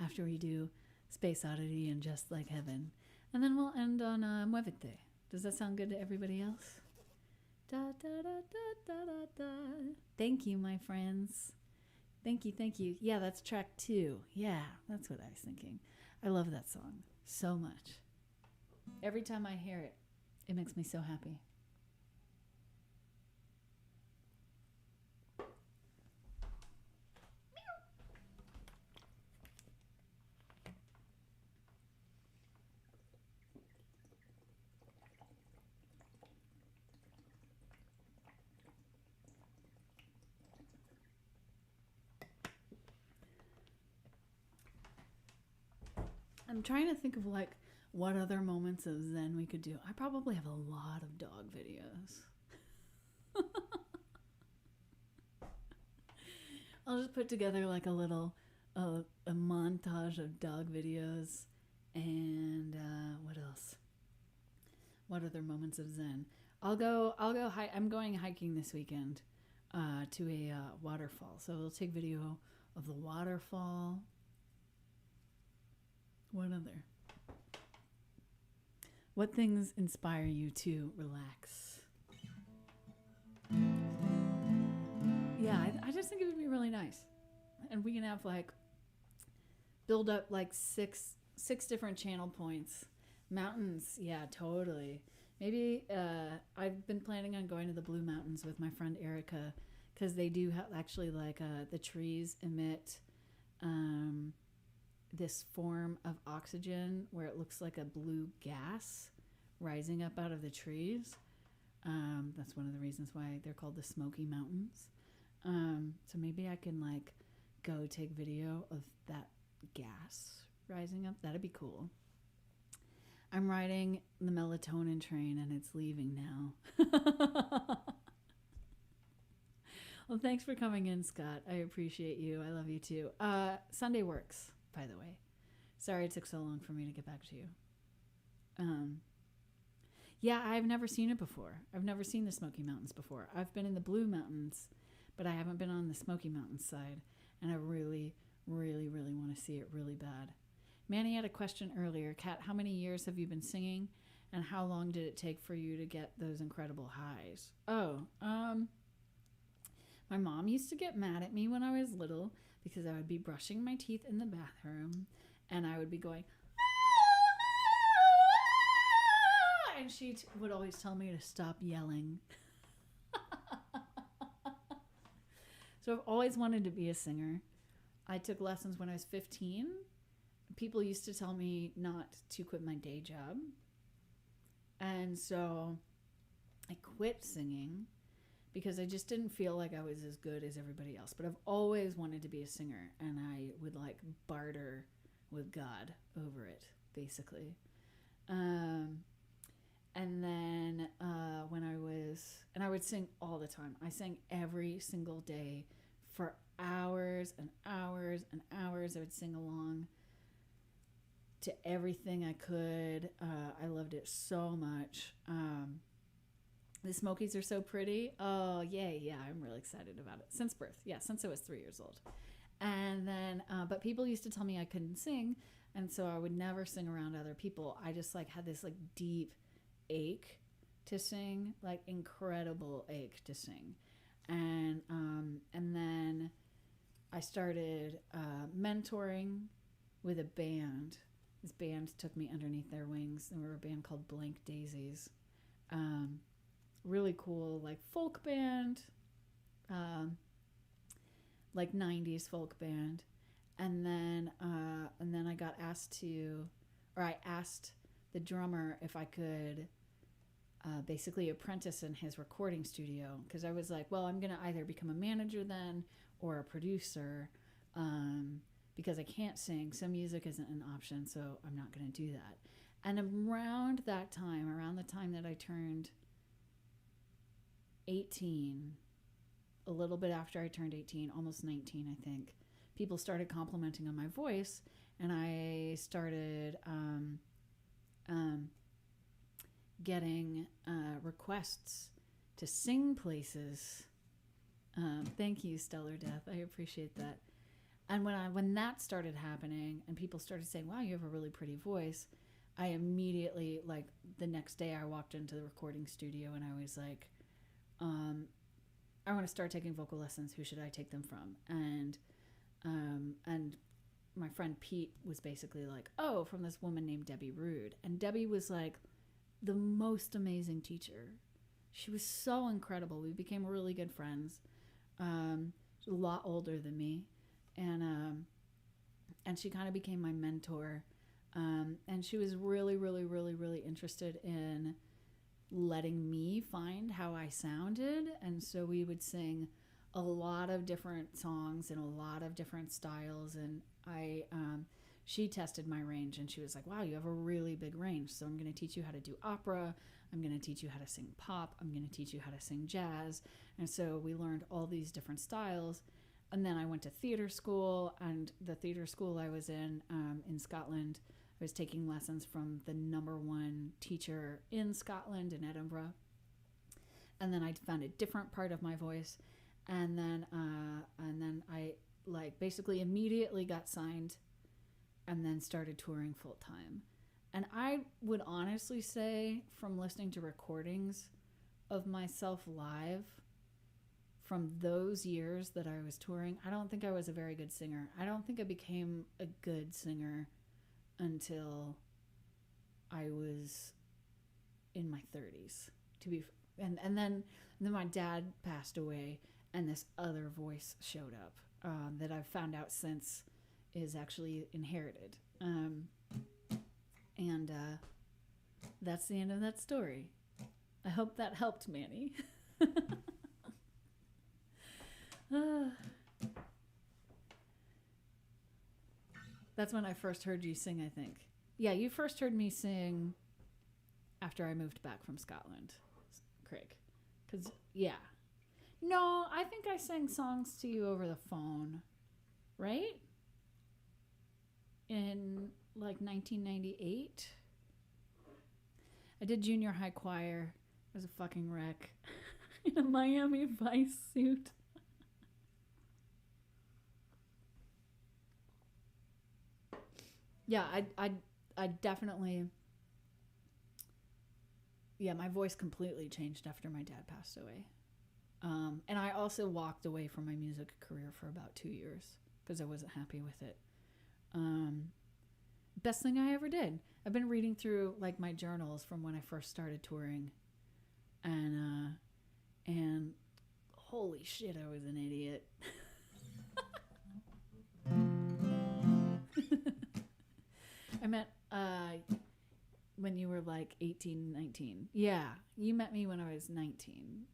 after we do Space Oddity and Just Like Heaven. And then we'll end on Muévete. Does that sound good to everybody else? Da, da, da, da, da, da, da. Thank you, my friends. Thank you, thank you. Yeah, that's track 2. Yeah, that's what I was thinking. I love that song so much. Every time I hear it, it makes me so happy. I'm trying to think of like what other moments of Zen we could do. I probably have a lot of dog videos. I'll just put together like a little a montage of dog videos. And what else? What other moments of Zen? I'm going hiking this weekend to a waterfall. So we'll take video of the waterfall. What other? What things inspire you to relax? Yeah, I just think it would be really nice. And we can have like, build up like six different channel points. Mountains, yeah, totally. Maybe I've been planning on going to the Blue Mountains with my friend Erica, because they do actually like the trees emit this form of oxygen where it looks like a blue gas rising up out of the trees. That's one of the reasons why they're called the Smoky Mountains. So maybe I can like go take video of that gas rising up. That'd be cool. I'm riding the melatonin train and it's leaving now. Well, thanks for coming in, Scott. I appreciate you. I love you too. Sunday works, by the way. Sorry it took so long for me to get back to you. Yeah, I've never seen it before. I've never seen the Smoky Mountains before. I've been in the Blue Mountains, but I haven't been on the Smoky Mountains side. And I really, really, really want to see it really bad. Manny had a question earlier. Kat, how many years have you been singing? And how long did it take for you to get those incredible highs? My mom used to get mad at me when I was little because I would be brushing my teeth in the bathroom and I would be going, and she would always tell me to stop yelling. So I've always wanted to be a singer. I took lessons when I was 15. People used to tell me not to quit my day job. And so I quit singing because I just didn't feel like I was as good as everybody else. But I've always wanted to be a singer, and I would like barter with God over it, basically. And then I would sing all the time. I sang every single day for hours and hours and hours. I would sing along to everything I could. I loved it so much. The Smokies are so pretty. Oh, yay. Yeah, I'm really excited about it. Since birth. Yeah, since I was 3 years old. And then, but people used to tell me I couldn't sing. And so I would never sing around other people. I just like had this like deep ache to sing, like incredible ache to sing. And then I started mentoring with a band. This band took me underneath their wings. They were a band called Blank Daisies. Really cool, like folk band, like 90s folk band. And then I got asked I asked the drummer if I could basically apprentice in his recording studio, because I was like, well, I'm going to either become a manager then or a producer, because I can't sing, so music isn't an option, so I'm not going to do that. And around the time that I turned 18, a little bit after I turned 18, almost 19, I think, people started complimenting on my voice, and I started getting requests to sing places. Thank you, Stellar Death. I appreciate that. And when that started happening and people started saying, wow, you have a really pretty voice, I immediately, like the next day I walked into the recording studio and I was like, I want to start taking vocal lessons. Who should I take them from? And my friend Pete was basically like, oh, from this woman named Debbie Rude. And Debbie was like the most amazing teacher. She was so incredible. We became really good friends. She's a lot older than me. And she kind of became my mentor. And she was really, really, really, really interested in letting me find how I sounded. And so we would sing a lot of different songs in a lot of different styles. And she tested my range and she was like, wow, you have a really big range. So I'm going to teach you how to do opera. I'm going to teach you how to sing pop. I'm going to teach you how to sing jazz. And so we learned all these different styles. And then I went to theater school, and the theater school I was in Scotland, I was taking lessons from the #1 teacher in Scotland, in Edinburgh. And then I found a different part of my voice. And then I like basically immediately got signed and then started touring full time. And I would honestly say, from listening to recordings of myself live from those years that I was touring, I don't think I was a very good singer. I don't think I became a good singer until I was in my 30s. And then my dad passed away, and this other voice showed up that I've found out since is actually inherited. And that's the end of that story. I hope that helped, Manny. That's when I first heard you sing, I think. Yeah, you first heard me sing after I moved back from Scotland, Craig. Because, yeah. No, I think I sang songs to you over the phone, right? In, like, 1998. did junior high choir. I was a fucking wreck in a Miami Vice suit. Yeah, I definitely. Yeah, my voice completely changed after my dad passed away. And I also walked away from my music career for about 2 years because I wasn't happy with it. Best thing I ever did. I've been reading through like my journals from when I first started touring, and holy shit, I was an idiot. I met when you were like 18, 19. Yeah, you met me when I was 19,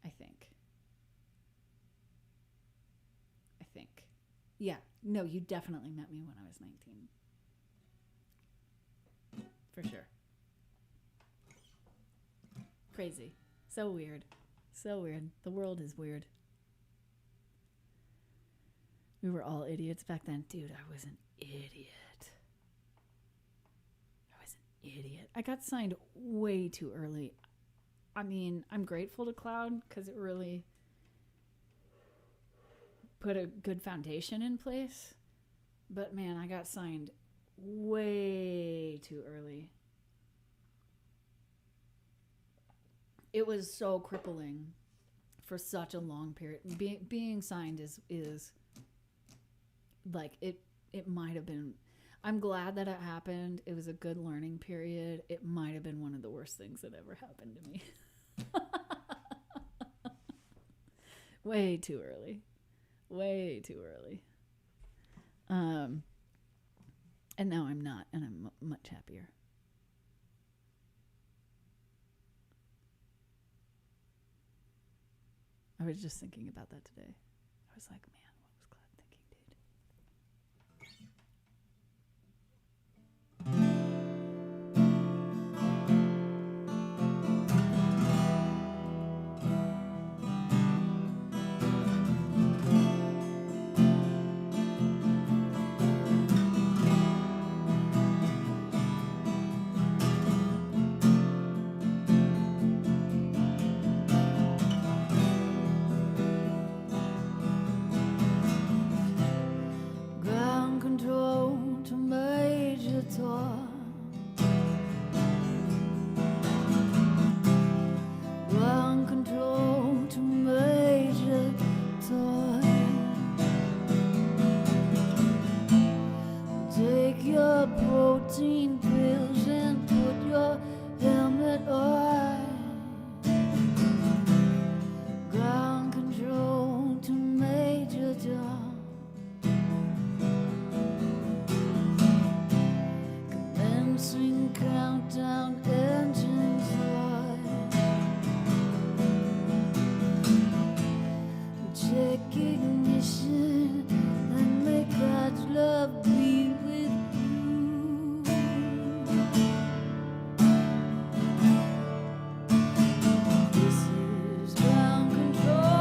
I think. Yeah, no, you definitely met me when I was 19. For sure. Crazy. So weird. So weird. The world is weird. We were all idiots back then. Dude, I was an idiot. I got signed way too early. I mean, I'm grateful to Cloud because it really put a good foundation in place. But man, I got signed way too early. It was so crippling for such a long period. Being signed is like it might have been. I'm glad that it happened. It was a good learning period. It might have been one of the worst things that ever happened to me. Way too early. And now I'm not, and I'm much happier. I was just thinking about that today. I was like, man, what was Cloud thinking, dude? Ground control to Major Tom. Ground control to Major Tom. Take your protein pills and put your helmet on. Ground control to Major Tom. Commencing countdown, engines on. Check ignition and may God's love be with you. This is ground control.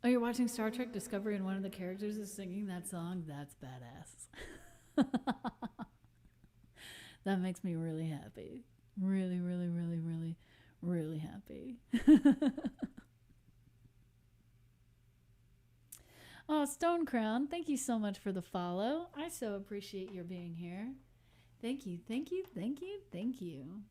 Oh, you're watching Star Trek Discovery and one of the characters is singing that song? That's badass. That makes me really happy. Really, really, really, really, really happy. Oh, Stone Crown, thank you so much for the follow. I so appreciate your being here. Thank you, thank you, thank you, thank you.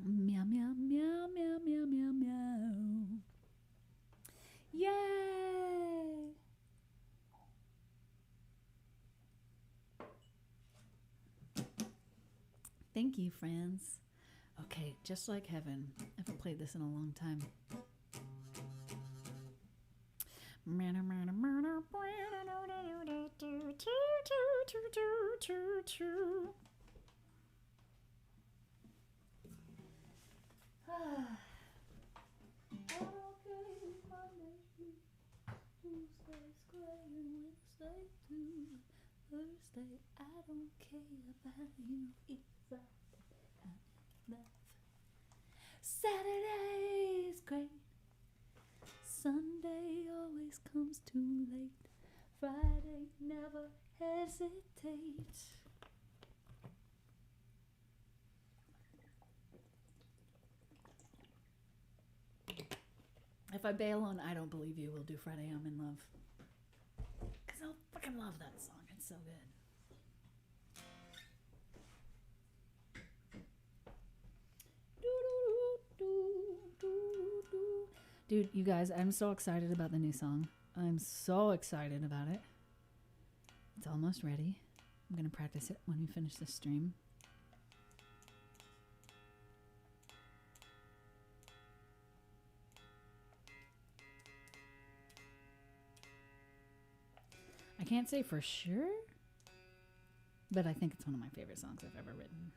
Meow, meow, meow, meow, meow, meow, meow. Yay! Thank you, friends. Okay, just like heaven. I haven't played this in a long time. Thursday, I don't care about you. It's Saturday's great. Sunday always comes too late. Friday never hesitates. If I bail on I Don't Believe You, we'll do Friday I'm in Love. Because I fucking love that song. It's so good. Dude, you guys, I'm so excited about the new song. I'm so excited about it. It's almost ready. I'm going to practice it when we finish this stream. I can't say for sure, but I think it's one of my favorite songs I've ever written.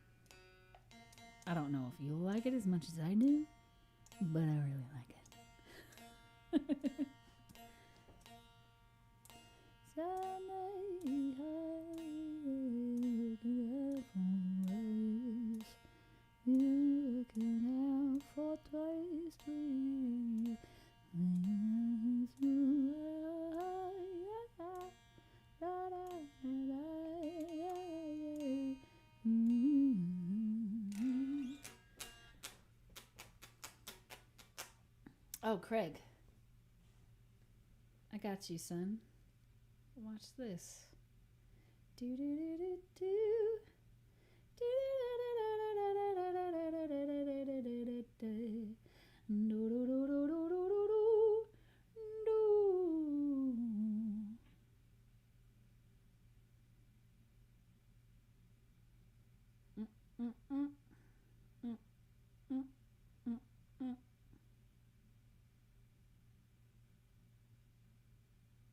I don't know if you'll like it as much as I do, but I really like it. Looking out for twice three. Oh, Craig. I got you, son. Watch this. Do do do do do.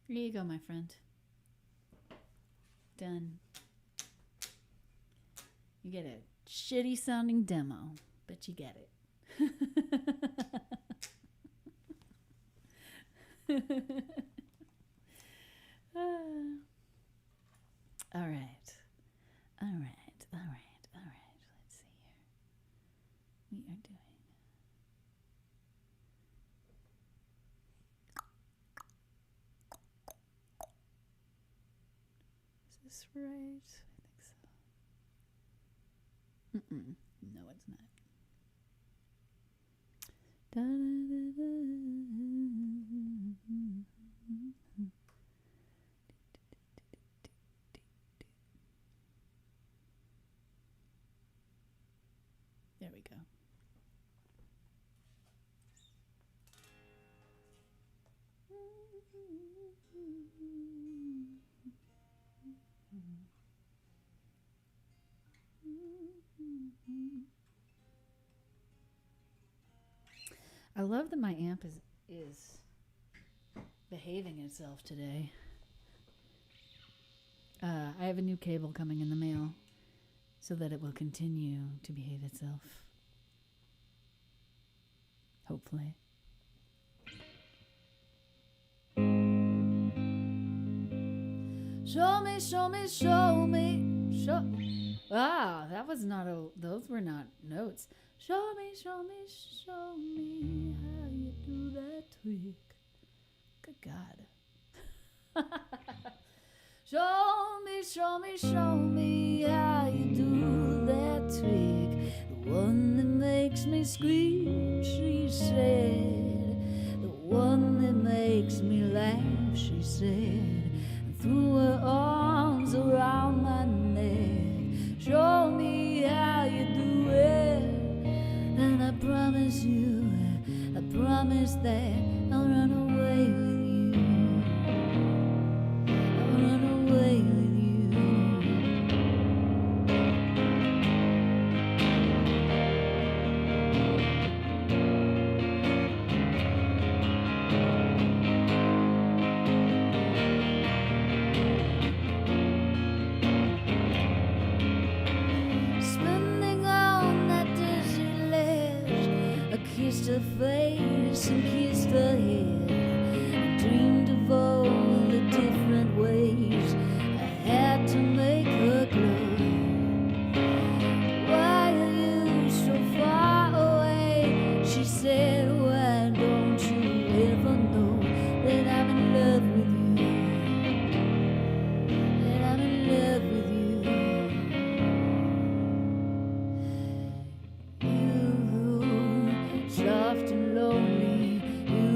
Here you go, my friend. Done. You get a shitty sounding demo, but you get it. All right. Let's see here. We are doing. Is this right? I think so. No, it's not. There we go. I love that my amp is behaving itself today. I have a new cable coming in the mail so that it will continue to behave itself. Hopefully. Show me, show me, show me. Ah, that was not those were not notes. Show me, show me, show me how you do that trick. Good God. Show me, show me, show me how you do that trick. The one that makes me scream, she said. The one that makes me laugh, she said. And threw her arms around my neck. Show me how you do it. And I promise you, I promise that I'll run away with you. I'll run away with you. Spending on that dizzy ledge, I kissed her face and kissed her head. I dreamed of all the different ways I had to make her glow. Why are you so far away? She said, why don't you ever know that I'm in love with you? That I'm in love with you. You, soft and lonely, you,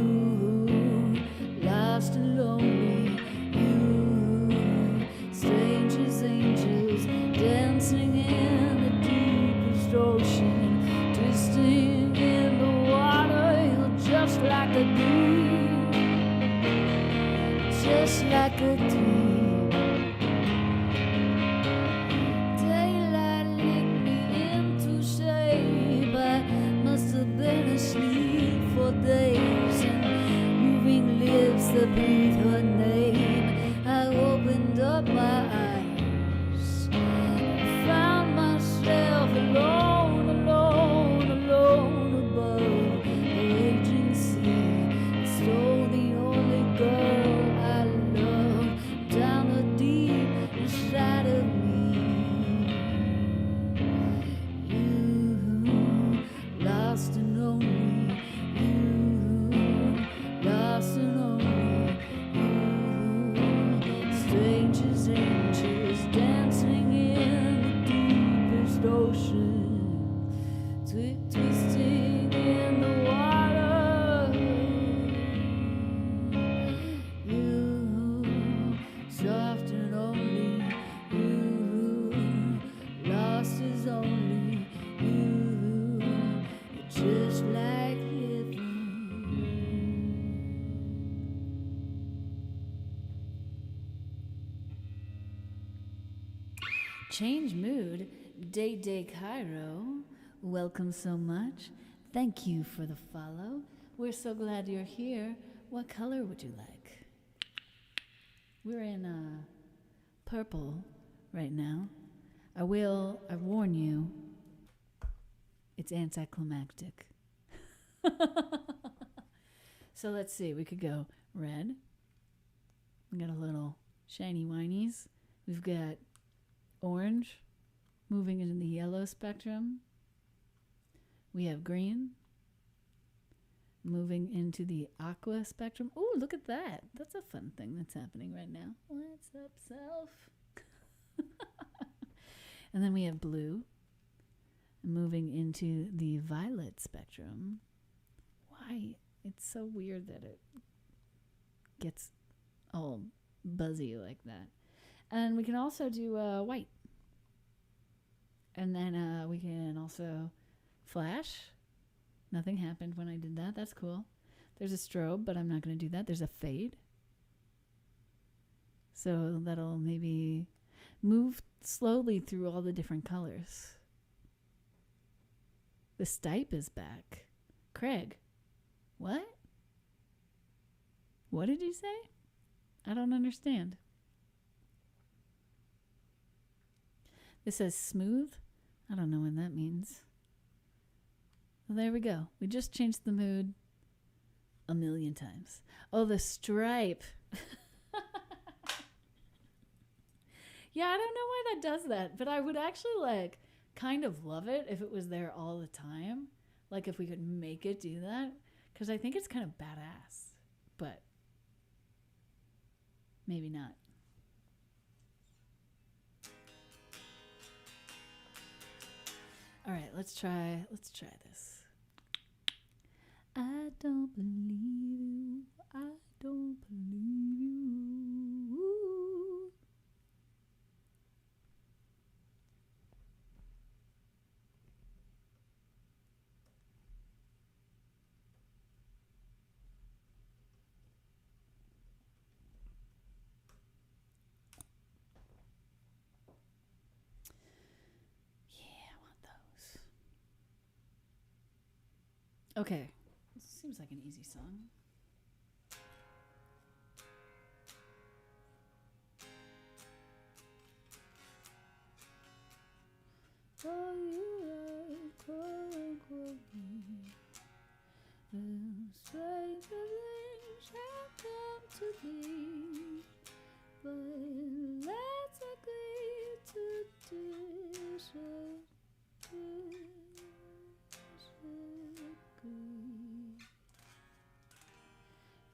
lost and lonely, you, strange as angels, dancing in the deepest ocean, twisting in the water, you're just like a dream, just like a dream. Daylight licked me into shape. I must have been asleep for days, and moving lips that breathe her name. I opened up my eyes and found myself alone, alone, alone above the raging sea. And stole the only girl I loved down the deep inside of me. You, lost and lonely, you, lost and lonely, you, strange as angels dancing in the deepest ocean, twisting in the water. You, soft and only, you, lost as only you, you're just like heaven. Change mood, Day Cairo. Welcome so much. Thank you for the follow. We're so glad you're here. What color would you like? We're in purple right now. I warn you, it's anticlimactic. So let's see, we could go red. We got a little shiny whinies. We've got orange moving into the yellow spectrum. We have green moving into the aqua spectrum. Oh, look at that. That's a fun thing that's happening right now. What's up, self? And then we have blue moving into the violet spectrum. Why? It's so weird that it gets all buzzy like that. And we can also do white. And then we can also flash. Nothing happened when I did that. That's cool. There's a strobe, but I'm not going to do that. There's a fade. So that'll maybe move slowly through all the different colors. The stipe is back. Craig. What? What did you say? I don't understand. This says smooth. I don't know what that means. Well, there we go. We just changed the mood a million times. Oh, the stripe. Yeah, I don't know why that does that, but I would actually kind of love it if it was there all the time. Like if we could make it do that. Because I think it's kind of badass. But maybe not. All right, let's try this. I don't believe you. I don't believe you. Yeah, I want those. Okay. Seems like an easy song. Oh, you are quote me. Stranger things have come to be, but let's agree to disagree.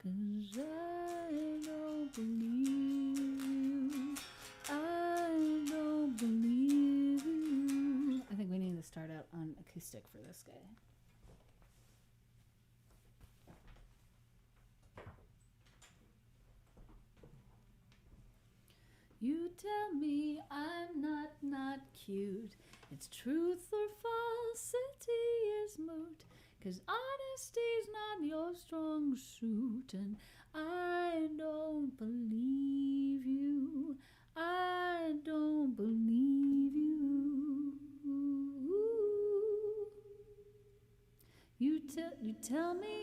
Cause I don't believe you. I don't believe you. I think we need to start out on acoustic for this guy. You tell me I'm not cute. It's truth or falsity is moot. 'Cause honesty's not your strong suit, and I don't believe you. I don't believe you. You tell me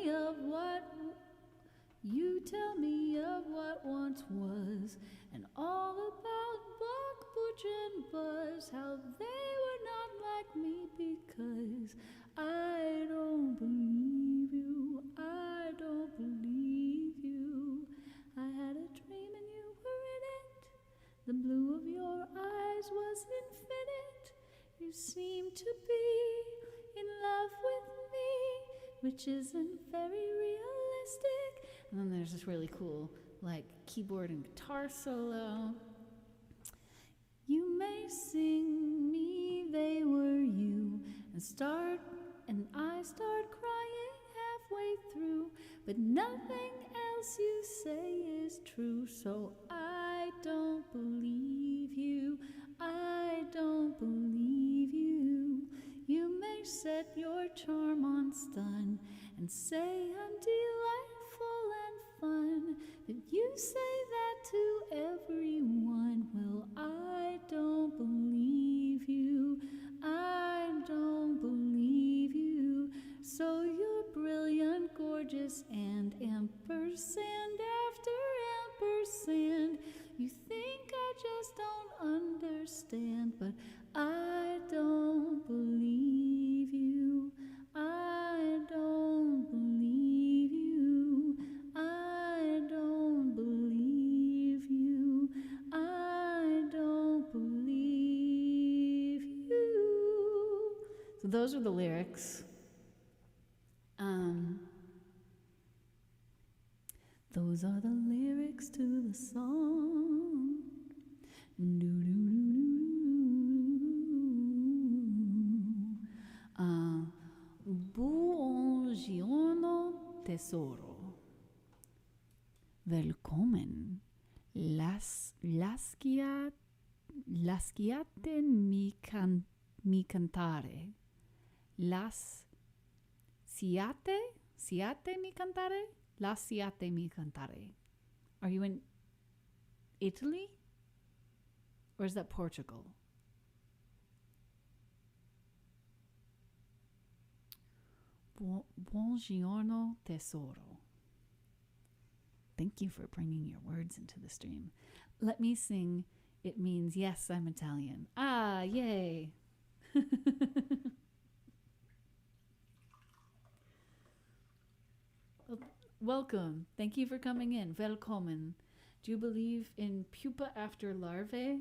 of what once was, and all about Buck, Butch, and Buzz, how they were not like me because I don't believe you. I don't believe you. I had a dream and you were in it. The blue of your eyes was infinite. You seemed to be in love with me, which isn't very realistic. And then there's this really cool, like, keyboard and guitar solo. You may sing me, they were you, and I start crying halfway through, but nothing else you say is true, so I don't believe you. I don't believe you. You may set your charm on stun and say I'm delightful and fun, but you say that to everyone. Well, I don't believe you. I don't believe you. So you're brilliant, gorgeous, and ampersand after ampersand. You think I just don't understand, but I don't believe you. I don't believe you. I don't believe you. I don't believe you. So those are the lyrics. Those are the lyrics to the song. Buongiorno tesoro. Velkommen. Lasciate mi cantare. Siate mi cantare? Lasciate mi cantare. Are you in Italy? Or is that Portugal? Buongiorno tesoro. Thank you for bringing your words into the stream. Let me sing. It means, yes, I'm Italian. Ah, yay. Welcome. Thank you for coming in. Velkommen. Do you believe in pupa after larvae?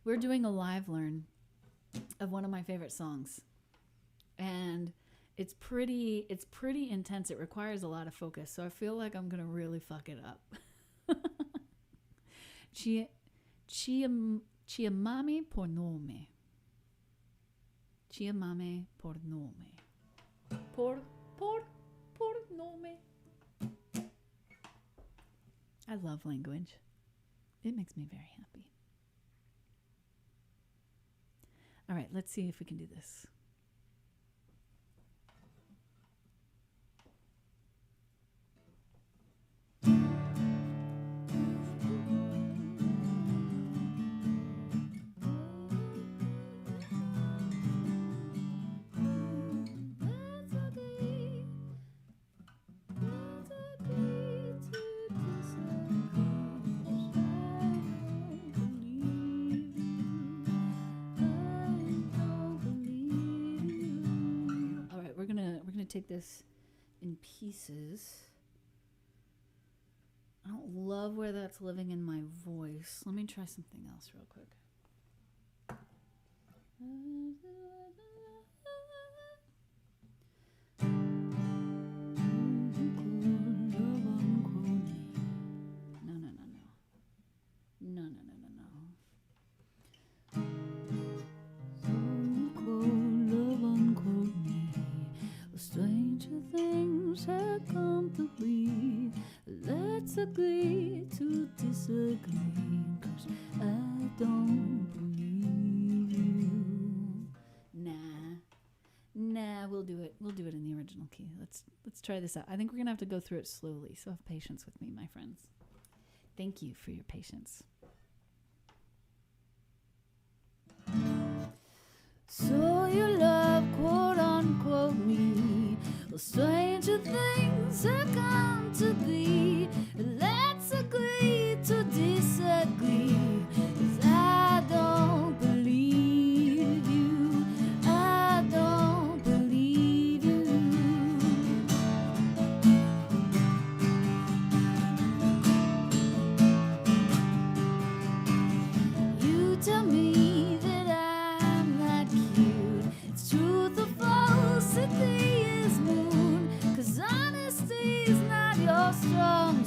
we're doing a live learn of one of my favorite songs, and it's pretty intense. It requires a lot of focus, so I feel like I'm gonna really fuck it up. Chiamami por nome. Chiamami por nome. Por nome. I love language. It makes me very happy. All right, let's see if we can do this. Take this in pieces. I don't love where that's living in my voice. Let me try something else real quick. Let's agree to disagree, 'cause I don't believe you. Nah, we'll do it. We'll do it in the original key. Let's try this out. I think we're gonna have to go through it slowly, so have patience with me, my friends. Thank you for your patience. So you love, quote unquote, me. Well, stranger things have come to be. Let's agree to disagree, 'cause I don't believe you. I don't believe you. You tell me that I'm not cute. It's truth or falsity is moon, 'cause honesty is not your strong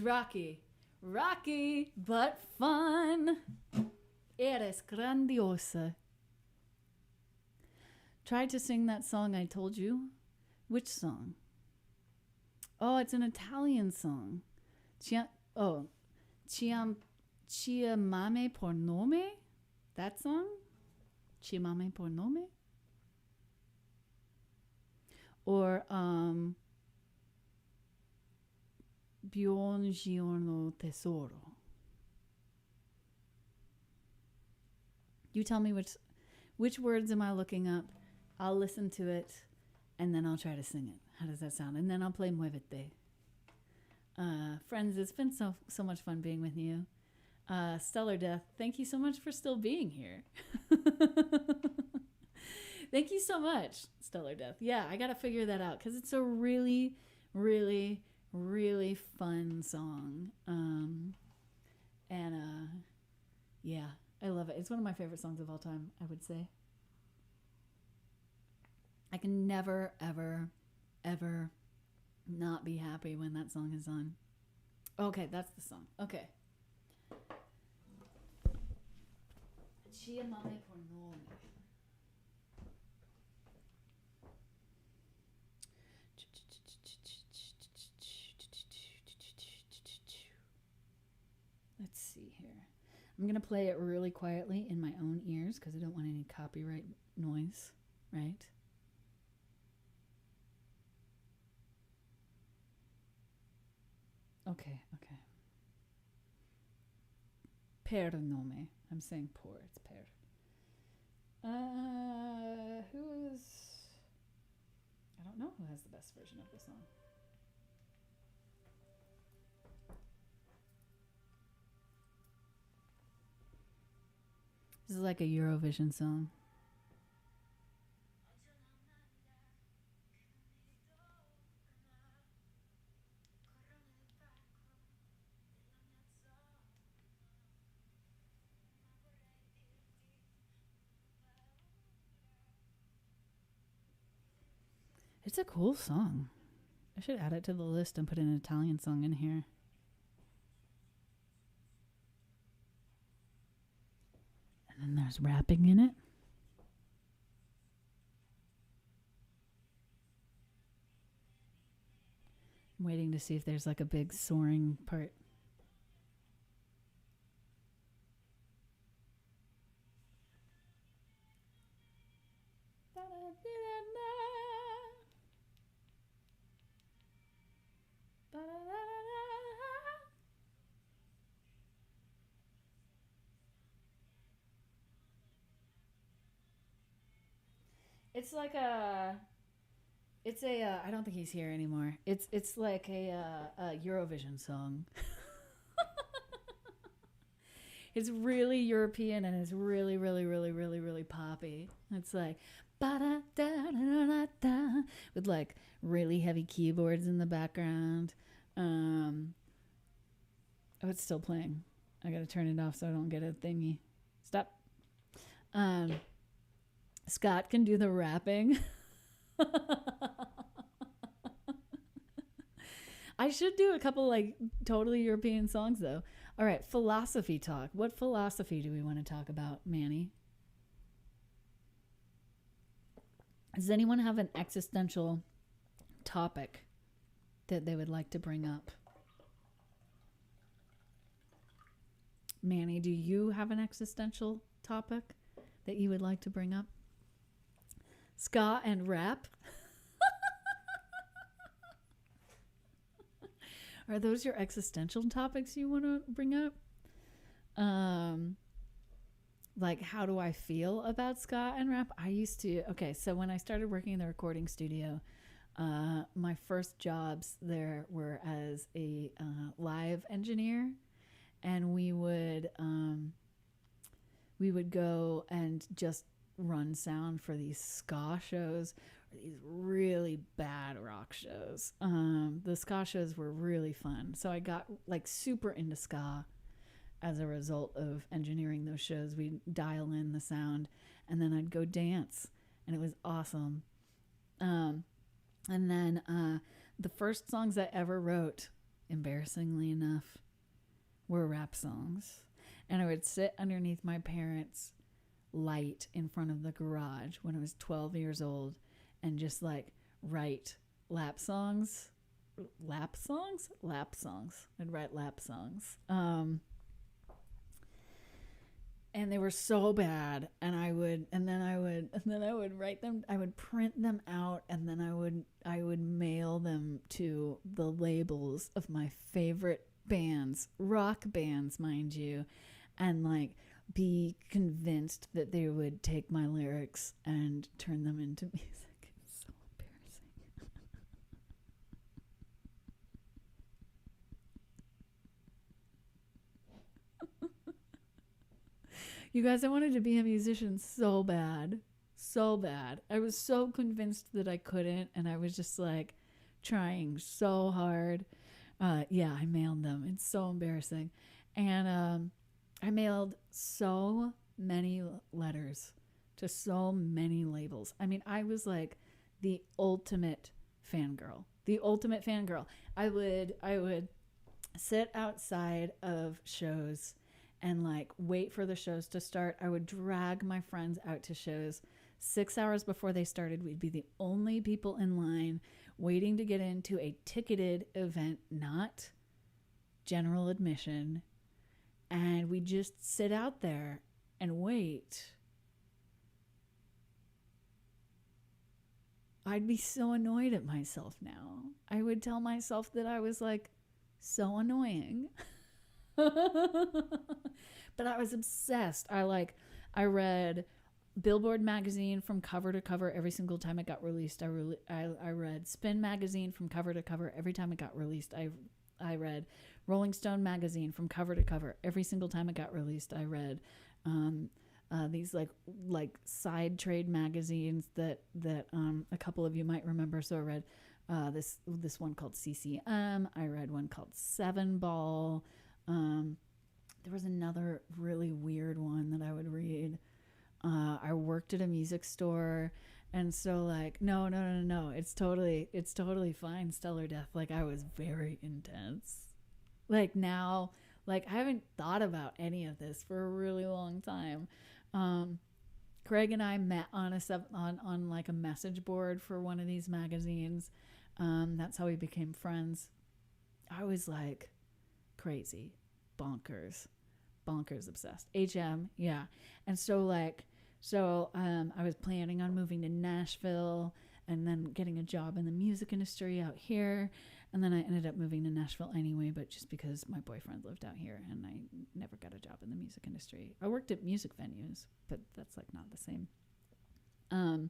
was Rocky. Rocky, but fun. Eres grandiosa. Tried to sing that song I told you. Which song? Oh, it's an Italian song. Chiamame por nome? That song? Chiamame por nome? Or Buongiorno tesoro. You tell me which words am I looking up? I'll listen to it and then I'll try to sing it. How does that sound? And then I'll play Muévete. Friends, it's been so much fun being with you. Stellar Death, thank you so much for still being here. Thank you so much, Stellar Death. Yeah, I got to figure that out because it's a really, really, really fun song. Yeah, I love it. It's one of my favorite songs of all time, I would say. I can never, ever, ever not be happy when that song is on. Okay, that's the song. Okay. Chiamame por nome. Let's see here. I'm going to play it really quietly in my own ears because I don't want any copyright noise, right? Okay. Per nome. I'm saying por. It's per. Who is... I don't know who has the best version of the song. This is like a Eurovision song. It's a cool song. I should add it to the list and put an Italian song in here. And then there's rapping in it. I'm waiting to see if there's like a big soaring part. It's like a... It's a... I don't think he's here anymore. It's like a Eurovision song. It's really European and it's really, really, really, really, really poppy. It's like... ba-da-da-da-da-da, with like really heavy keyboards in the background. Oh, it's still playing. I gotta turn it off so I don't get a thingy. Stop. Scott can do the rapping. I should do a couple like totally European songs though. All right, philosophy talk. What philosophy do we want to talk about, Manny? Does anyone have an existential topic that they would like to bring up? Manny, do you have an existential topic that you would like to bring up? Ska and rap? Are those your existential topics you want to bring up? Like, how do I feel about ska and rap? So when I started working in the recording studio, my first jobs there were as a live engineer, and we would go and just run sound for these ska shows, or these really bad rock shows. The ska shows were really fun, so I got like super into ska as a result of engineering those shows. We'd dial in the sound, and then I'd go dance, and it was awesome. And then the first songs I ever wrote embarrassingly enough, were rap songs. And I would sit underneath my parents' light in front of the garage when I was 12 years old and just like write lap songs. Lap songs? Lap songs. I'd write lap songs. And they were so bad, and I would write them. I would print them out, and then I would mail them to the labels of my favorite bands, rock bands, mind you, and like be convinced that they would take my lyrics and turn them into music. It's so embarrassing. You guys, I wanted to be a musician so bad. So bad. I was so convinced that I couldn't, and I was just like trying so hard. Yeah, I mailed them. It's so embarrassing. And I mailed so many letters to so many labels. I mean, I was like the ultimate fangirl. The ultimate fangirl. I would sit outside of shows and like wait for the shows to start. I would drag my friends out to shows 6 hours before they started. We'd be the only people in line waiting to get into a ticketed event, not general admission. And we just sit out there and wait. I'd be so annoyed at myself now. I would tell myself that I was like so annoying. But I was obsessed. I read Billboard magazine from cover to cover every single time it got released. I read Spin magazine from cover to cover every time it got released. I read Rolling Stone magazine from cover to cover every single time it got released. I read these like side trade magazines that a couple of you might remember. So I read this one called CCM. I read one called Seven Ball. There was another really weird one that I would read. I worked at a music store, and so like no, it's totally fine, Stellar Death. Like I was very intense. Like now, like I haven't thought about any of this for a really long time. Craig and I met on on like a message board for one of these magazines. That's how we became friends. I was like crazy, bonkers obsessed. Yeah. And so I was planning on moving to Nashville and then getting a job in the music industry out here. And then I ended up moving to Nashville anyway, but just because my boyfriend lived out here and I never got a job in the music industry. I worked at music venues, but that's like not the same. And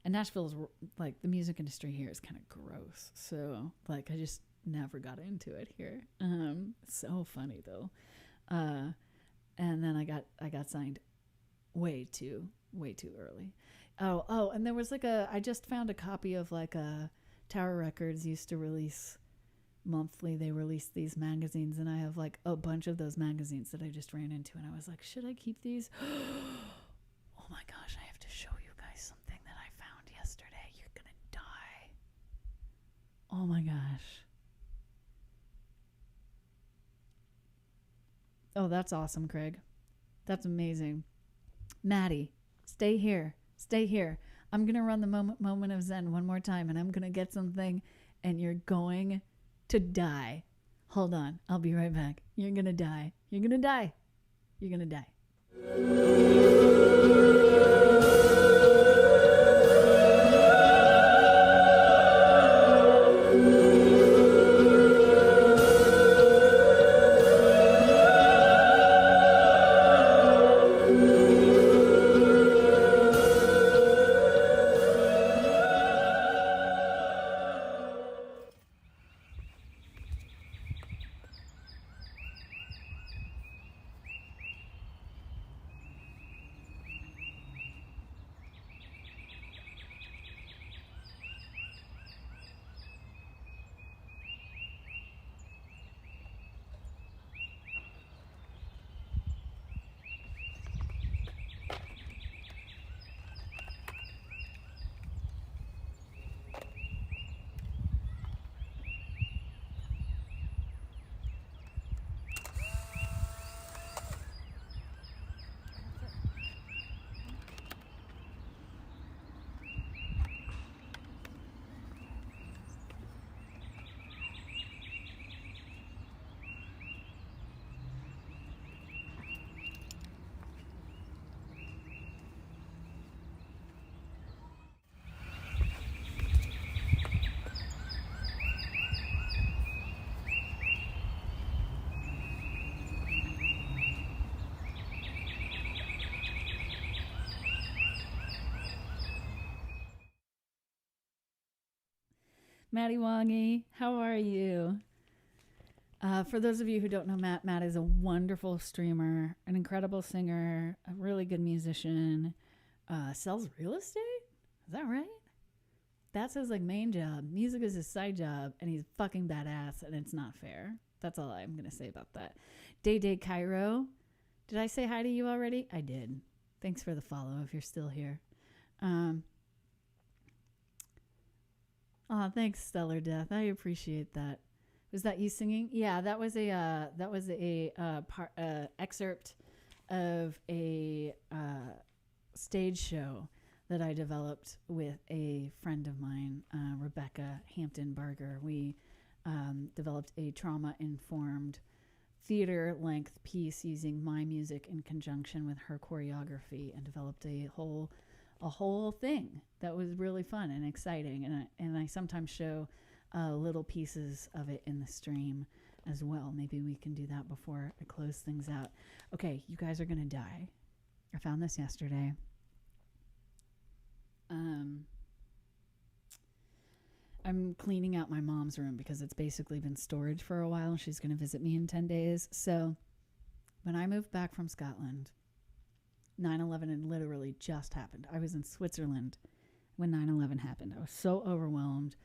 Nashville is like the music industry here is kind of gross. So like I just never got into it here. So funny though. And then I got signed way too early. Oh, and there was like I just found a copy of like a Tower Records used to release monthly. They released these magazines, and I have like a bunch of those magazines that I just ran into, and I was like, should I keep these? Oh my gosh, I have to show you guys something that I found yesterday. You're gonna die. Oh my gosh. Oh, that's awesome, Craig. That's amazing. Maddie, stay here. Stay here. I'm going to run the moment of Zen one more time, and I'm going to get something, and you're going to die. Hold on. I'll be right back. You're going to die. You're going to die. You're going to die. Maddie Wangi, how are you? For those of you who don't know Matt is a wonderful streamer, an incredible singer, a really good musician, sells real estate? Is that right? That's his like main job. Music is his side job, and he's fucking badass, and it's not fair. That's all I'm going to say about that. Day Cairo. Did I say hi to you already? I did. Thanks for the follow if you're still here. Thanks, Stellar Death. I appreciate that. Was that you singing? Yeah, that was a excerpt of a stage show that I developed with a friend of mine, Rebecca Hampton Barger. We developed a trauma-informed theater-length piece using my music in conjunction with her choreography, and developed a whole thing that was really fun and exciting. And I sometimes show little pieces of it in the stream as well. Maybe we can do that before I close things out. Okay, you guys are gonna die. I found this yesterday. I'm cleaning out my mom's room because it's basically been storage for a while. She's going to visit me in 10 days. So when I moved back from Scotland, 9/11 had literally just happened. I was in Switzerland when 9/11 happened. I was so overwhelmed.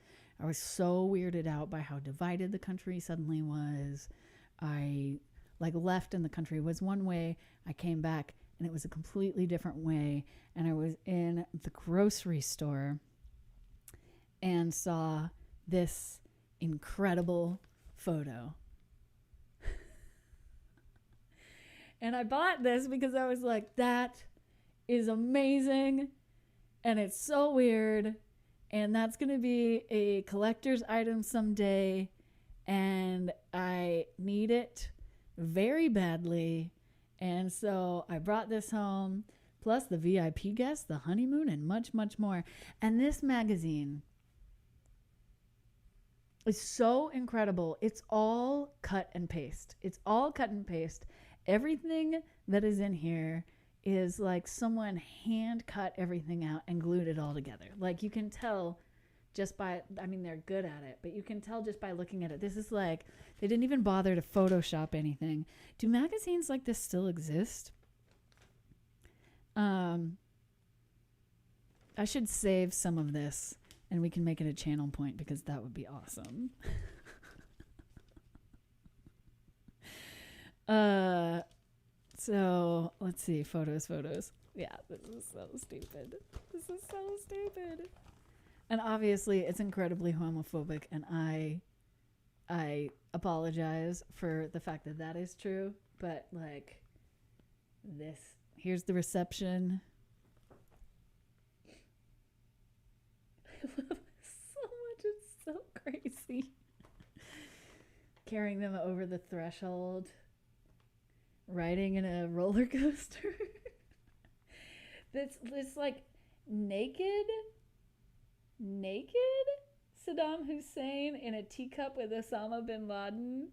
I was so weirded out by how divided the country suddenly was. I left and the country was one way. I came back and it was a completely different way. And I was in the grocery store and saw this incredible photo. And I bought this because I was like, that is amazing. And it's so weird. And that's going to be a collector's item someday. And I need it very badly. And so I brought this home, plus the VIP guest, the honeymoon, and much, much more. And this magazine is so incredible. It's all cut and paste. It's all cut and paste. Everything that is in here is like someone hand cut everything out and glued it all together. Like you can tell just by, I mean, they're good at it, but you can tell just by looking at it. This is like, they didn't even bother to Photoshop anything. Do magazines like this still exist? I should save some of this and we can make it a channel point because that would be awesome. So let's see, photos. Yeah, this is so stupid. And obviously it's incredibly homophobic, and I apologize for the fact that that is true, but like this, here's the reception. I love it so much, it's so crazy. Carrying them over the threshold, riding in a roller coaster. This like naked Saddam Hussein in a teacup with Osama bin Laden.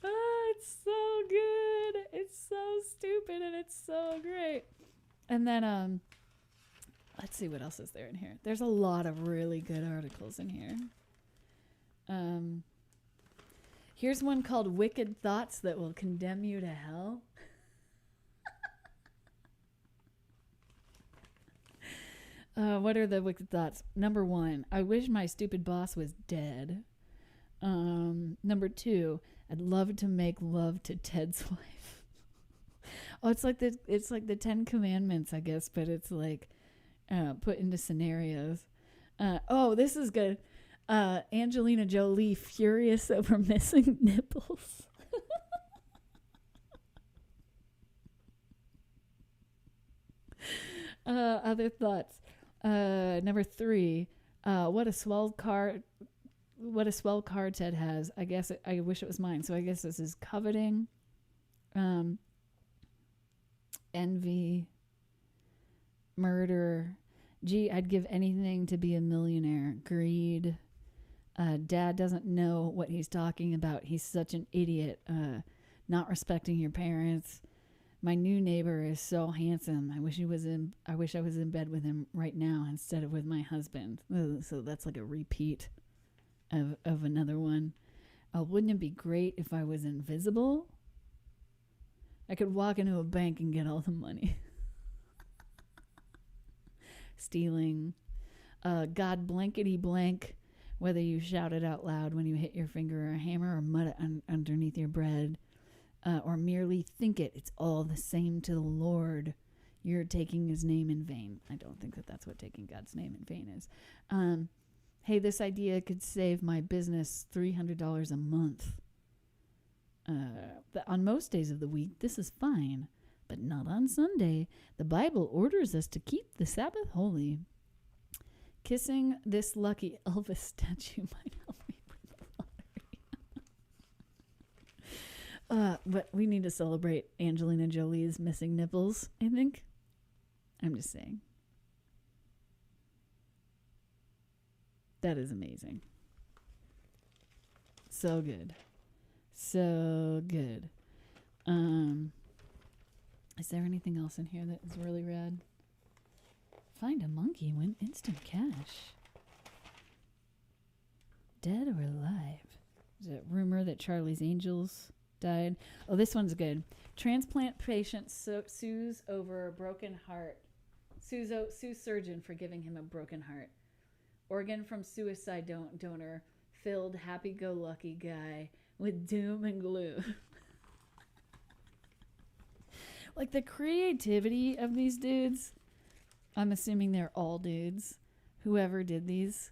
Oh, it's so good. It's so stupid and it's so great. And then let's see what else is there in here. There's a lot of really good articles in here. Here's one called Wicked Thoughts That Will Condemn You to Hell. What are the wicked thoughts? Number 1, I wish my stupid boss was dead. Number 2, I'd love to make love to Ted's wife. Oh, it's like the 10 Commandments, I guess, but it's like put into scenarios. Oh, this is good. Angelina Jolie furious over missing nipples. Other thoughts. Number 3, what a swell car Ted has. I guess I wish it was mine. So I guess this is coveting, envy, murder. Gee, I'd give anything to be a millionaire. Greed. Dad doesn't know what he's talking about. He's such an idiot. Not respecting your parents. My new neighbor is so handsome. I wish I was in bed with him right now instead of with my husband. Ugh, so that's like a repeat of another one. Wouldn't it be great if I was invisible? I could walk into a bank and get all the money. Stealing. God blankety blank. Whether you shout it out loud when you hit your finger or a hammer or mud it underneath your bread. Or merely think it. It's all the same to the Lord. You're taking his name in vain. I don't think that that's what taking God's name in vain is. Hey, this idea could save my business $300 a month. On most days of the week, this is fine, but not on Sunday. The Bible orders us to keep the Sabbath holy. Kissing this lucky Elvis statue might help me win the lottery. But we need to celebrate Angelina Jolie's missing nipples, I think. I'm just saying. That is amazing. So good. So good. Is there anything else in here that is really rad? Find a monkey, win instant cash. Dead or alive? Is it rumor that Charlie's Angels died? Oh, this one's good. Transplant patient sues over a broken heart. Sues surgeon for giving him a broken heart. Organ from suicide donor filled happy-go-lucky guy with doom and gloom. Like the creativity of these dudes, I'm assuming they're all dudes. Whoever did these,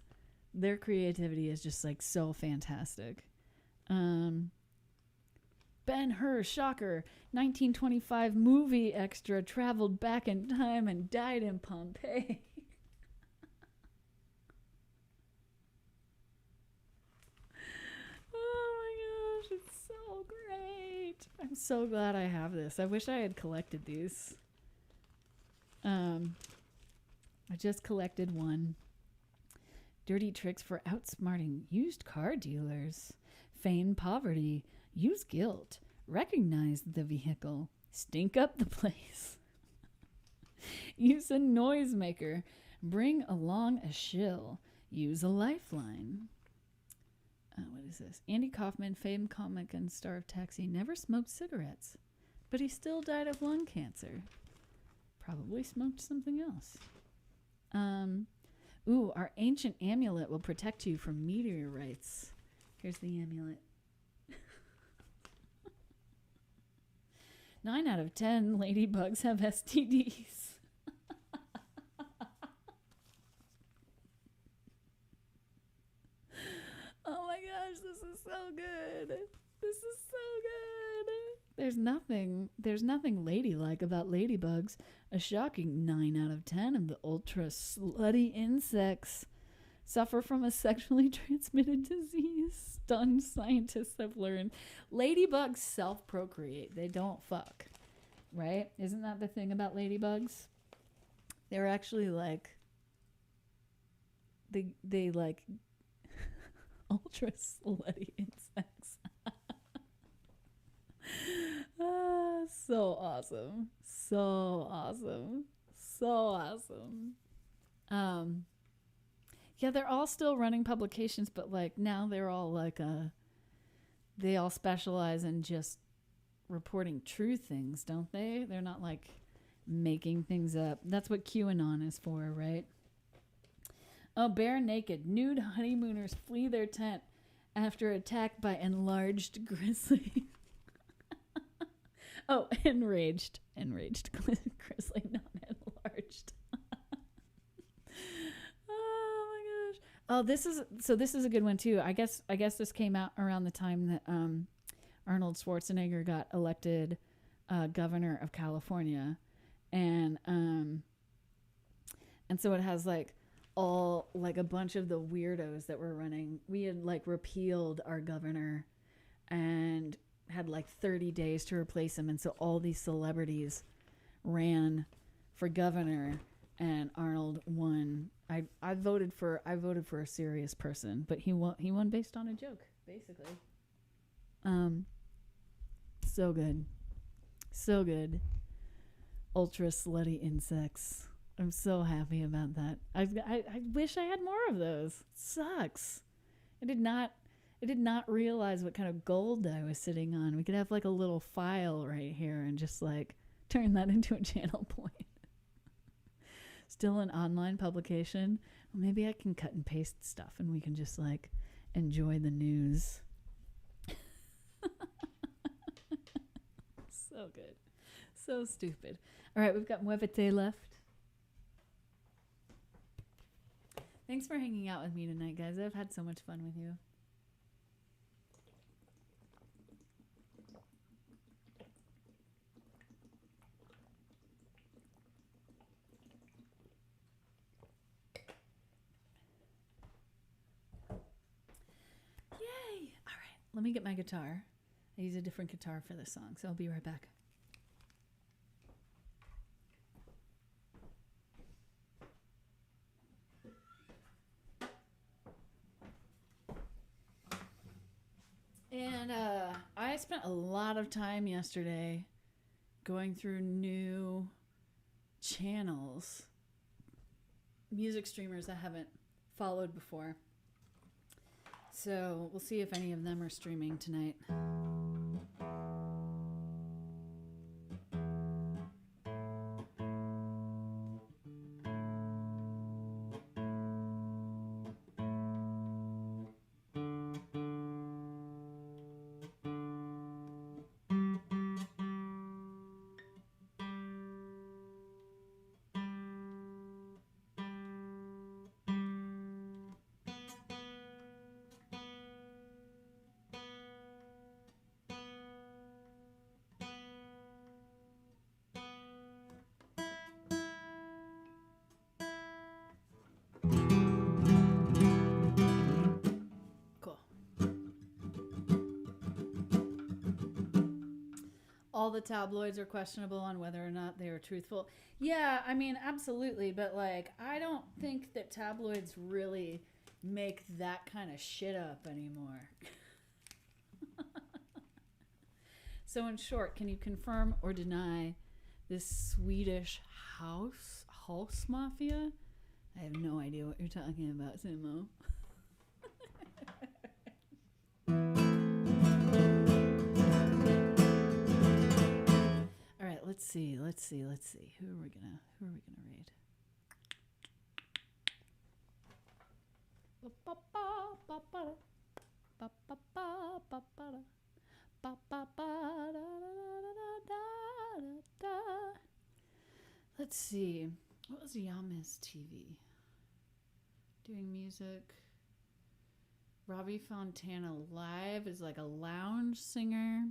their creativity is just like so fantastic. Ben-Hur, shocker, 1925 movie extra traveled back in time and died in Pompeii. Oh my gosh, it's so great. I'm so glad I have this. I wish I had collected these. I just collected one. Dirty tricks for outsmarting used car dealers. Feign poverty. Use guilt. Recognize the vehicle. Stink up the place. Use a noisemaker. Bring along a shill. Use a lifeline. What is this? Andy Kaufman, famed comic and star of Taxi, never smoked cigarettes, but he still died of lung cancer. Probably smoked something else. Our ancient amulet will protect you from meteorites. Here's the amulet. 9 out of 10 ladybugs have STDs. Oh my gosh, this is so good. This is so good. There's nothing ladylike about ladybugs. A shocking 9 out of 10 of the ultra slutty insects suffer from a sexually transmitted disease. Stunned scientists have learned. Ladybugs self-procreate. They don't fuck. Right? Isn't that the thing about ladybugs? They're actually like... They like... ultra slutty insects. So awesome. So awesome. So awesome. Yeah, they're all still running publications, but like now they're all like they all specialize in just reporting true things, don't they? They're not like making things up. That's what QAnon is for, right? Oh, bare naked. Nude honeymooners flee their tent after attack by enlarged grizzly. Oh, enraged. Enraged grizzly, not enlarged. Oh my gosh. Oh, this is a good one too. I guess this came out around the time that Arnold Schwarzenegger got elected governor of California. And so it has like all like a bunch of the weirdos that were running. We had like repealed our governor and had like 30 days to replace him, and so all these celebrities ran for governor, and Arnold won. I voted for a serious person, but he won based on a joke, basically. So good. So good. Ultra slutty insects. I'm so happy about that. I wish I had more of those. It sucks. I did not realize what kind of gold I was sitting on. We could have like a little file right here and just like turn that into a channel point. Still an online publication. Well, maybe I can cut and paste stuff and we can just like enjoy the news. So good. So stupid. All right, we've got Muévete left. Thanks for hanging out with me tonight, guys. I've had so much fun with you. Yay! All right, let me get my guitar. I use a different guitar for this song, so I'll be right back. And I spent a lot of time yesterday going through new channels, music streamers I haven't followed before. So we'll see if any of them are streaming tonight. All the tabloids are questionable on whether or not they are truthful. Yeah, I mean, absolutely. But, like, I don't think that tabloids really make that kind of shit up anymore. So, in short, can you confirm or deny this Swedish house mafia? I have no idea what you're talking about, Simo. Let's see. Who are we gonna read? Let's see. What was Yama's TV? Doing music. Robbie Fontana live is like a lounge singer.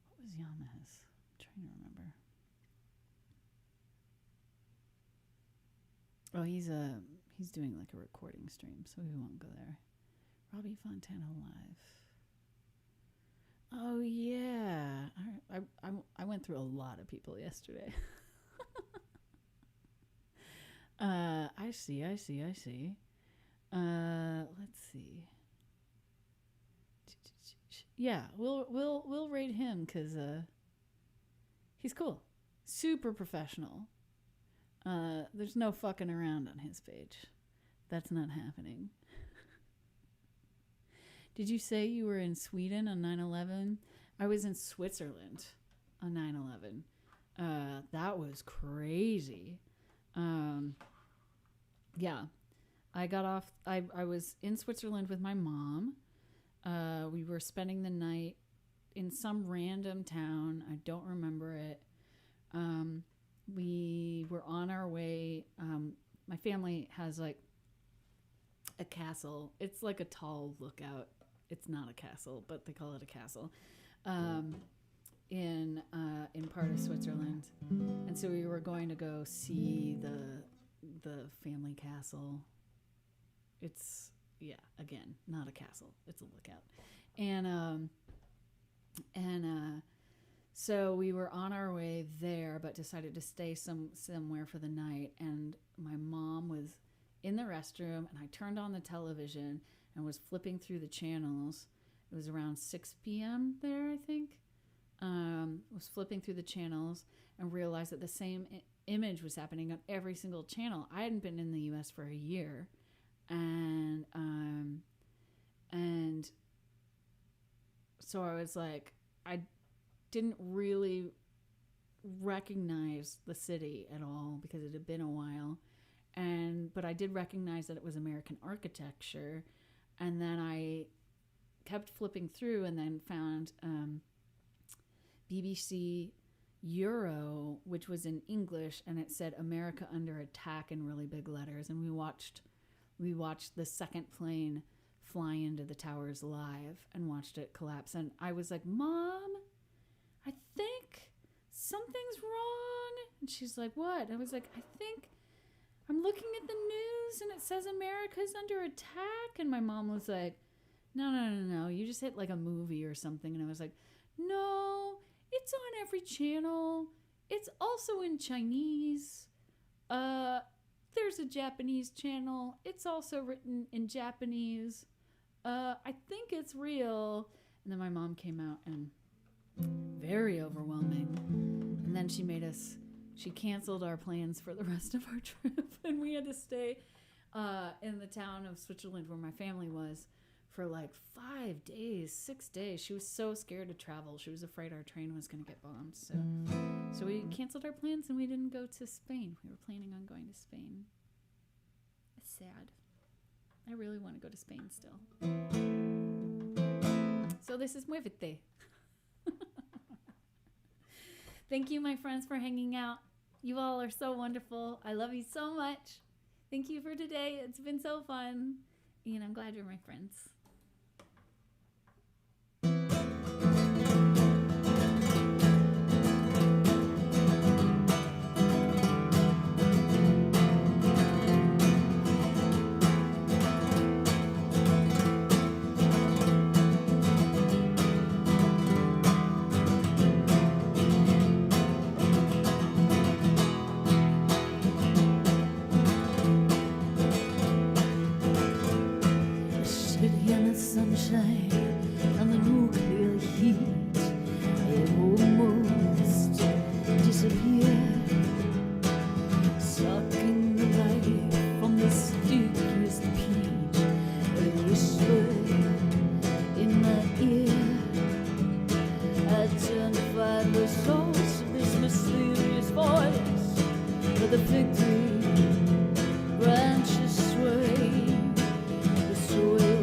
What was Yama's? I'm trying to remember. Oh, he's doing like a recording stream, so we won't go there. Robbie Fontana live. Oh yeah, I went through a lot of people yesterday. I see. Let's see. Yeah, we'll rate him because he's cool, super professional. There's no fucking around on his page. That's not happening. Did you say you were in Sweden on 9/11? I was in Switzerland on 9/11. That was crazy. Yeah, I got off. I was in Switzerland with my mom. We were spending the night in some random town. I don't remember it. We were on our way. My family has like a castle. It's like a tall lookout. It's not a castle, but they call it a castle. In part of Switzerland, and so we were going to go see the family castle. It's again, not a castle. It's a lookout, and so we were on our way there, but decided to stay somewhere for the night. And my mom was in the restroom, and I turned on the television and was flipping through the channels. It was around 6 p.m. there, I think. was flipping through the channels and realized that the same image was happening on every single channel. I hadn't been in the U.S. for a year, and so I was like, I didn't really recognize the city at all because it had been a while, but I did recognize that it was American architecture, and then I kept flipping through and then found BBC Euro, which was in English, and it said America under attack in really big letters, and we watched the second plane fly into the towers live and watched it collapse. And I was like, Mom, I think something's wrong. And she's like, what? I was like, I think I'm looking at the news and it says America's under attack. And my mom was like, no, you just hit like a movie or something. And I was like, no, it's on every channel. It's also in Chinese. There's a Japanese channel. It's also written in Japanese. I think it's real. And then my mom came out, and very overwhelming. And then she canceled our plans for the rest of our trip. And we had to stay in the town of Switzerland where my family was for like 5 days, 6 days. She was so scared to travel. She was afraid our train was going to get bombed. So we canceled our plans and we didn't go to Spain. We were planning on going to Spain. It's sad. I really want to go to Spain still. So this is Muévete. Thank you, my friends, for hanging out. You all are so wonderful. I love you so much. Thank you for today. It's been so fun. And I'm glad you're my friends. Sunshine and the nuclear heat, I almost disappeared, sucking the life from the stickiest peach, a whisper in my ear. I turned to find the source of this mysterious voice, where the fig tree branches sway, the soil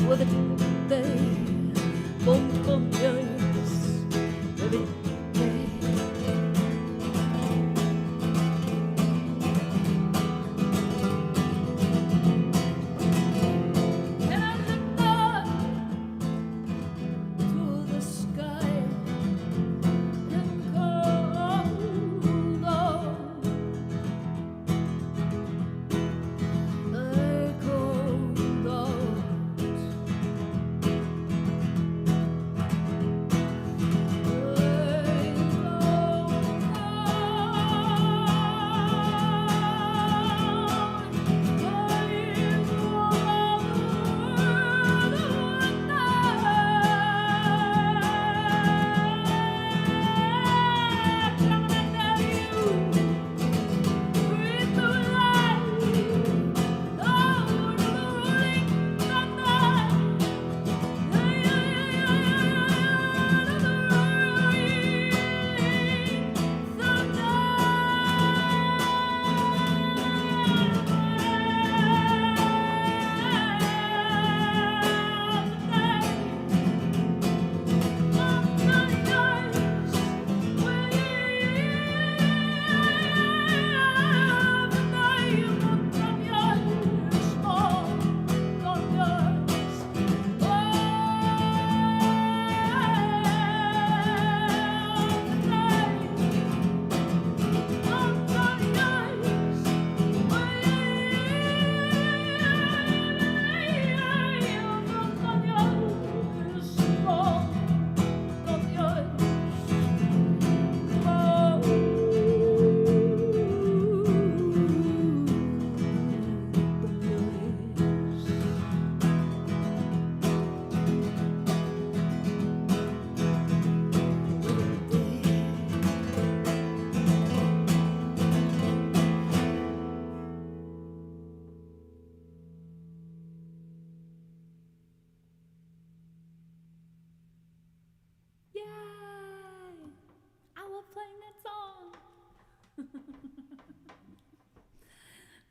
with a day.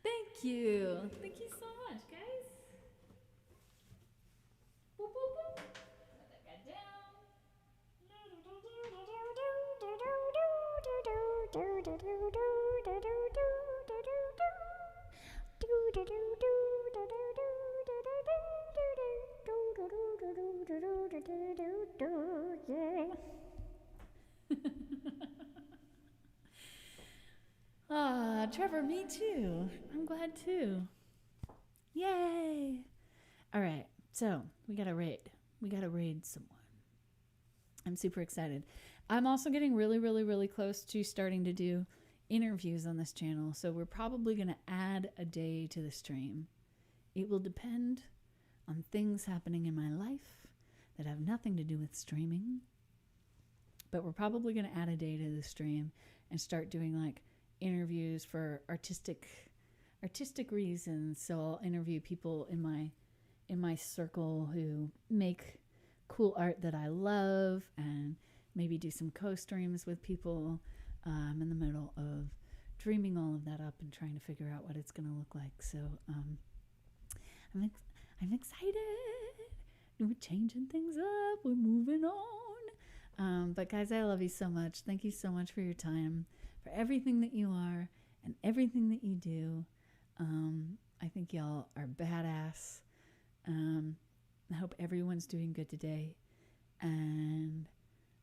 Thank you. Thank you so much, guys. Boop, boop, boop. Put that guy down. Ah, Trevor, me too. I'm glad too. Yay! All right, so we gotta raid. We gotta raid someone. I'm super excited. I'm also getting really, really, really close to starting to do interviews on this channel. So we're probably gonna add a day to the stream. It will depend on things happening in my life that have nothing to do with streaming. But we're probably gonna add a day to the stream and start doing like interviews for artistic reasons. So I'll interview people in my circle who make cool art that I love, and maybe do some co-streams with people. I'm in the middle of dreaming all of that up and trying to figure out what it's going to look like. So I'm excited. We're changing things up. We're moving on. But guys, I love you so much. Thank you so much for your time, for everything that you are and everything that you do. I think y'all are badass. I hope everyone's doing good today. And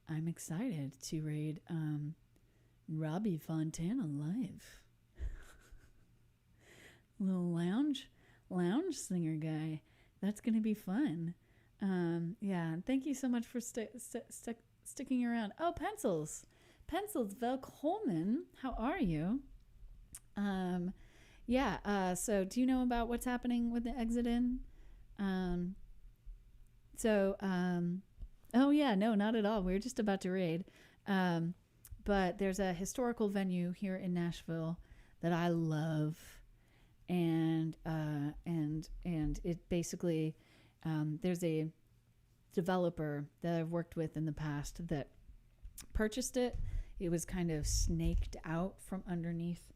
I'm excited to raid Robbie Fontana live. Little lounge singer guy. That's going to be fun. Yeah, thank you so much for sticking around. Oh, Pencils, Vel Coleman, how are you? So do you know about what's happening with the ExitInn? Oh yeah, no, not at all. We were just about to raid. But there's a historical venue here in Nashville that I love. And it basically, there's a developer that I've worked with in the past that purchased it. It was kind of snaked out from underneath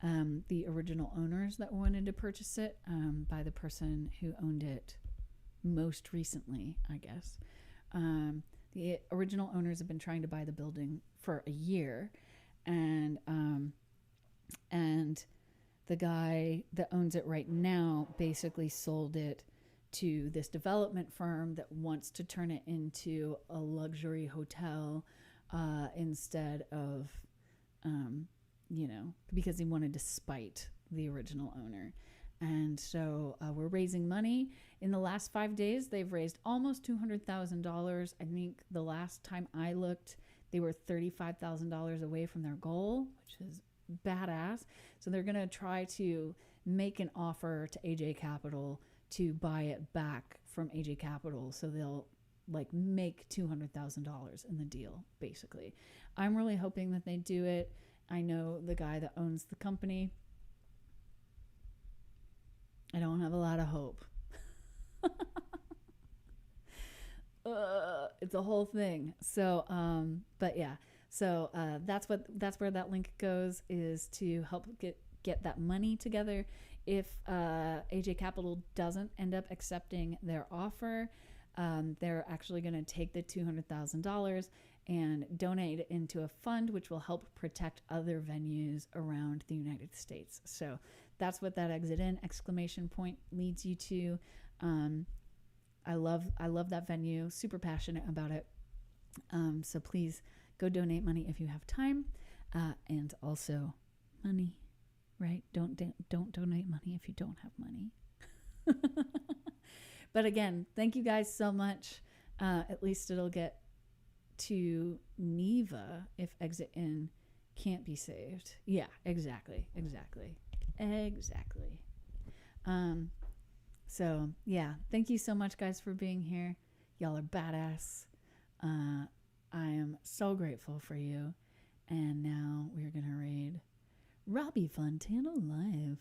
the original owners that wanted to purchase it by the person who owned it most recently, I guess. The original owners have been trying to buy the building for a year, and the guy that owns it right now basically sold it to this development firm that wants to turn it into a luxury hotel instead of, because he wanted to spite the original owner. And so we're raising money. In the last 5 days, they've raised almost $200,000. I think the last time I looked, they were $35,000 away from their goal, which is badass. So they're going to try to make an offer to AJ Capital to buy it back from AJ Capital. So they'll make $200,000 in the deal, basically. I'm really hoping that they do it. I know the guy that owns the company. I don't have a lot of hope. It's a whole thing. So, but yeah. So that's where that link goes, is to help get that money together. If AJ Capital doesn't end up accepting their offer, they're actually going to take the $200,000 and donate it into a fund which will help protect other venues around the United States. So that's what that ExitInn ! Leads you to. I love that venue, super passionate about it. So please go donate money if you have time, and also money, right? Don't donate money if you don't have money. But again, thank you guys so much. At least it'll get to Neva if ExitInn can't be saved. Yeah, exactly. So yeah, thank you so much, guys, for being here. Y'all are badass. I am so grateful for you. And now we're gonna raid Robbie Fontana live.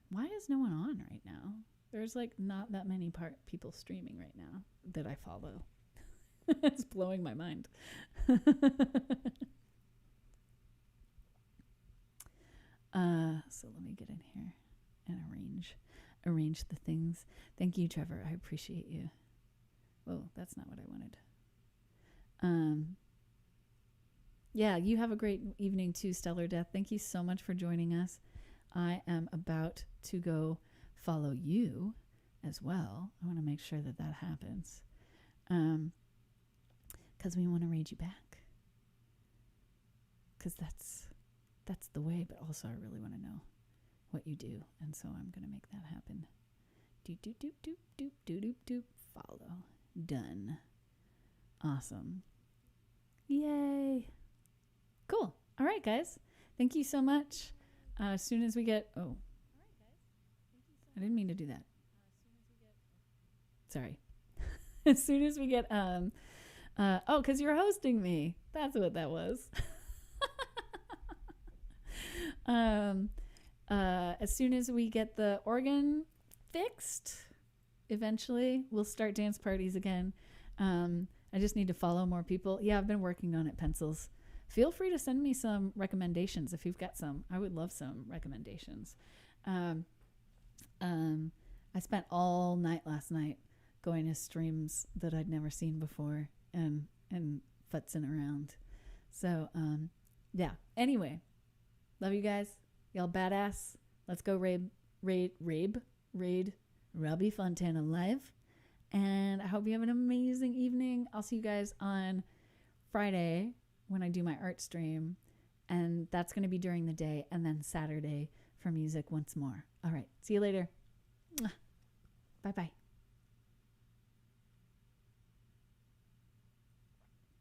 Why is no one on right now? There's not that many people streaming right now that I follow. It's blowing my mind. So let me get in here and arrange the things. Thank you, Trevor. I appreciate you. Whoa, that's not what I wanted. Yeah, you have a great evening too, Stellar Death. Thank you so much for joining us. I am about to go follow you as well. I want to make sure that happens. Because we want to raid you back. Because that's the way, but also I really want to know what you do. And so I'm going to make that happen. Doop, doop, doop, doop, doop, doop, doop, doop. Follow. Done. Awesome. Yay. Cool. All right, guys. Thank you so much. As soon as we get... Oh. I didn't mean to do that. Sorry. As soon as we get... because you're hosting me. That's what that was. As soon as we get the organ fixed, eventually we'll start dance parties again. I just need to follow more people. Yeah, I've been working on it, Pencils. Feel free to send me some recommendations if you've got some. I would love some recommendations. I spent all night last night going to streams that I'd never seen before and futzing around. So, yeah. Anyway, love you guys. Y'all badass. Let's go raid Robbie Fontana live. And I hope you have an amazing evening. I'll see you guys on Friday when I do my art stream. And that's going to be during the day. And then Saturday for music once more. All right. See you later. Bye-bye.